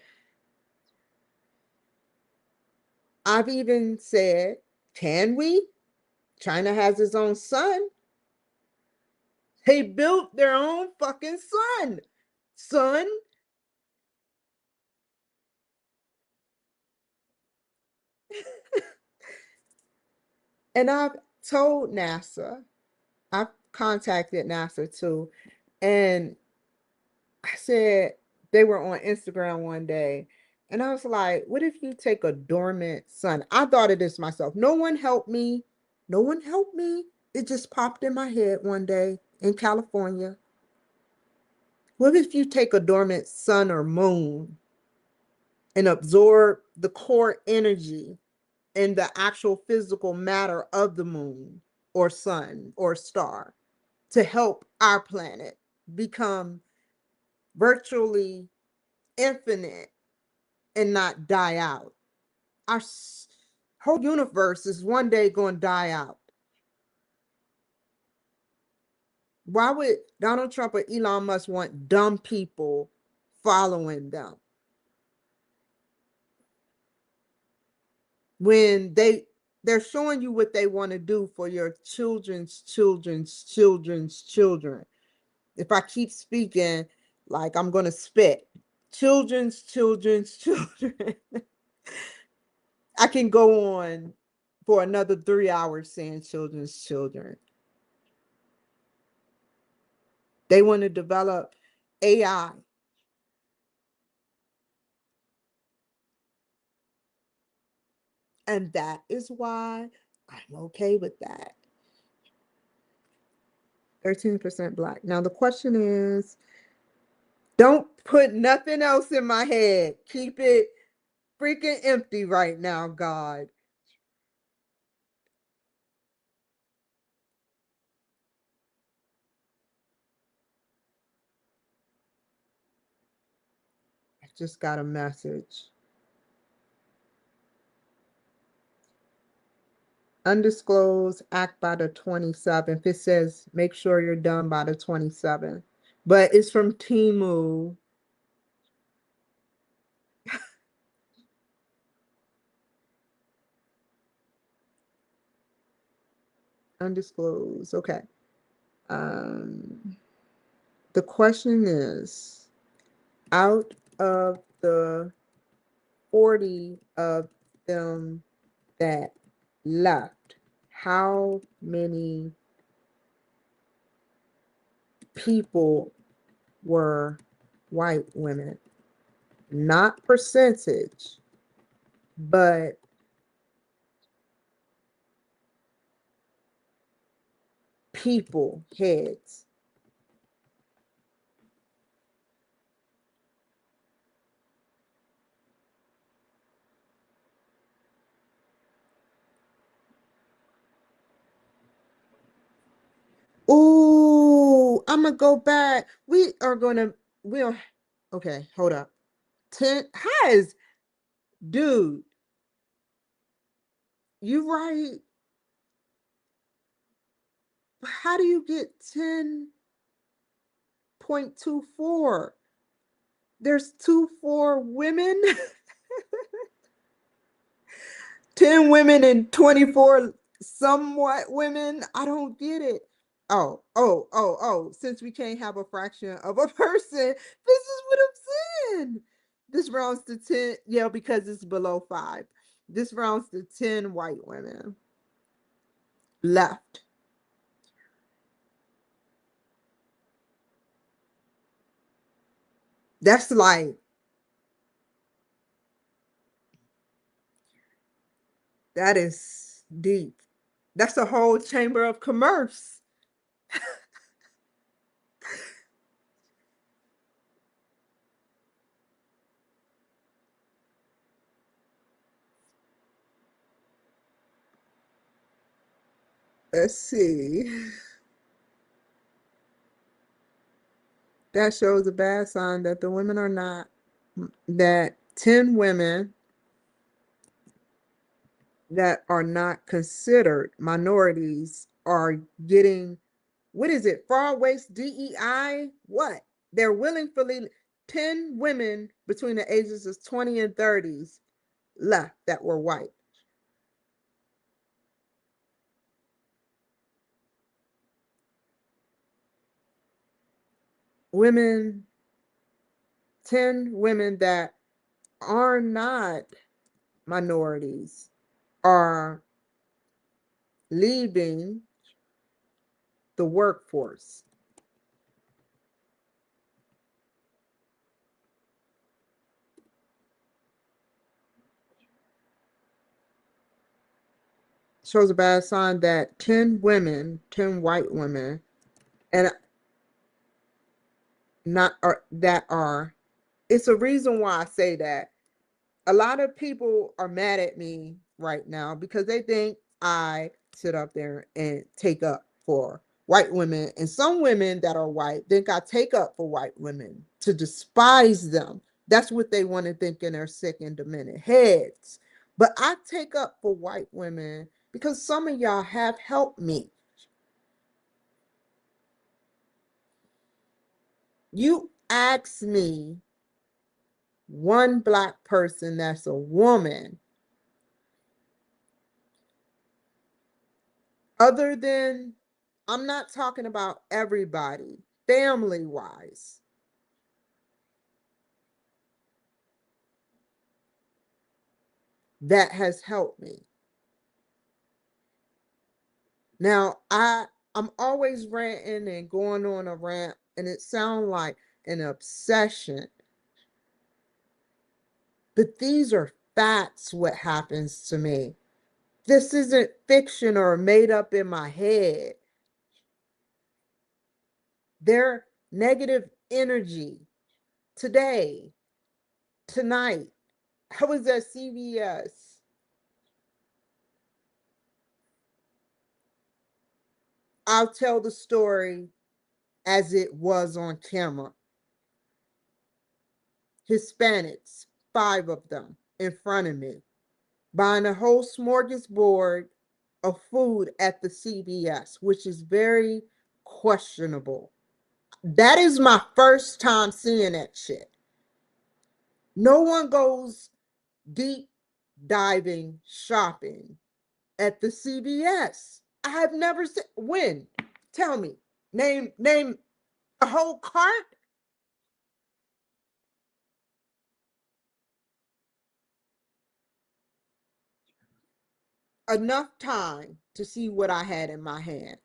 I've even said, can we? China has its own sun. They built their own fucking sun. Sun. And I've told NASA, I've contacted NASA too, and I said, they were on Instagram one day, and I was like, what if you take a dormant sun? I thought of this myself. No one helped me. No one helped me. It just popped in my head one day in California. What if you take a dormant sun or moon and absorb the core energy and the actual physical matter of the moon or sun or star to help our planet become virtually infinite and not die out? Our whole universe is one day going to die out. Why would Donald Trump or Elon Musk want dumb people following them when they're showing you what they want to do for your children's children's children's children? If I keep speaking, like I'm going to spit. Children's children's children. I can go on for another 3 hours saying children's children. They want to develop AI. And that is why I'm okay with that. 13% Black. Now, the question is, don't put nothing else in my head. Keep it freaking empty right now, God. I just got a message. Undisclosed, act by the 27th. It says, make sure you're done by the 27th. but it's from Temu. Undisclosed. Okay. The question is, out of the 40 of them that left, how many people were white women? Not percentage, but people, heads. Ooh, I'm gonna go back. We'll, okay, hold up. 10, dude, you right. How do you get 10.24? There's 24 women, 10 women and 24 somewhat women. I don't get it. Oh. Since we can't have a fraction of a person, this is what I'm saying. This rounds to 10. Yeah, because it's below 5. This rounds to 10 white women left. That's like, that is deep. That's a whole chamber of commerce. Let's see. That shows a bad sign that the women are not, that 10 women that are not considered minorities are getting, what is it, fraud, waste, DEI? What? They're willingly, 10 women between the ages of 20 and 30s left that were white. Women, 10 women that are not minorities are leaving the workforce. Shows a bad sign that 10 women, 10 white women, and not are that are, it's a reason why I say that. A lot of people are mad at me right now because they think I sit up there and take up for white women, and some women that are white think I take up for white women to despise them. That's what they want to think in their sick and demented heads. But I take up for white women because some of y'all have helped me. You ask me, one Black person that's a woman, other than, I'm not talking about everybody, family wise, that has helped me. Now, I'm always ranting and going on a rant, and it sounds like an obsession. But these are facts, what happens to me. This isn't fiction or made up in my head. Their negative energy today, tonight. I was at CVS. I'll tell the story as it was on camera. Hispanics, 5 of them in front of me, buying a whole smorgasbord of food at the CVS, which is very questionable. That is my first time seeing that shit. No one goes deep diving shopping at the CVS. I have never seen. When? Tell me. Name a whole cart. Enough time to see what I had in my hand.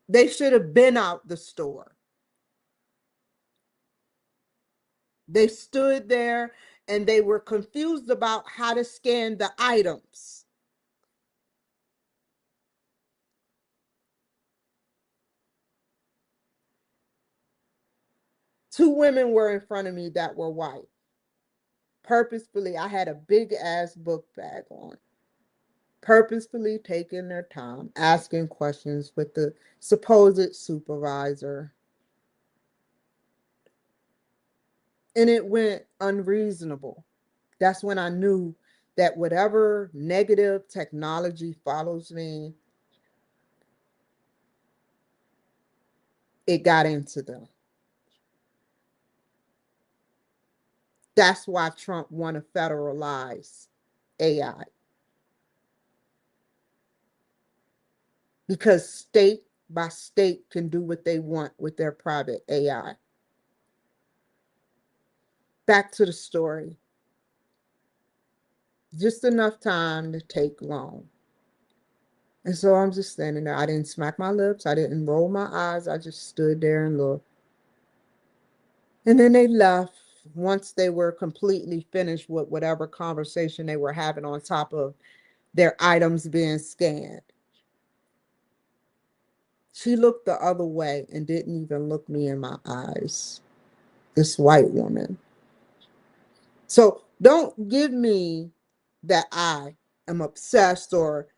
They should have been out the store. They stood there and they were confused about how to scan the items. Two women were in front of me that were white. Purposefully, I had a big ass book bag on. Purposefully taking their time, asking questions with the supposed supervisor. And it went unreasonable. That's when I knew that whatever negative technology follows me, it got into them. That's why Trump wanted to federalize AI. Because state by state can do what they want with their private AI. Back to the story. Just enough time to take long. And so I'm just standing there. I didn't smack my lips. I didn't roll my eyes. I just stood there and looked. And then they left once they were completely finished with whatever conversation they were having on top of their items being scanned. She looked the other way and didn't even look me in my eyes. This white woman. So don't give me that I am obsessed or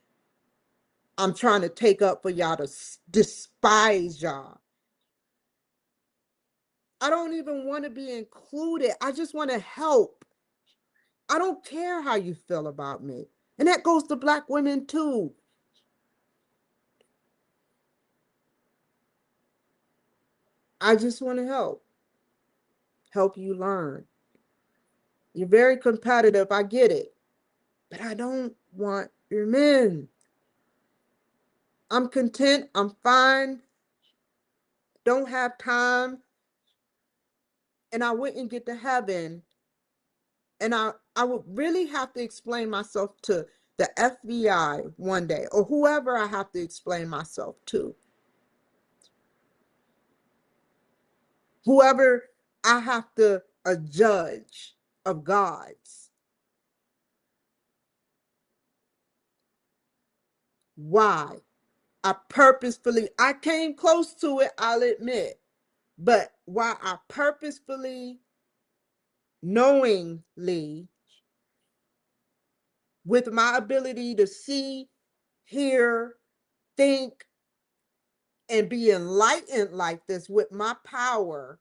I'm trying to take up for y'all to despise y'all. I don't even want to be included. I just want to help. I don't care how you feel about me. And that goes to Black women too. I just want to help you learn. You're very competitive. I get it. But I don't want your men. I'm content. I'm fine. Don't have time. And I wouldn't get to heaven. And I would really have to explain myself to the FBI one day or whoever I have to explain myself to. Whoever I have to a judge of gods. Why? I came close to it, I'll admit. But why I purposefully, knowingly, with my ability to see, hear, think, and be enlightened like this with my power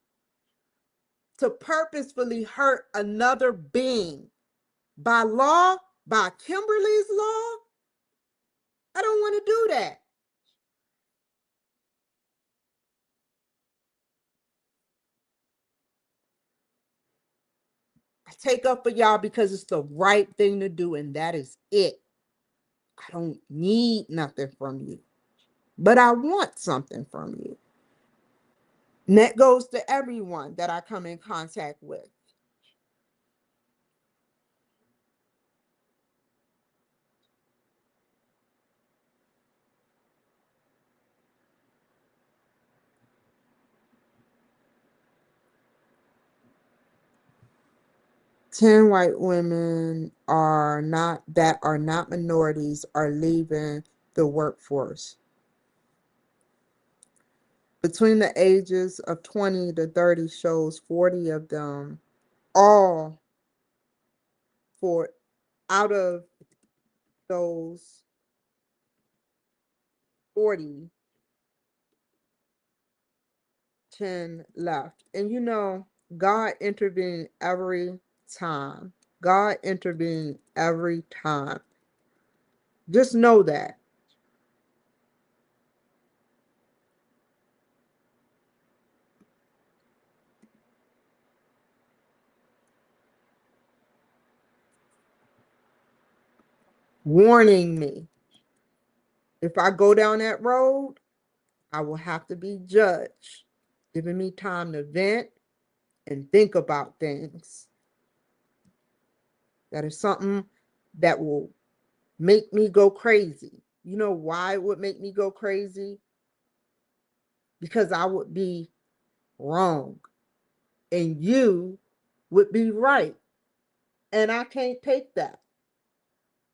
to purposefully hurt another being by law, by Kimberly's law, I don't want to do that. I take up for y'all because it's the right thing to do, and that is it. I don't need nothing from you, but I want something from you. And that goes to everyone that I come in contact with. Ten white women are not minorities are leaving the workforce. Between the ages of 20 to 30 shows 40 of them, all for out of those 40, 10 left. And God intervened every time. God intervened every time. Just know that. warning me. If I go down that road, I will have to be judged, giving me time to vent and think about things. That is something that will make me go crazy. You know why it would make me go crazy? Because I would be wrong and you would be right. And I can't take that.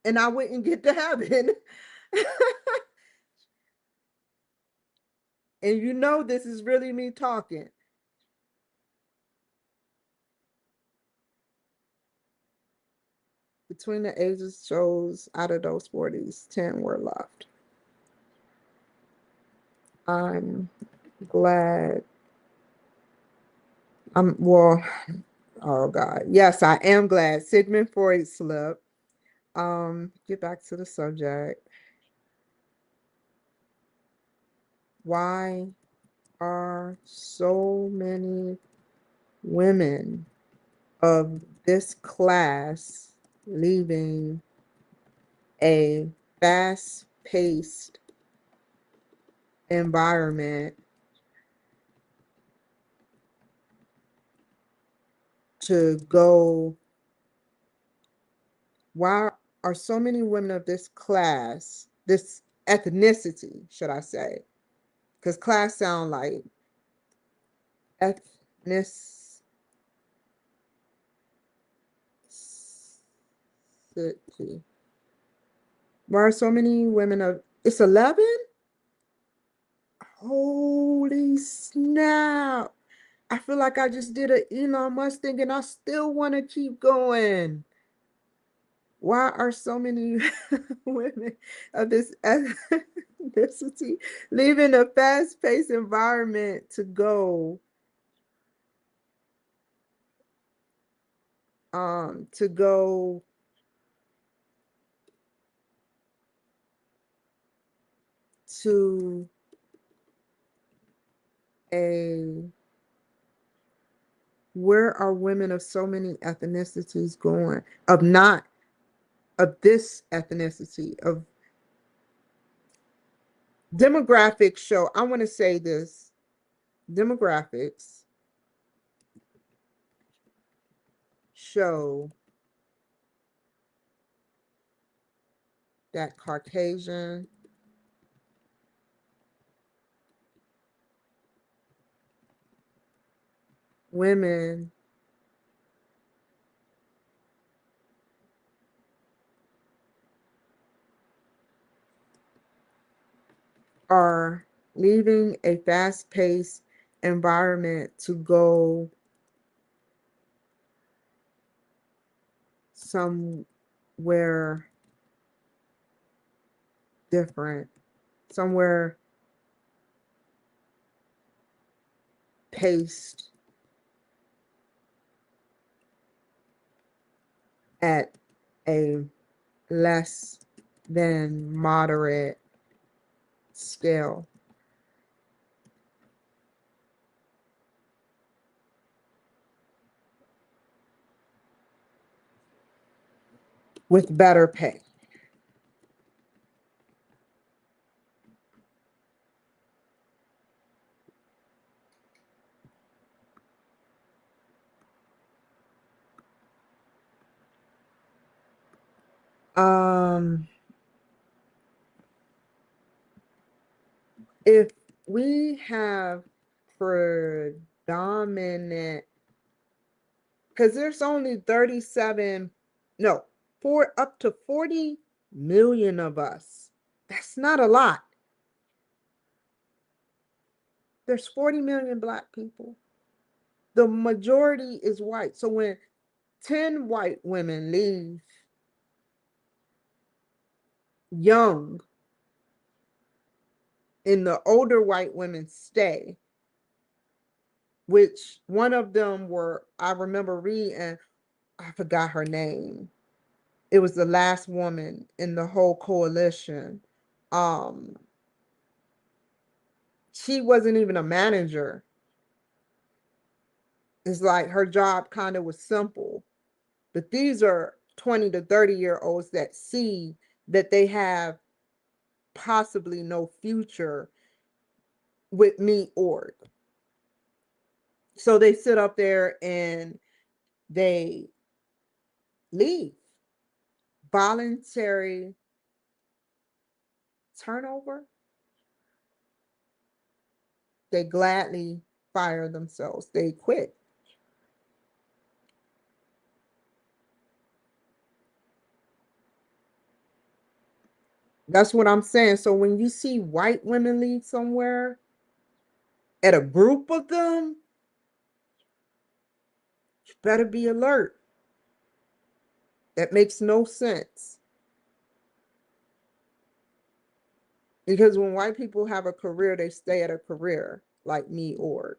And I wouldn't get to heaven. And you know this is really me talking. Between the ages shows out of those 40s, 10 were left. I'm glad. Well, oh God. Yes, I am glad. Sigmund Freud slipped. Get back to the subject. Why are so many women of this class leaving a fast-paced environment to go? Why are so many women of this class, this ethnicity, should I say? Because class sound like ethnicity. Why are so many women of, it's 11? Holy snap. I feel like I just did an Elon Musk thing and I still want to keep going. Why are so many women of this ethnicity leaving a fast-paced environment to go to go to a, where are women of so many ethnicities going? Of not of this ethnicity, of demographics show, I want to say this, demographics show that Caucasian women are leaving a fast-paced environment to go somewhere different, somewhere paced at a less than moderate scale. With better pay. If we have predominant, because there's only 37, no, up to 40 million of us. That's not a lot. There's 40 million Black people. The majority is white. So when 10 white women leave young and the older white women stay, which one of them were, I remember reading, I forgot her name. It was the last woman in the whole coalition. She wasn't even a manager. It's like her job kind of was simple. But these are 20 to 30-year-olds that see that they have possibly no future with me org. So they sit up there and they leave. Voluntary turnover. They gladly fire themselves. They quit. That's what I'm saying. So when you see white women leave somewhere at a group of them, you better be alert. That makes no sense. Because when white people have a career, they stay at a career like me org.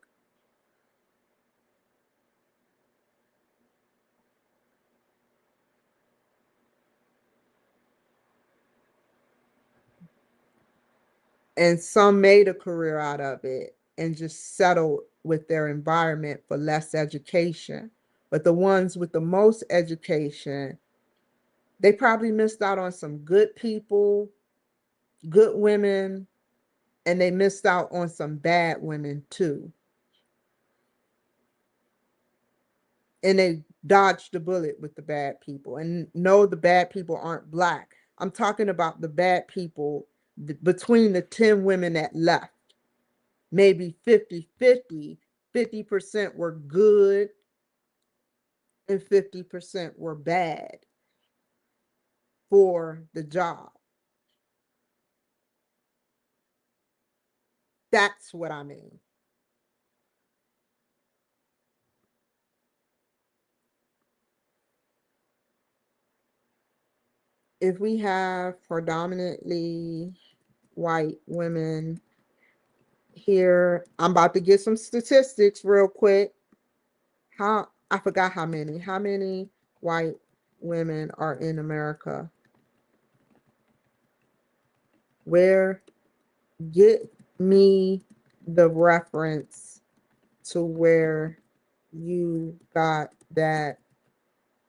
And some made a career out of it and just settled with their environment for less education. But the ones with the most education, they probably missed out on some good people, good women, and they missed out on some bad women too. And they dodged the bullet with the bad people. And no, the bad people aren't Black. I'm talking about the bad people between the 10 women that left. Maybe 50-50, 50% were good and 50% were bad for the job. That's what I mean. If we have predominantly white women here, I'm about to get some statistics real quick. I forgot how many white women are in America. Where get me the reference to where you got that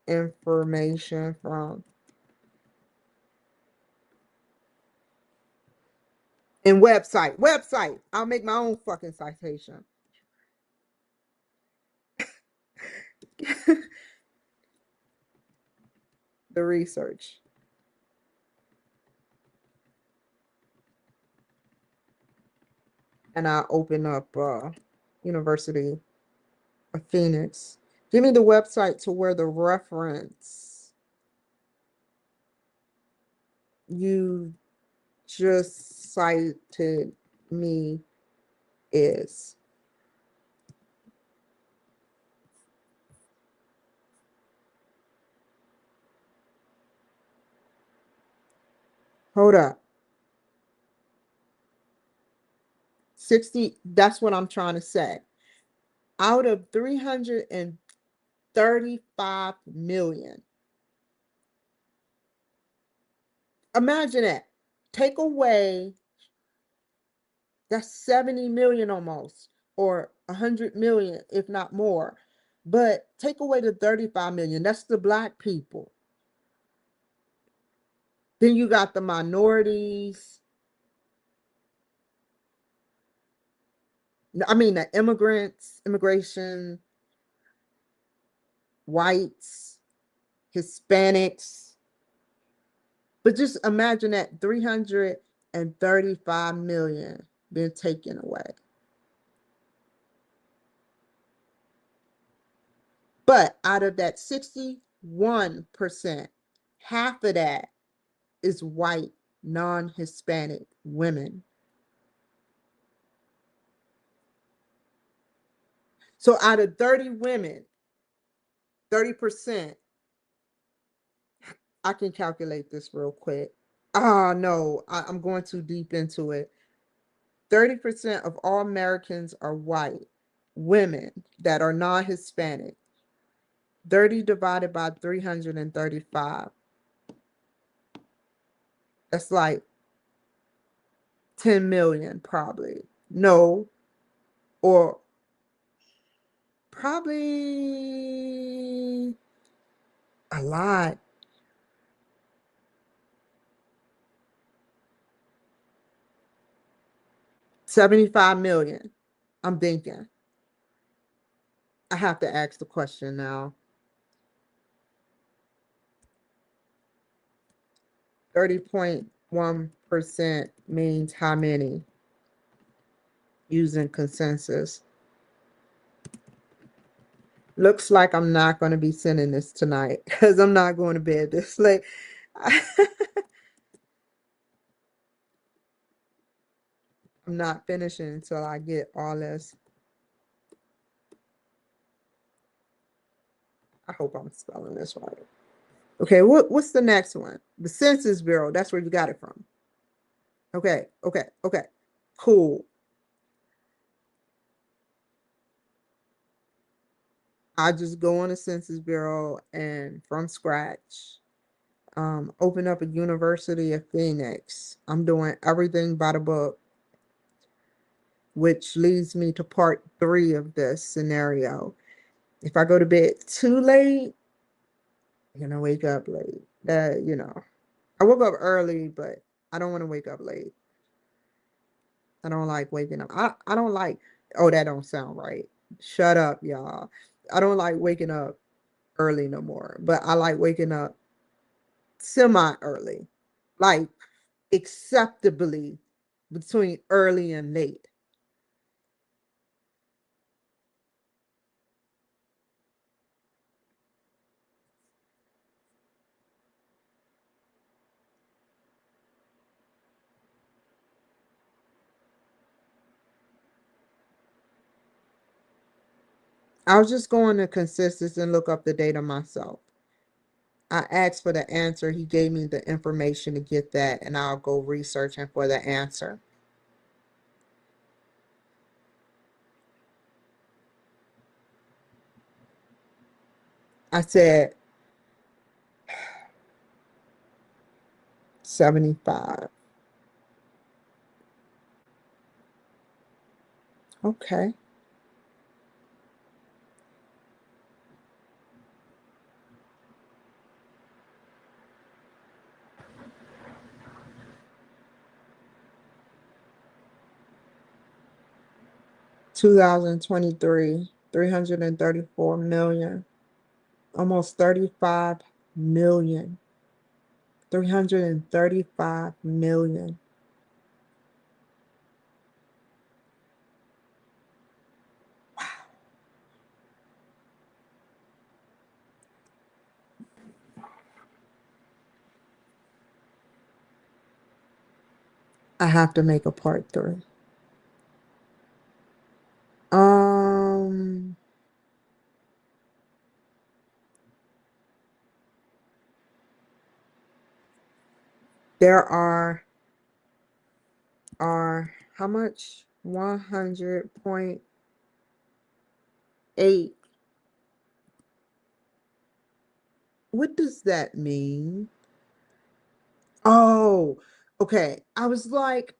information from. And website. I'll make my own fucking citation. The research. And I open up University of Phoenix. Give me the website to where the reference you just cited me is. Hold up. 60, that's what I'm trying to say. Out of 335 million. Imagine that. Take away, that's 70 million almost, or 100 million, if not more. But take away the 35 million, that's the Black people. Then you got the minorities. I mean, the immigrants, immigration, whites, Hispanics. But just imagine that 335 million been taken away. But out of that 61%, half of that is white, non-Hispanic women. So out of 30 women, 30%, I can calculate this real quick. Oh, no, I'm going too deep into it. 30% of all Americans are white women that are non-Hispanic. 30 divided by 335. That's like 10 million, probably. No, or probably a lot. 75 million. I'm thinking. I have to ask the question now. 30.1% means how many using consensus? Looks like I'm not going to be sending this tonight because I'm not going to bed this late. I'm not finishing until I get all this. I hope I'm spelling this right. Okay, what's the next one? The Census Bureau. That's where you got it from. Okay. Cool. I just go on the Census Bureau and from scratch, open up a University of Phoenix. I'm doing everything by the book, which leads me to part 3 of this scenario. If I go to bed too late, I'm gonna wake up late. I woke up early, but I don't want to wake up late. I don't like waking up. I don't like, oh, that don't sound right. Shut up, y'all. I don't like waking up early no more, but I like waking up semi early, like acceptably between early and late. I was just going to consensus and look up the data myself. I asked for the answer. He gave me the information to get that, and I'll go researching for the answer. I said 75. Okay. Two 2023, 334 million, almost 35 million, 335 million. I have to make a part 3. Um, there are how much? 100.8. What does that mean? Oh, okay. I was like,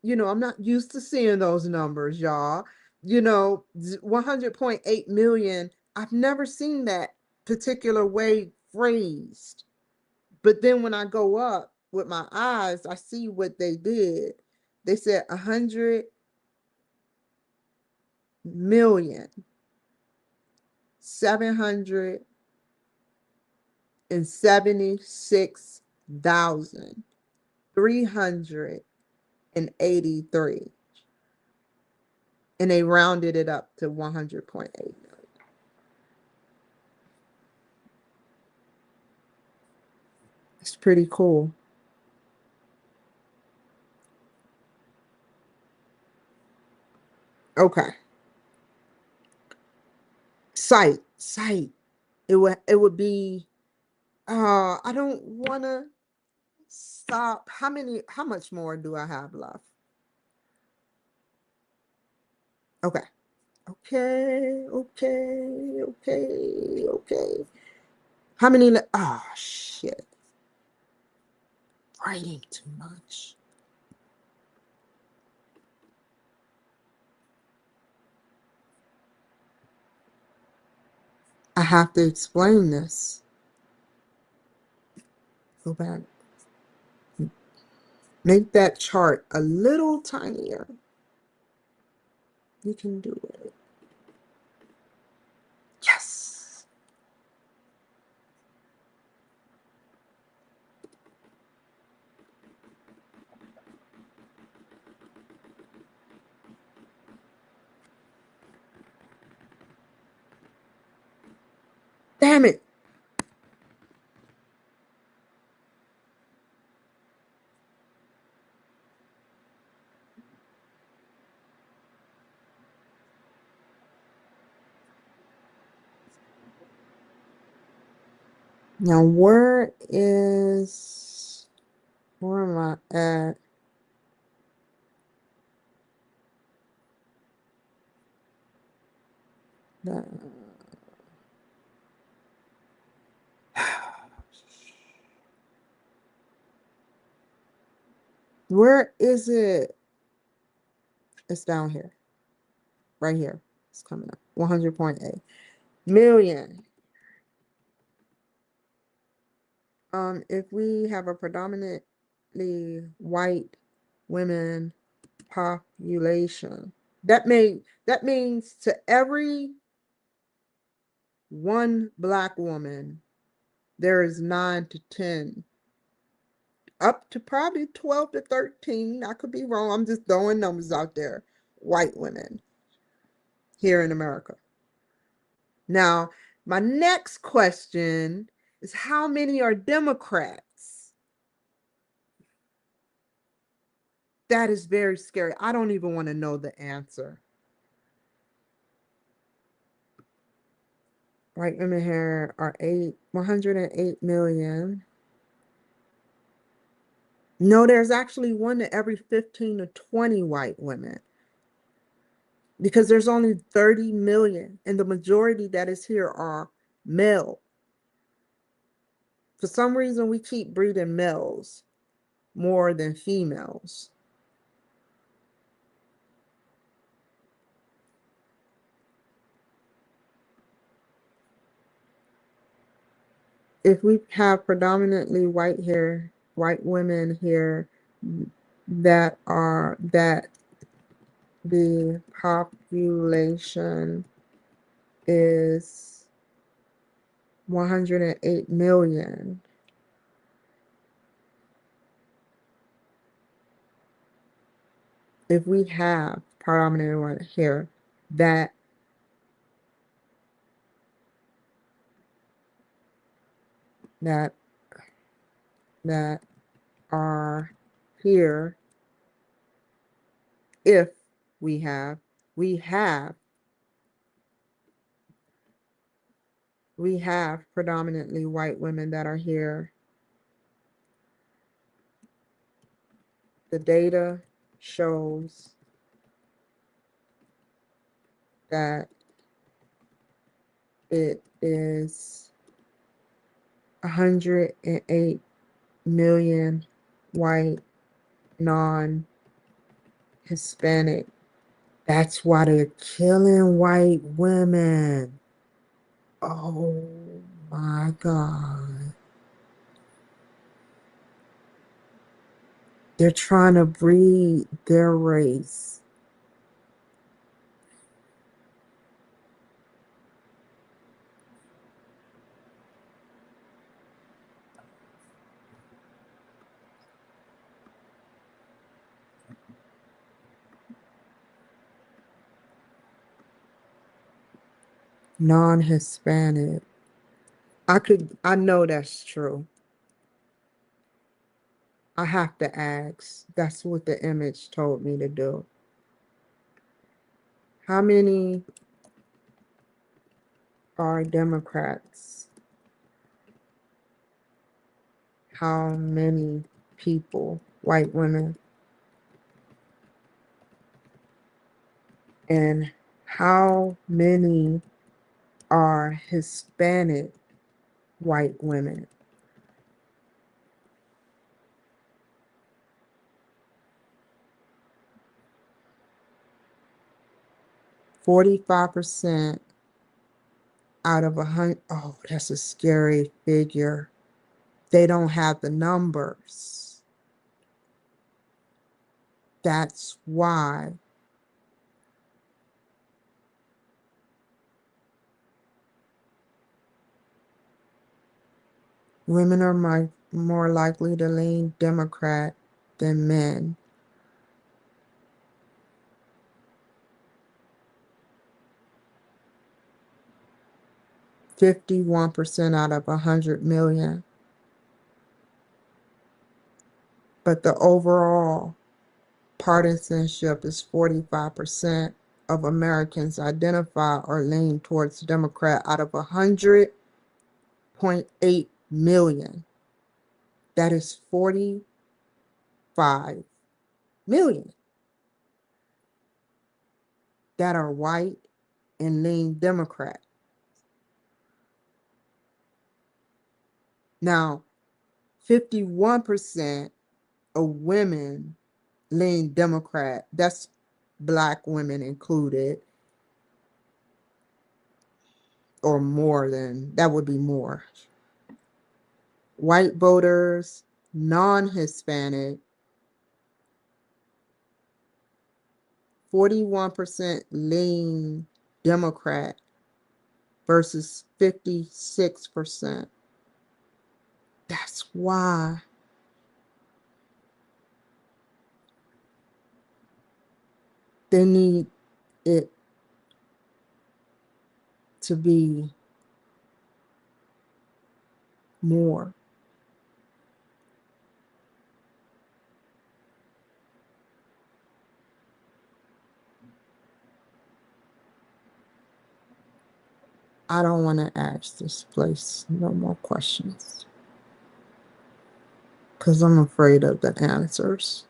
I'm not used to seeing those numbers, y'all. 100.8 million. I've never seen that particular way phrased. But then when I go up with my eyes, I see what they did. They said 100,776,383, and they rounded it up to 100.8 million. It's pretty cool. Okay. Site. It would be I don't wanna stop. How much more do I have left? Okay. Okay. How many oh shit. Writing too much. I have to explain this. Go back. Make that chart a little tinier. You can do it. Yes. Damn it. Now, where am I at? Where is it? It's down here. Right here. It's coming up. 100.8 million. If we have a predominantly white women population, that means to every one black woman, there is 9 to 10, up to probably 12 to 13. I could be wrong. I'm just throwing numbers out there. White women here in America. Now, my next question is, how many are Democrats? That is very scary. I don't even want to know the answer. White women here are 108 million. No, there's actually 1 to every 15 to 20 white women, because there's only 30 million, and the majority that is here are male. For some reason, we keep breeding males more than females. If we have predominantly white women here, that the population is 108 million. If we have predominantly white here, that are here, if we have predominantly white women that are here, the data shows that it is 108 million white non-Hispanic. That's why they're killing white women. Oh my God. They're trying to breed their race. Non-Hispanic. I know that's true. I have to ask. That's what the image told me to do. How many are Democrats? How many people, white women? And how many are Hispanic white women? 45% out of 100. Oh, that's a scary figure. They don't have the numbers. That's why women are more likely to lean Democrat than men. "51% out of 100 million. But the overall partisanship is 45% of Americans identify or lean towards Democrat out of 100.8 million. That is 45 million that are white and lean Democrat. Now, 51% of women lean Democrat. That's Black women included, or more than, that would be more. White voters, non-Hispanic, 41% lean Democrat versus 56%. That's why they need it to be more. I don't want to ask this place no more questions because I'm afraid of the answers.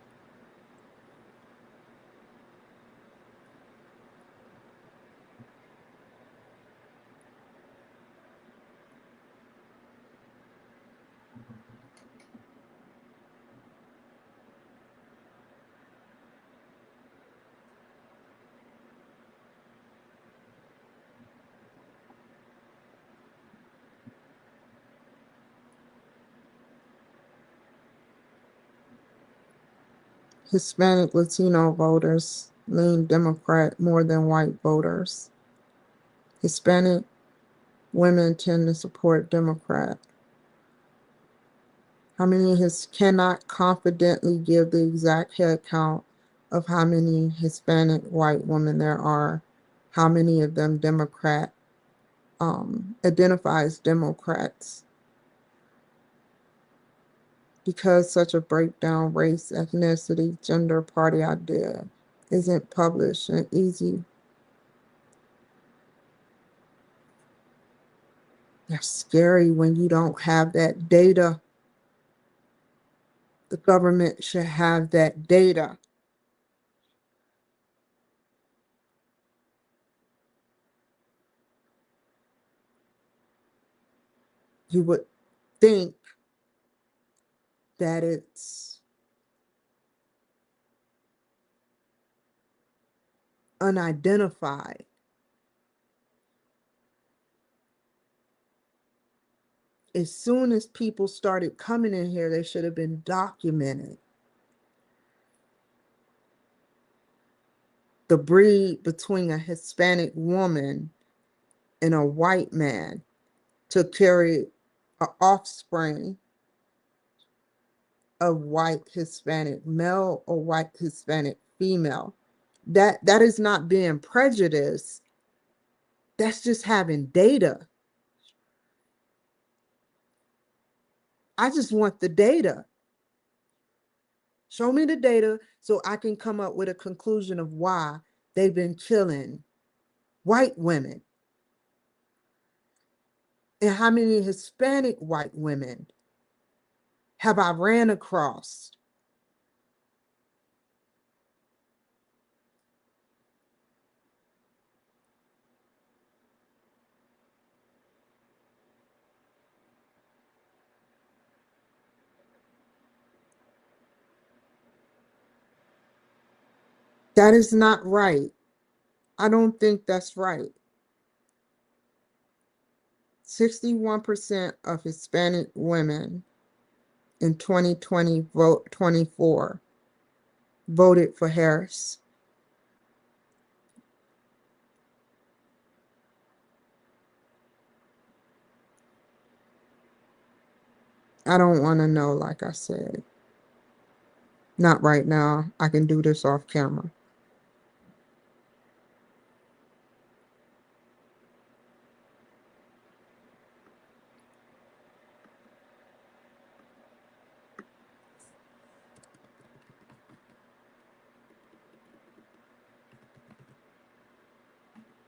Hispanic Latino voters lean Democrat more than white voters. Hispanic women tend to support Democrat. How many cannot confidently give the exact head count of how many Hispanic white women there are, how many of them Democrat identifies Democrats. Because such a breakdown, race, ethnicity, gender, party idea isn't published and easy. That's scary when you don't have that data. The government should have that data. You would think that it's unidentified. As soon as people started coming in here, they should have been documented. The breed between a Hispanic woman and a white man to carry an offspring of white Hispanic male or white Hispanic female. That is not being prejudiced. That's just having data. I just want the data. Show me the data so I can come up with a conclusion of why they've been killing white women. And how many Hispanic white women have I ran across? That is not right. I don't think that's right. 61% of Hispanic women in 2020 vote 24 voted for Harris. I don't want to know, like I said. Not right now. I can do this off camera.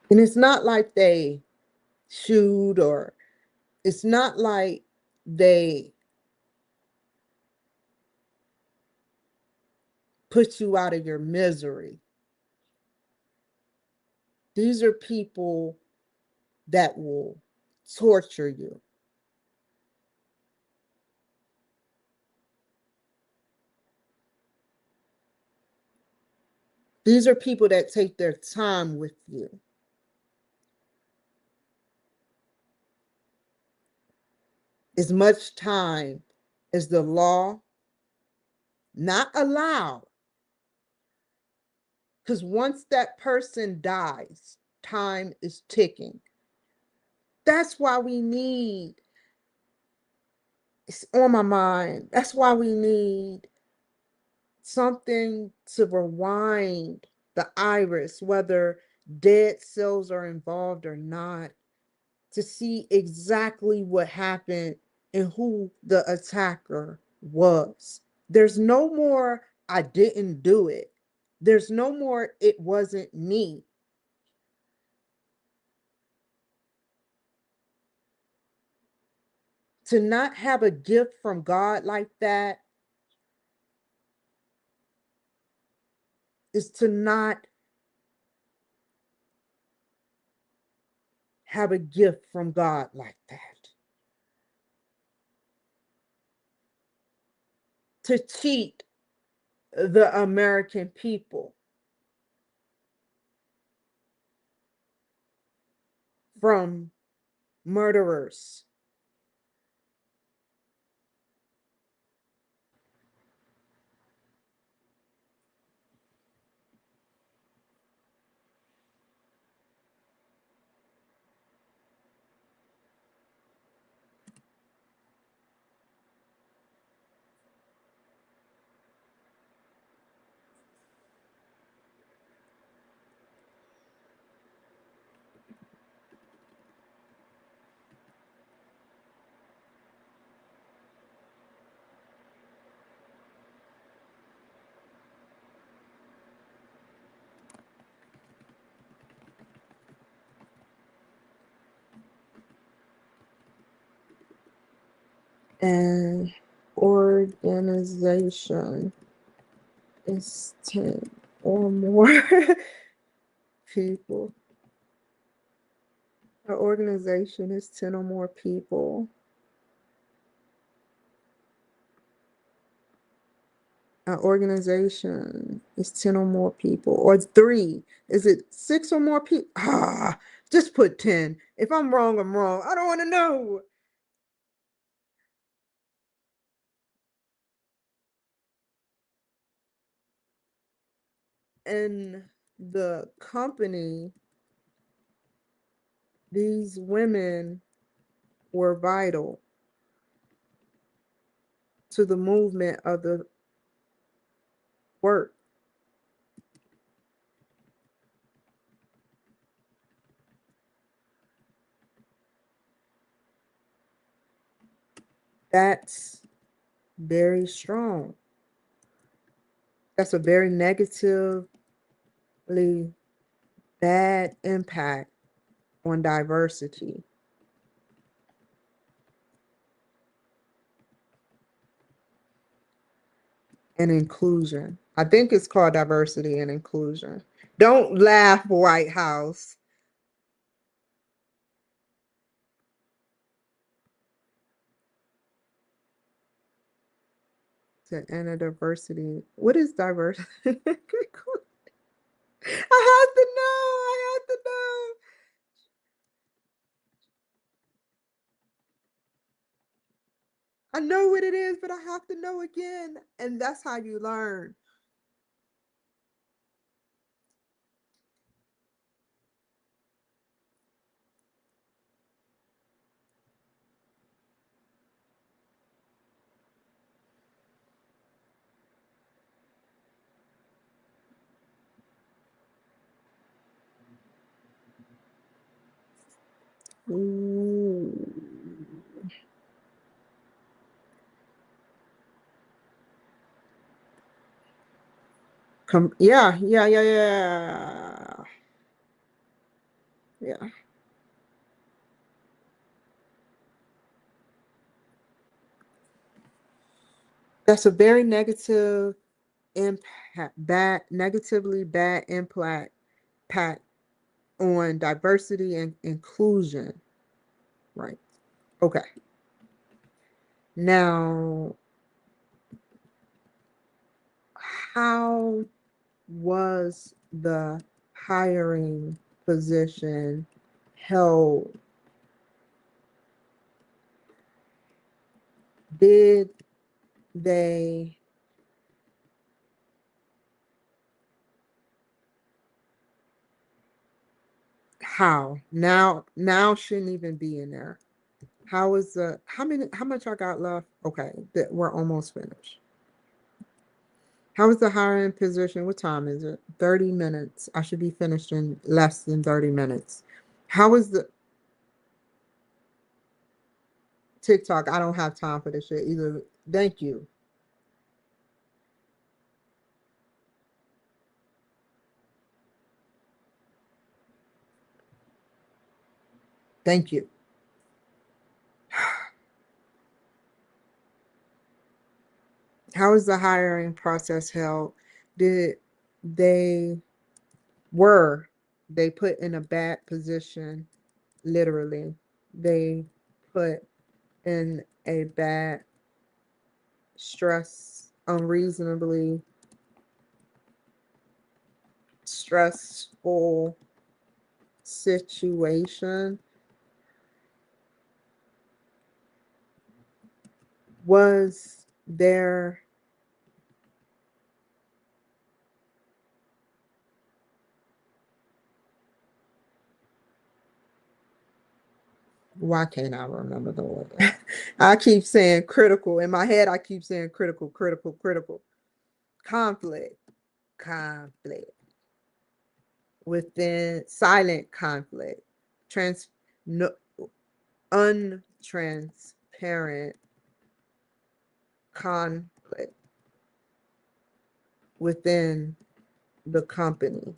And it's not like they shoot, or it's not like they put you out of your misery. These are people that will torture you. These are people that take their time with you. As much time as the law not allow. Because once that person dies, time is ticking. That's why we need, it's on my mind. That's why we need something to rewind the iris, whether dead cells are involved or not, to see exactly what happened and who the attacker was. There's no more, I didn't do it. There's no more, it wasn't me. To not have a gift from God like that is to not have a gift from God like that. To cheat the American people from murderers. And organization is 10 or more people. An organization is 10 or more people. An organization is 10 or more people. Or 3. Is it 6 or more people? Just put 10. If I'm wrong, I'm wrong. I don't want to know. In the company, these women were vital to the movement of the work. That's very strong. That's a very negatively bad impact on diversity and inclusion. I think it's called diversity and inclusion. Don't laugh, White House. To enter diversity. What is diversity? I have to know. I have to know. I know what it is, but I have to know again. And that's how you learn. Ooh. Yeah, yeah, yeah, yeah. Yeah. That's a very negative impact, negatively bad impact on diversity and inclusion. Right. Okay. Now, how was the hiring position held? Did they how? Now shouldn't even be in there. How is the how much I got left? Okay, that we're almost finished. How is the hiring position? What time is it? 30 minutes. I should be finished in less than 30 minutes. How is the TikTok? I don't have time for this shit either. Thank you. Thank you. How is the hiring process held? Did they were they put in a bad position? Literally, they put in a bad, unreasonably stressful situation. Was there why can't I remember the word? I keep saying critical. In my head, I keep saying critical, critical, critical. Conflict, conflict. Within silent conflict. Trans no, untransparent conflict within the company.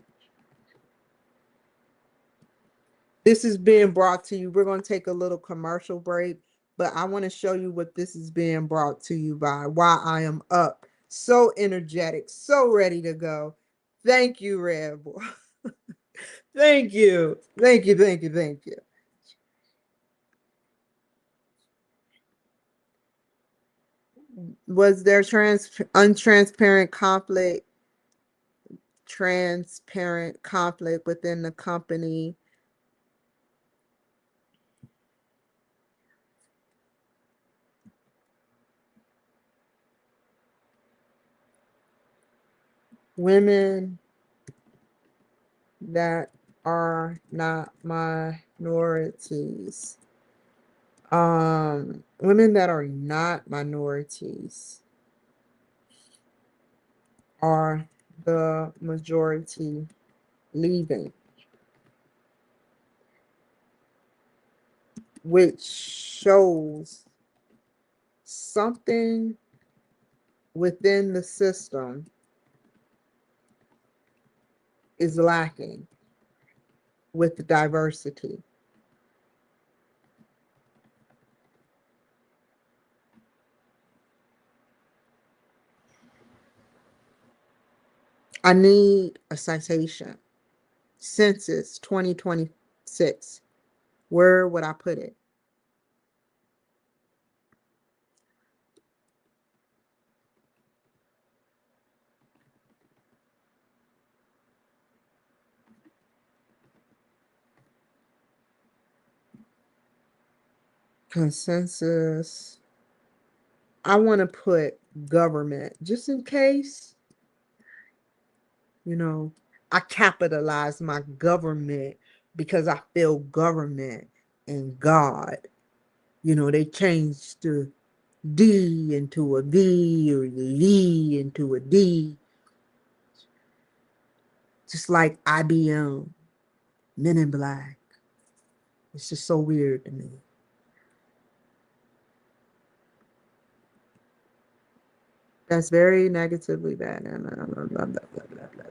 This is being brought to you. We're going to take a little commercial break, but I want to show you what this is being brought to you by. Why I am up, so energetic, so ready to go. Thank you, Red Bull. Thank you. Thank you. Thank you. Thank you. Was there untransparent conflict, transparent conflict within the company? Women that are not minorities. Women that are not minorities are the majority leaving, which shows something within the system is lacking with the diversity. I need a citation. Census 2026. Where would I put it? Consensus. I want to put government just in case, you know, I capitalize my government because I feel government and God. You know, they changed the D into a V or the V into a D, just like IBM, Men in Black. It's just so weird to me. That's very negatively bad. Blah, blah, blah, blah, blah, blah, blah.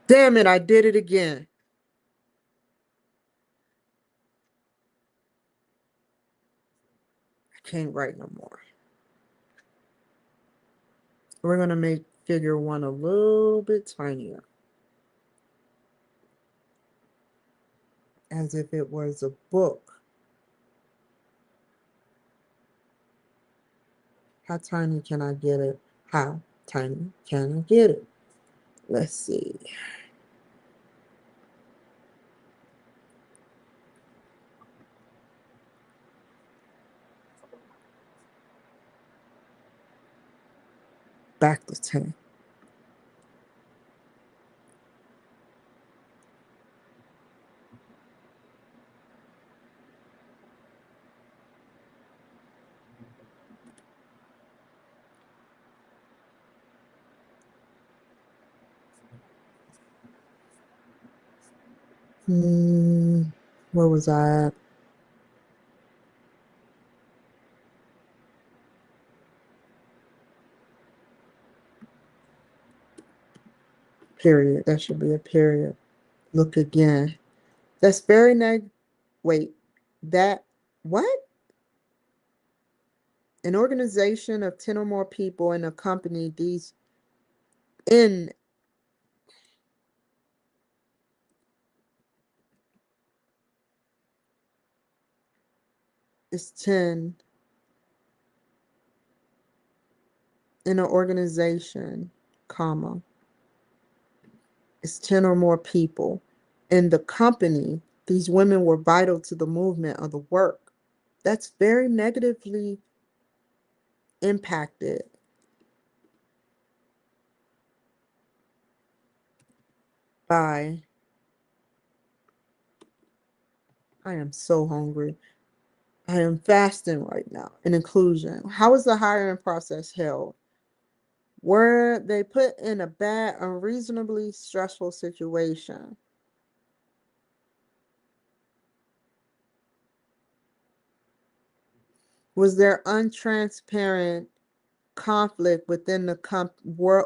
Damn it, I did it again. I can't write no more. We're going to make figure 1 a little bit tinier. As if it was a book. How tiny can I get it? How tiny can I get it? Let's see. Back to 10. Where was I at? Period. That should be a period. Look again. That's very wait. That what? An organization of 10 or more people in a company, these in is 10 in an organization, comma, it's 10 or more people. In the company, these women were vital to the movement of the work. That's very negatively impacted by, I am so hungry. I am fasting right now. In inclusion. How is the hiring process held? Were they put in a bad, unreasonably stressful situation? Was there untransparent conflict within the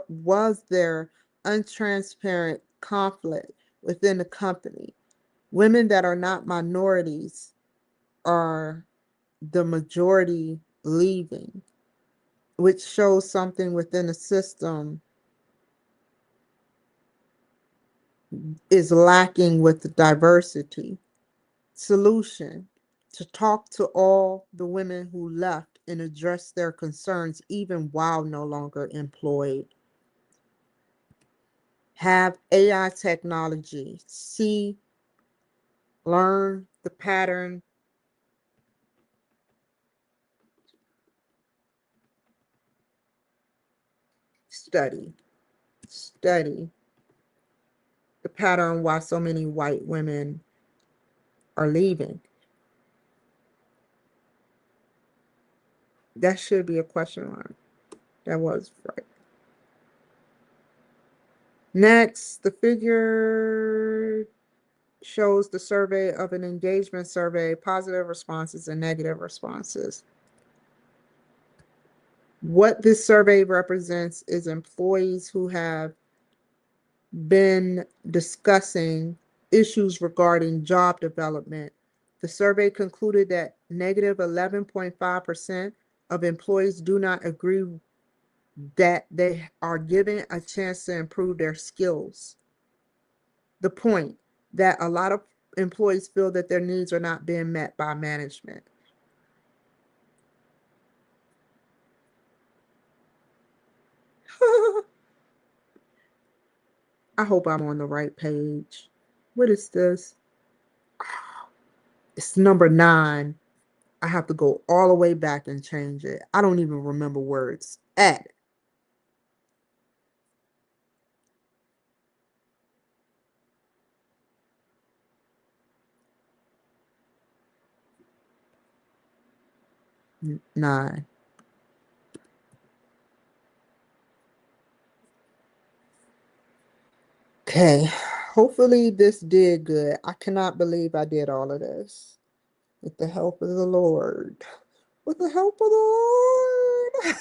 was there untransparent conflict within the company? Women that are not minorities are the majority leaving, which shows something within the system is lacking with the diversity. Solution: to talk to all the women who left and address their concerns even while no longer employed. Have AI technology learn the pattern study the pattern why so many white women are leaving. That should be a question mark. That was right. Next, the figure shows the survey of an engagement survey, positive responses and negative responses. What this survey represents is employees who have been discussing issues regarding job development. The survey concluded that negative 11.5% of employees do not agree that they are given a chance to improve their skills. The point that a lot of employees feel that their needs are not being met by management. I hope I'm on the right page. What is this? It's number 9. I have to go all the way back and change it. I don't even remember where it's at. Nine. Okay. Hopefully this did good. I cannot believe I did all of this. With the help of the Lord. With the help of the Lord.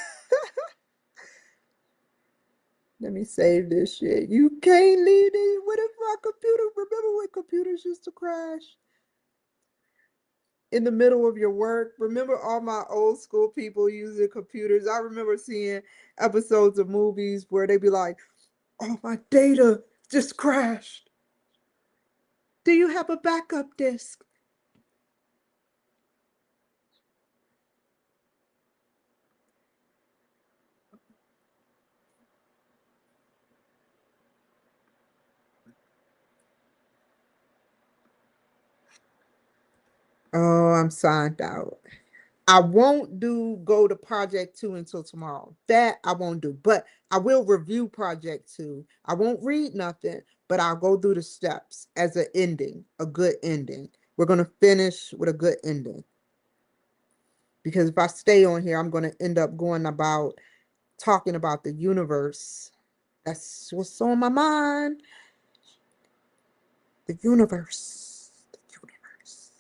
Let me save this shit. You can't leave it. What if my computer? Remember when computers used to crash? In the middle of your work. Remember all my old school people using computers? I remember seeing episodes of movies where they'd be like, oh, my data just crashed. Do you have a backup disk? Oh, I'm signed out. I won't go to project 2 until tomorrow. That I won't do, but I will review project 2. I won't read nothing, but I'll go through the steps as an ending, a good ending. We're going to finish with a good ending. Because if I stay on here, I'm going to end up talking about the universe. That's what's on my mind. The universe. The universe.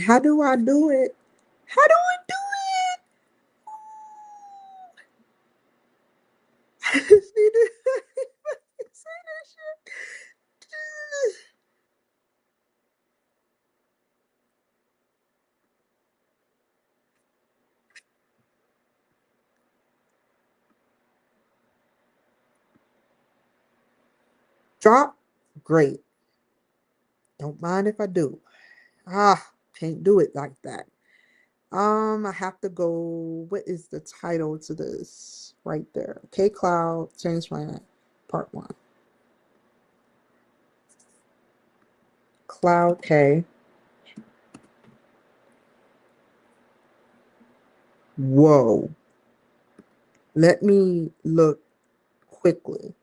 How do I do it? How do I do it? I just need to say that shit. Drop, great. Don't mind if I do. Can't do it like that. I have to go. What is the title to this? Right there. K Cloud, Change Planet, Part 1. Cloud K. Whoa. Let me look quickly.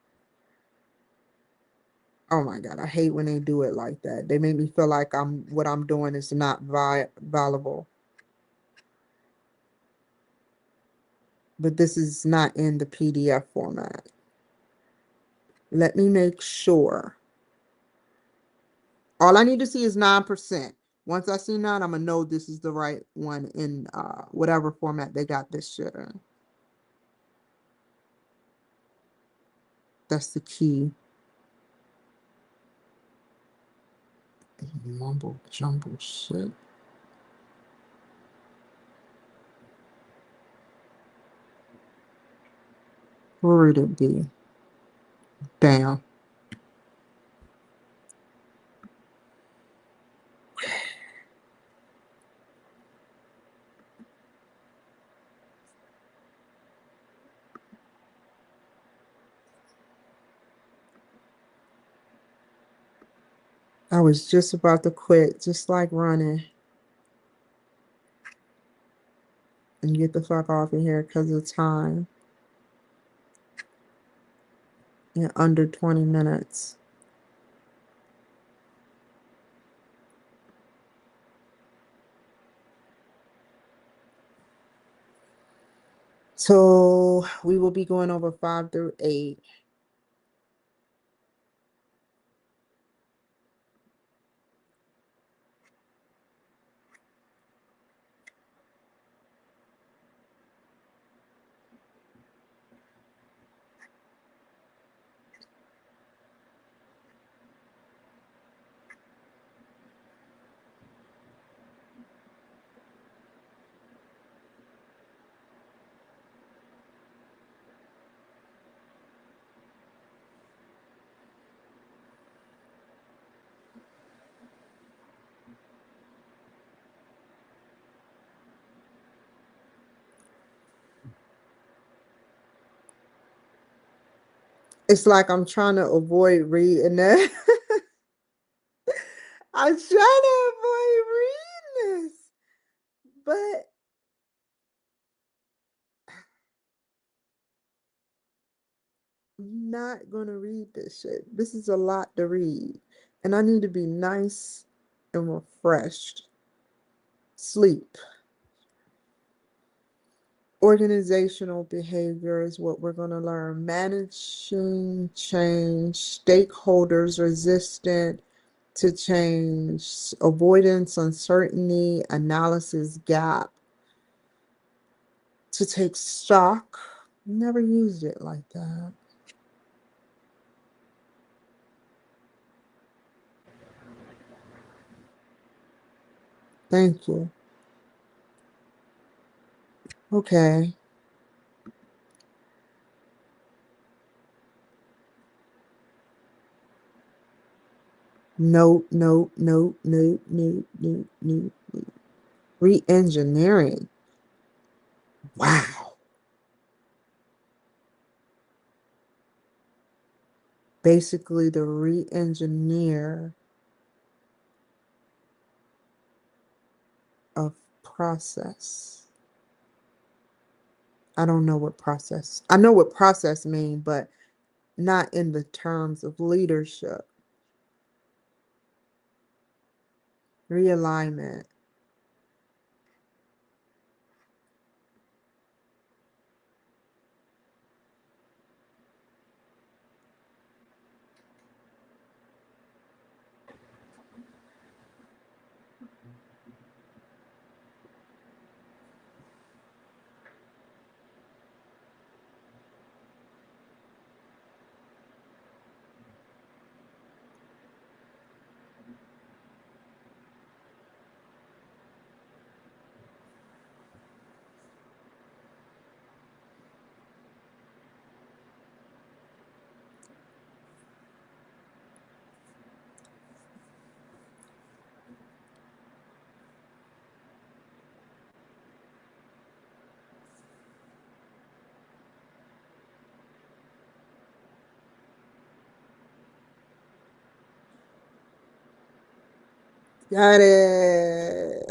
Oh my God, I hate when they do it like that. They make me feel like what I'm doing is not valuable. But this is not in the PDF format. Let me make sure. All I need to see is 9%. Once I see 9, I'm gonna know this is the right one in whatever format they got this shit in. That's the key. Mumble jumble shit. Where would it be? Damn. I was just about to quit, just like running, and get the fuck off of here because of time. In under 20 minutes. So we will be going over 5 through 8. It's like I'm trying to avoid reading that. I'm trying to avoid reading this, but I'm not gonna read this shit. This is a lot to read, and I need to be nice and refreshed. Sleep. Organizational behavior is what we're going to learn. Managing change, stakeholders resistant to change, avoidance, uncertainty, analysis gap. To take stock. Never used it like that. Thank you. Okay. Nope, nope, nope, nope, nope, nope, nope, nope. Re-engineering. Wow. Basically, the re-engineer of process. I don't know what process. I know what process mean, but not in the terms of leadership. Realignment. Got it.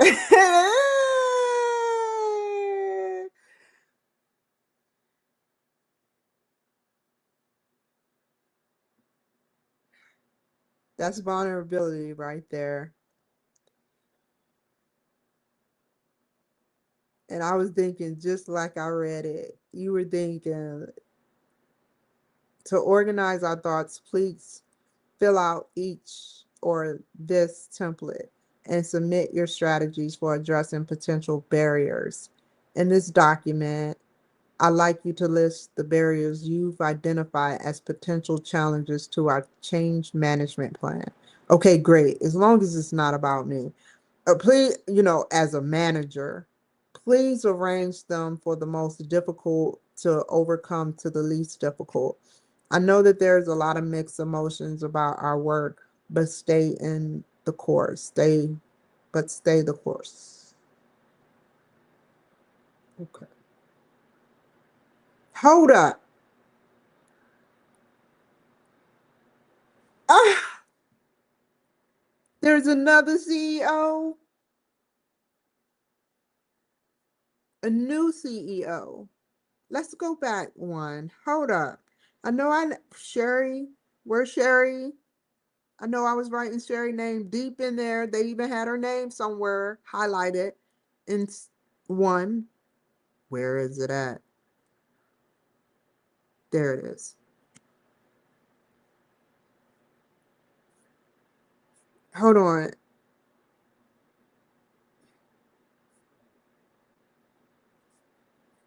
That's vulnerability right there. And I was thinking just like I read it. You were thinking to organize our thoughts, please fill out each or this template and submit your strategies for addressing potential barriers. In this document, I'd like you to list the barriers you've identified as potential challenges to our change management plan. Okay, great. As long as it's not about me. Please, as a manager, please arrange them for the most difficult to overcome to the least difficult. I know that there's a lot of mixed emotions about our work, but stay in the course. Stay the course. Okay. Hold up. Ah, There's another CEO, a new CEO. Let's go back one. Hold up. I know Sherry, where's Sherry? I know I was writing Sherry name deep in there. They even had her name somewhere highlighted in one. Where is it at? There it is. Hold on.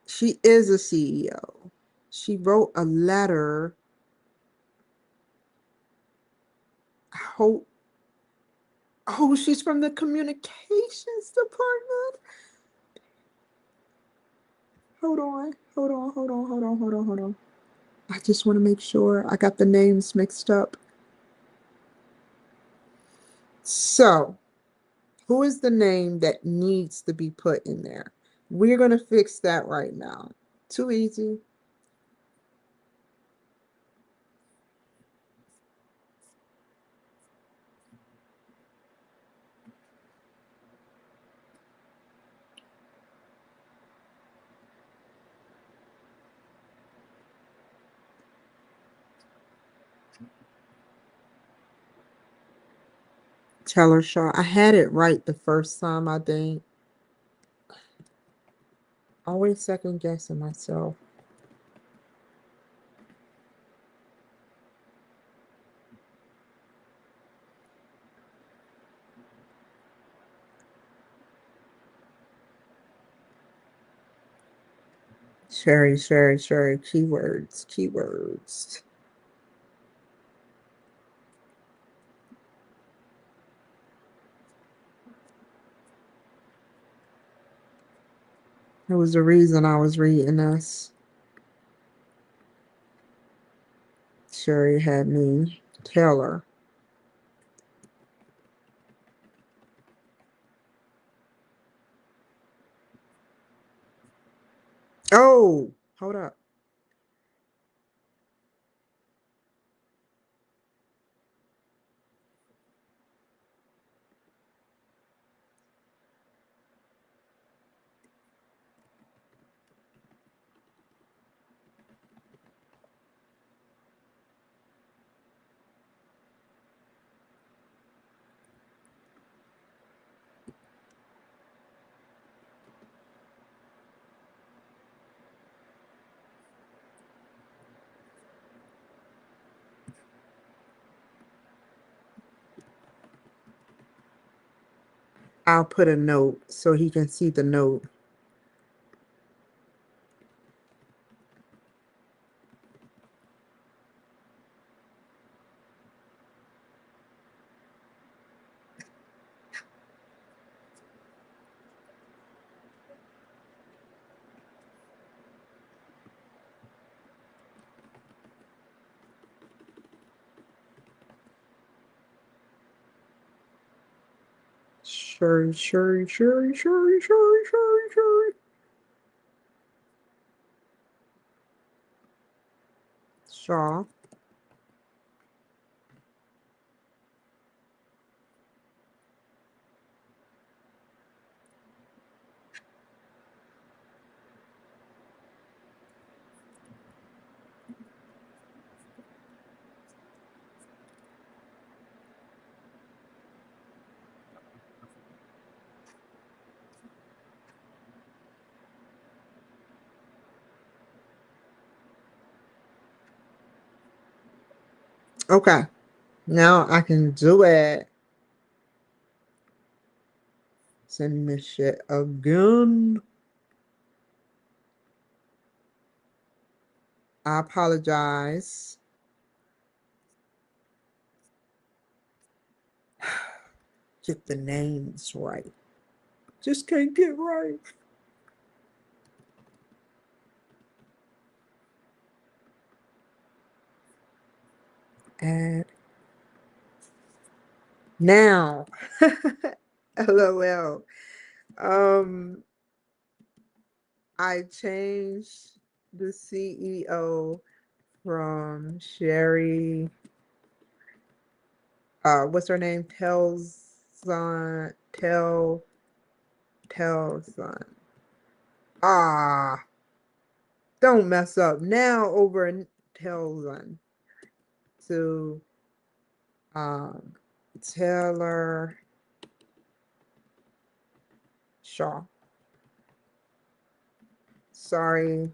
She is a CEO. She wrote a letter. I hope. Oh, she's from the communications department. Hold on. Hold on. I just want to make sure I got the names mixed up. So, who is the name that needs to be put in there? We're going to fix that right now. Too easy. Taylor Shaw. I had it right the first time, I think. Always second guessing myself. Sherry. Keywords. There was a reason I was reading this. Sherry had me. Taylor. Oh, hold up. I'll put a note so he can see the note. Sherry. Shaw. Okay. Now I can do it. Send me shit again. I apologize. Get the names right. Just can't get right. Add. Now. LOL. I changed the CEO from Sherry. What's her name? son, tell son. Ah, don't mess up now over and tell son to Taylor Shaw. Sorry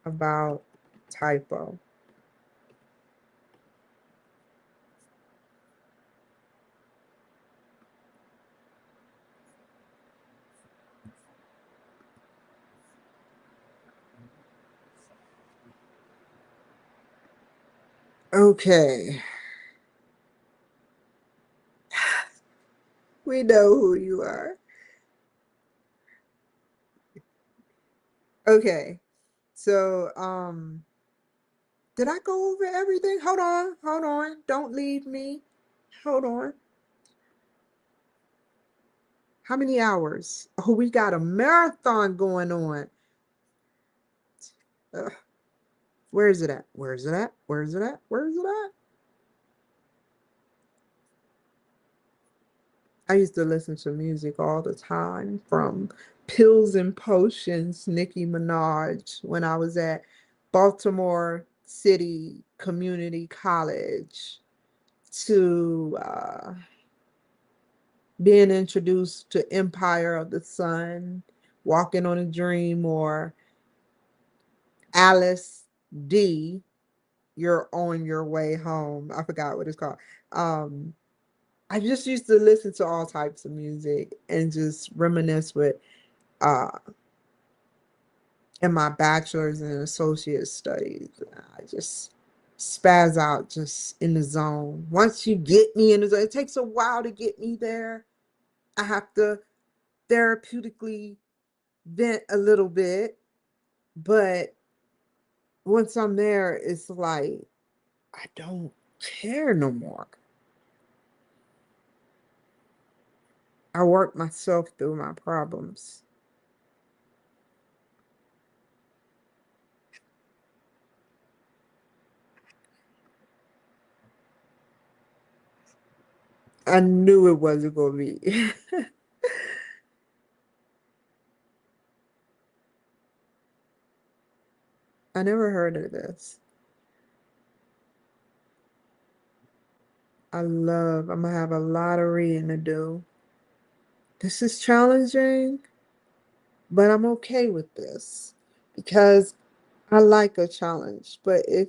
about typo. Okay. We know who you are. Okay. So, did I go over everything? Hold on. Don't leave me. Hold on. How many hours? Oh, we got a marathon going on. Ugh. Where is it at? Where is it at? Where is it at? Where is it at? I used to listen to music all the time from Pills and Potions, Nicki Minaj, when I was at Baltimore City Community College, to being introduced to Empire of the Sun, Walking on a Dream, or Alice D, You're on Your Way Home. I forgot what it's called. Um, I just used to listen to all types of music and just reminisce with uh in my bachelor's and associate studies. I just spaz out just in the zone. Once you get me in the zone, it takes a while to get me there. I have to therapeutically vent a little bit, but once I'm there, it's like I don't care no more. I work myself through my problems. I knew it wasn't gonna be. I never heard of this. I'm gonna have a lot of reading to do. This is challenging, but I'm okay with this because I like a challenge. But if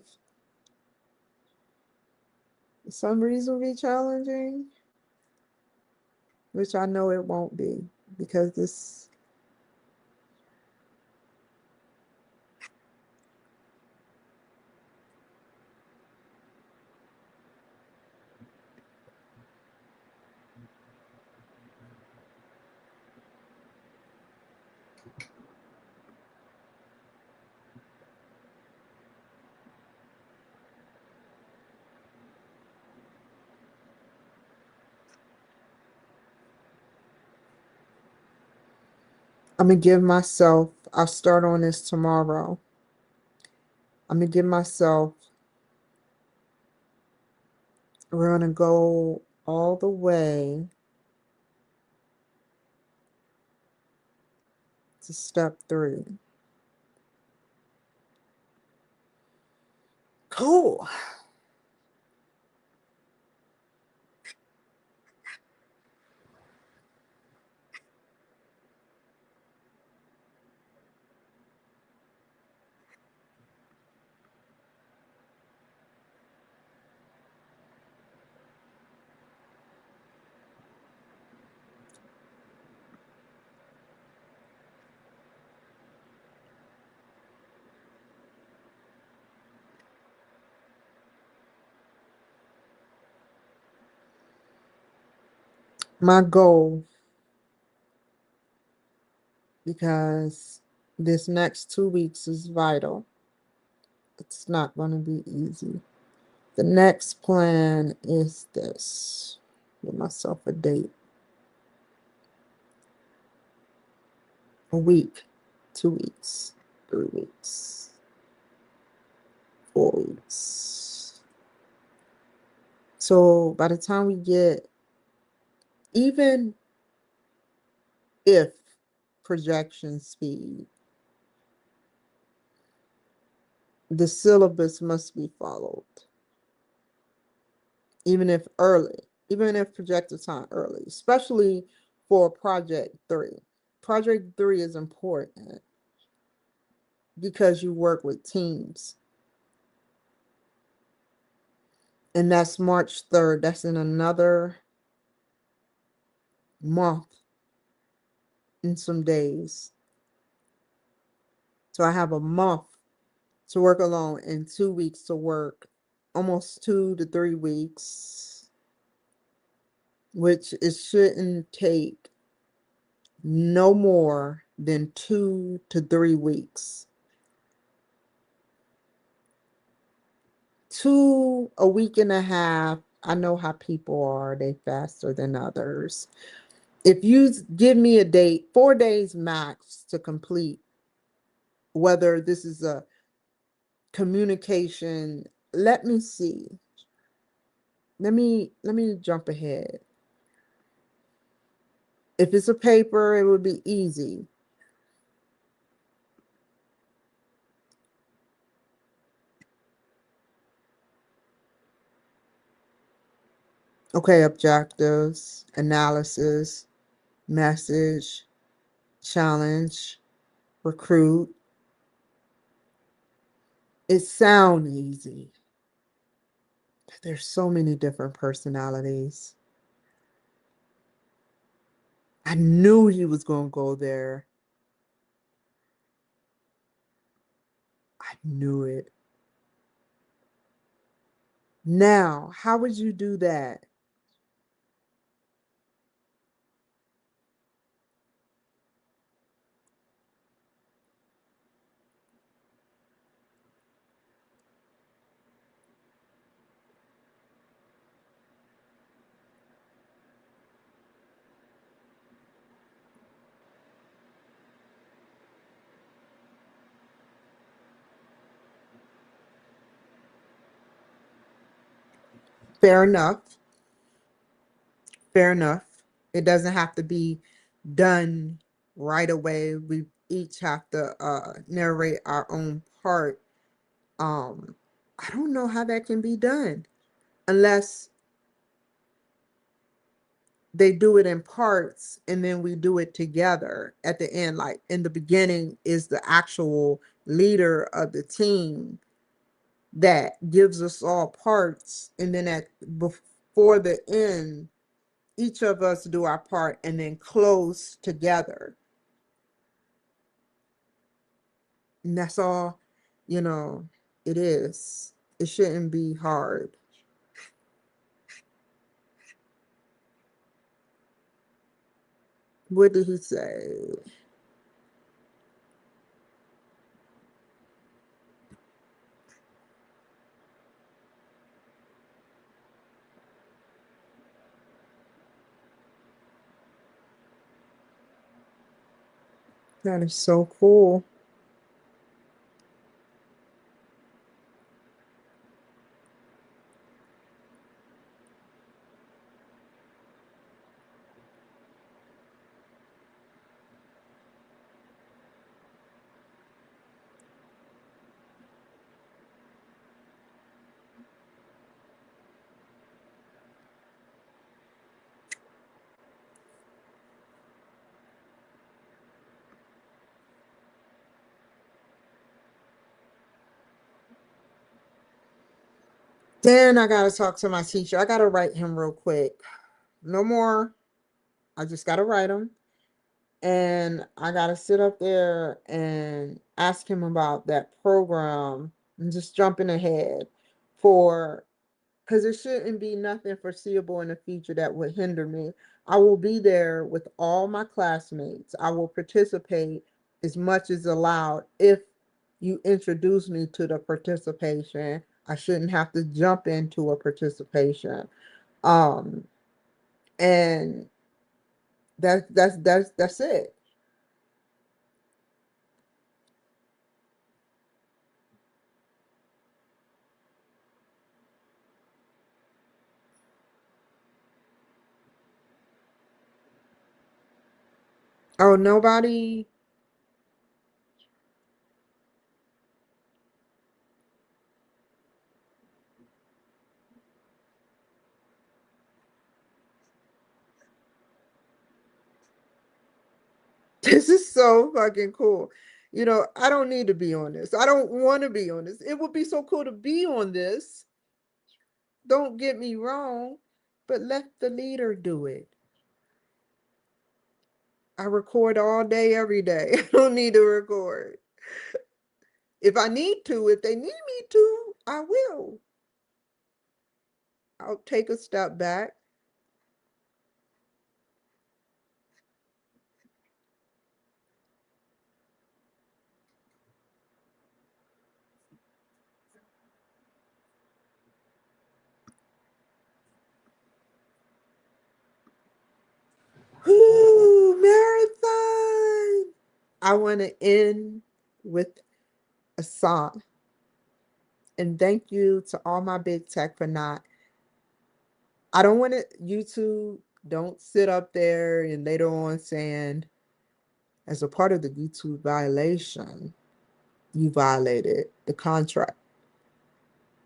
some reason be challenging, which I know it won't be, because this, I'm gonna give myself, I'll start on this tomorrow. I'm gonna give myself, we're gonna go all the way to step 3. Cool. My goal, because this next 2 weeks is vital. It's not going to be easy. The next plan is this. Give myself a date. A week, 2 weeks, 3 weeks, 4 weeks. So by the time we get even if projection speed, the syllabus must be followed, even if projected time early, especially for project 3. Project 3 is important because you work with teams. And that's March 3rd. That's in another month and some days. So I have a month to work alone and 2 weeks to work, almost 2 to 3 weeks, which it shouldn't take no more than 2 to 3 weeks. A week and a half. I know how people are, they faster than others. If you give me a date, 4 days max to complete, whether this is a communication, let me see. Let me jump ahead. If it's a paper, it would be easy. Okay, objectives, analysis, message, challenge, recruit. It sounds easy. There's so many different personalities. I knew he was going to go there. I knew it. Now, how would you do that? Fair enough. Fair enough. It doesn't have to be done right away. We each have to narrate our own part. I don't know how that can be done unless they do it in parts and then we do it together at the end. Like in the beginning is the actual leader of the team that gives us all parts, and then before the end, each of us do our part and then close together. And that's all, you know, it is. It shouldn't be hard. What did he say? That is so cool. Then I gotta talk to my teacher. I gotta write him real quick. No more. I just gotta write him. And I gotta sit up there and ask him about that program. I'm just jumping ahead for because it shouldn't be nothing foreseeable in the future that would hinder me. I will be there with all my classmates. I will participate as much as allowed. If you introduce me to the participation, I shouldn't have to jump into a participation. Um, and that's it. Oh, nobody. This is so fucking cool. I don't need to be on this. I don't want to be on this. It would be so cool to be on this. Don't get me wrong, but let the leader do it. I record all day, every day. I don't need to record. If I need to, if they need me to, I will. I'll take a step back. Ooh, marathon. I want to end with a song. And thank you to all my big tech for not. I don't want to, YouTube, don't sit up there and later on saying, as a part of the YouTube violation, you violated the contract.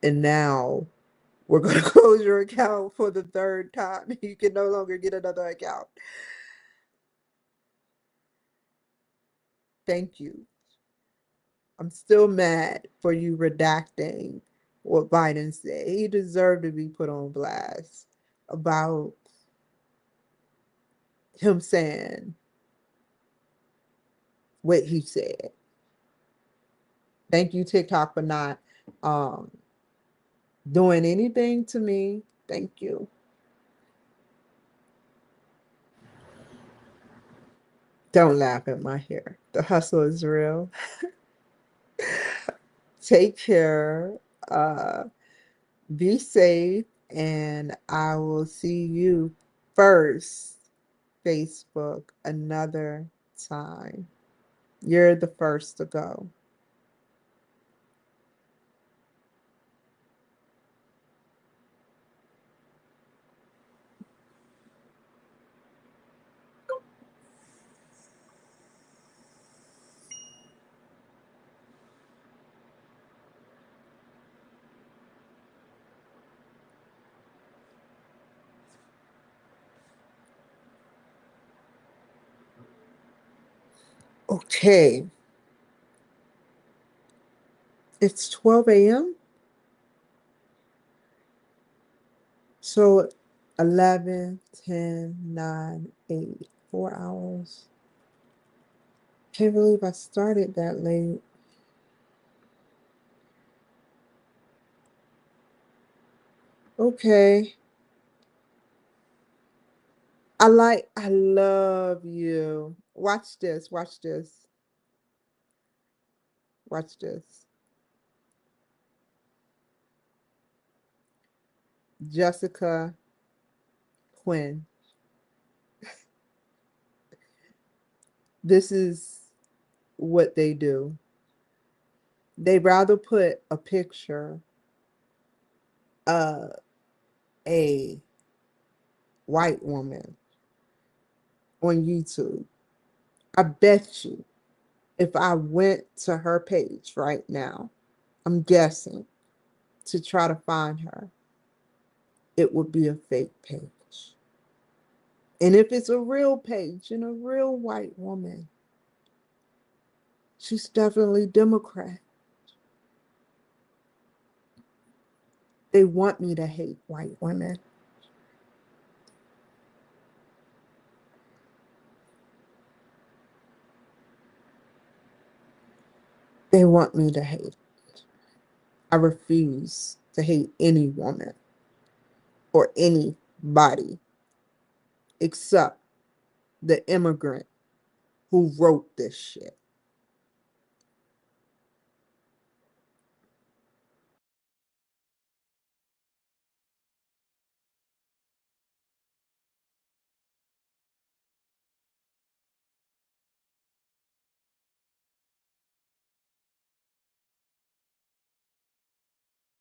And now we're going to close your account for the third time. You can no longer get another account. Thank you. I'm still mad for you redacting what Biden said. He deserved to be put on blast about him saying what he said. Thank you, TikTok, for not um, doing anything to me. Thank you. Don't laugh at my hair. The hustle is real. Take care. Uh, be safe. And I will see you first, Facebook, another time. You're the first to go. Okay. It's 12 a.m. So 11, 10, 9, 8, 4 hours. Can't believe I started that late. Okay. I love you. Watch this, watch this, watch this. Jessica Quinn. This is what they do. They rather put a picture of a white woman on YouTube. I bet you if I went to her page right now, I'm guessing, to try to find her, it would be a fake page. And if it's a real page and a real white woman, she's definitely Democrat. They want me to hate white women. They want me to hate. I refuse to hate any woman or anybody except the immigrant who wrote this shit.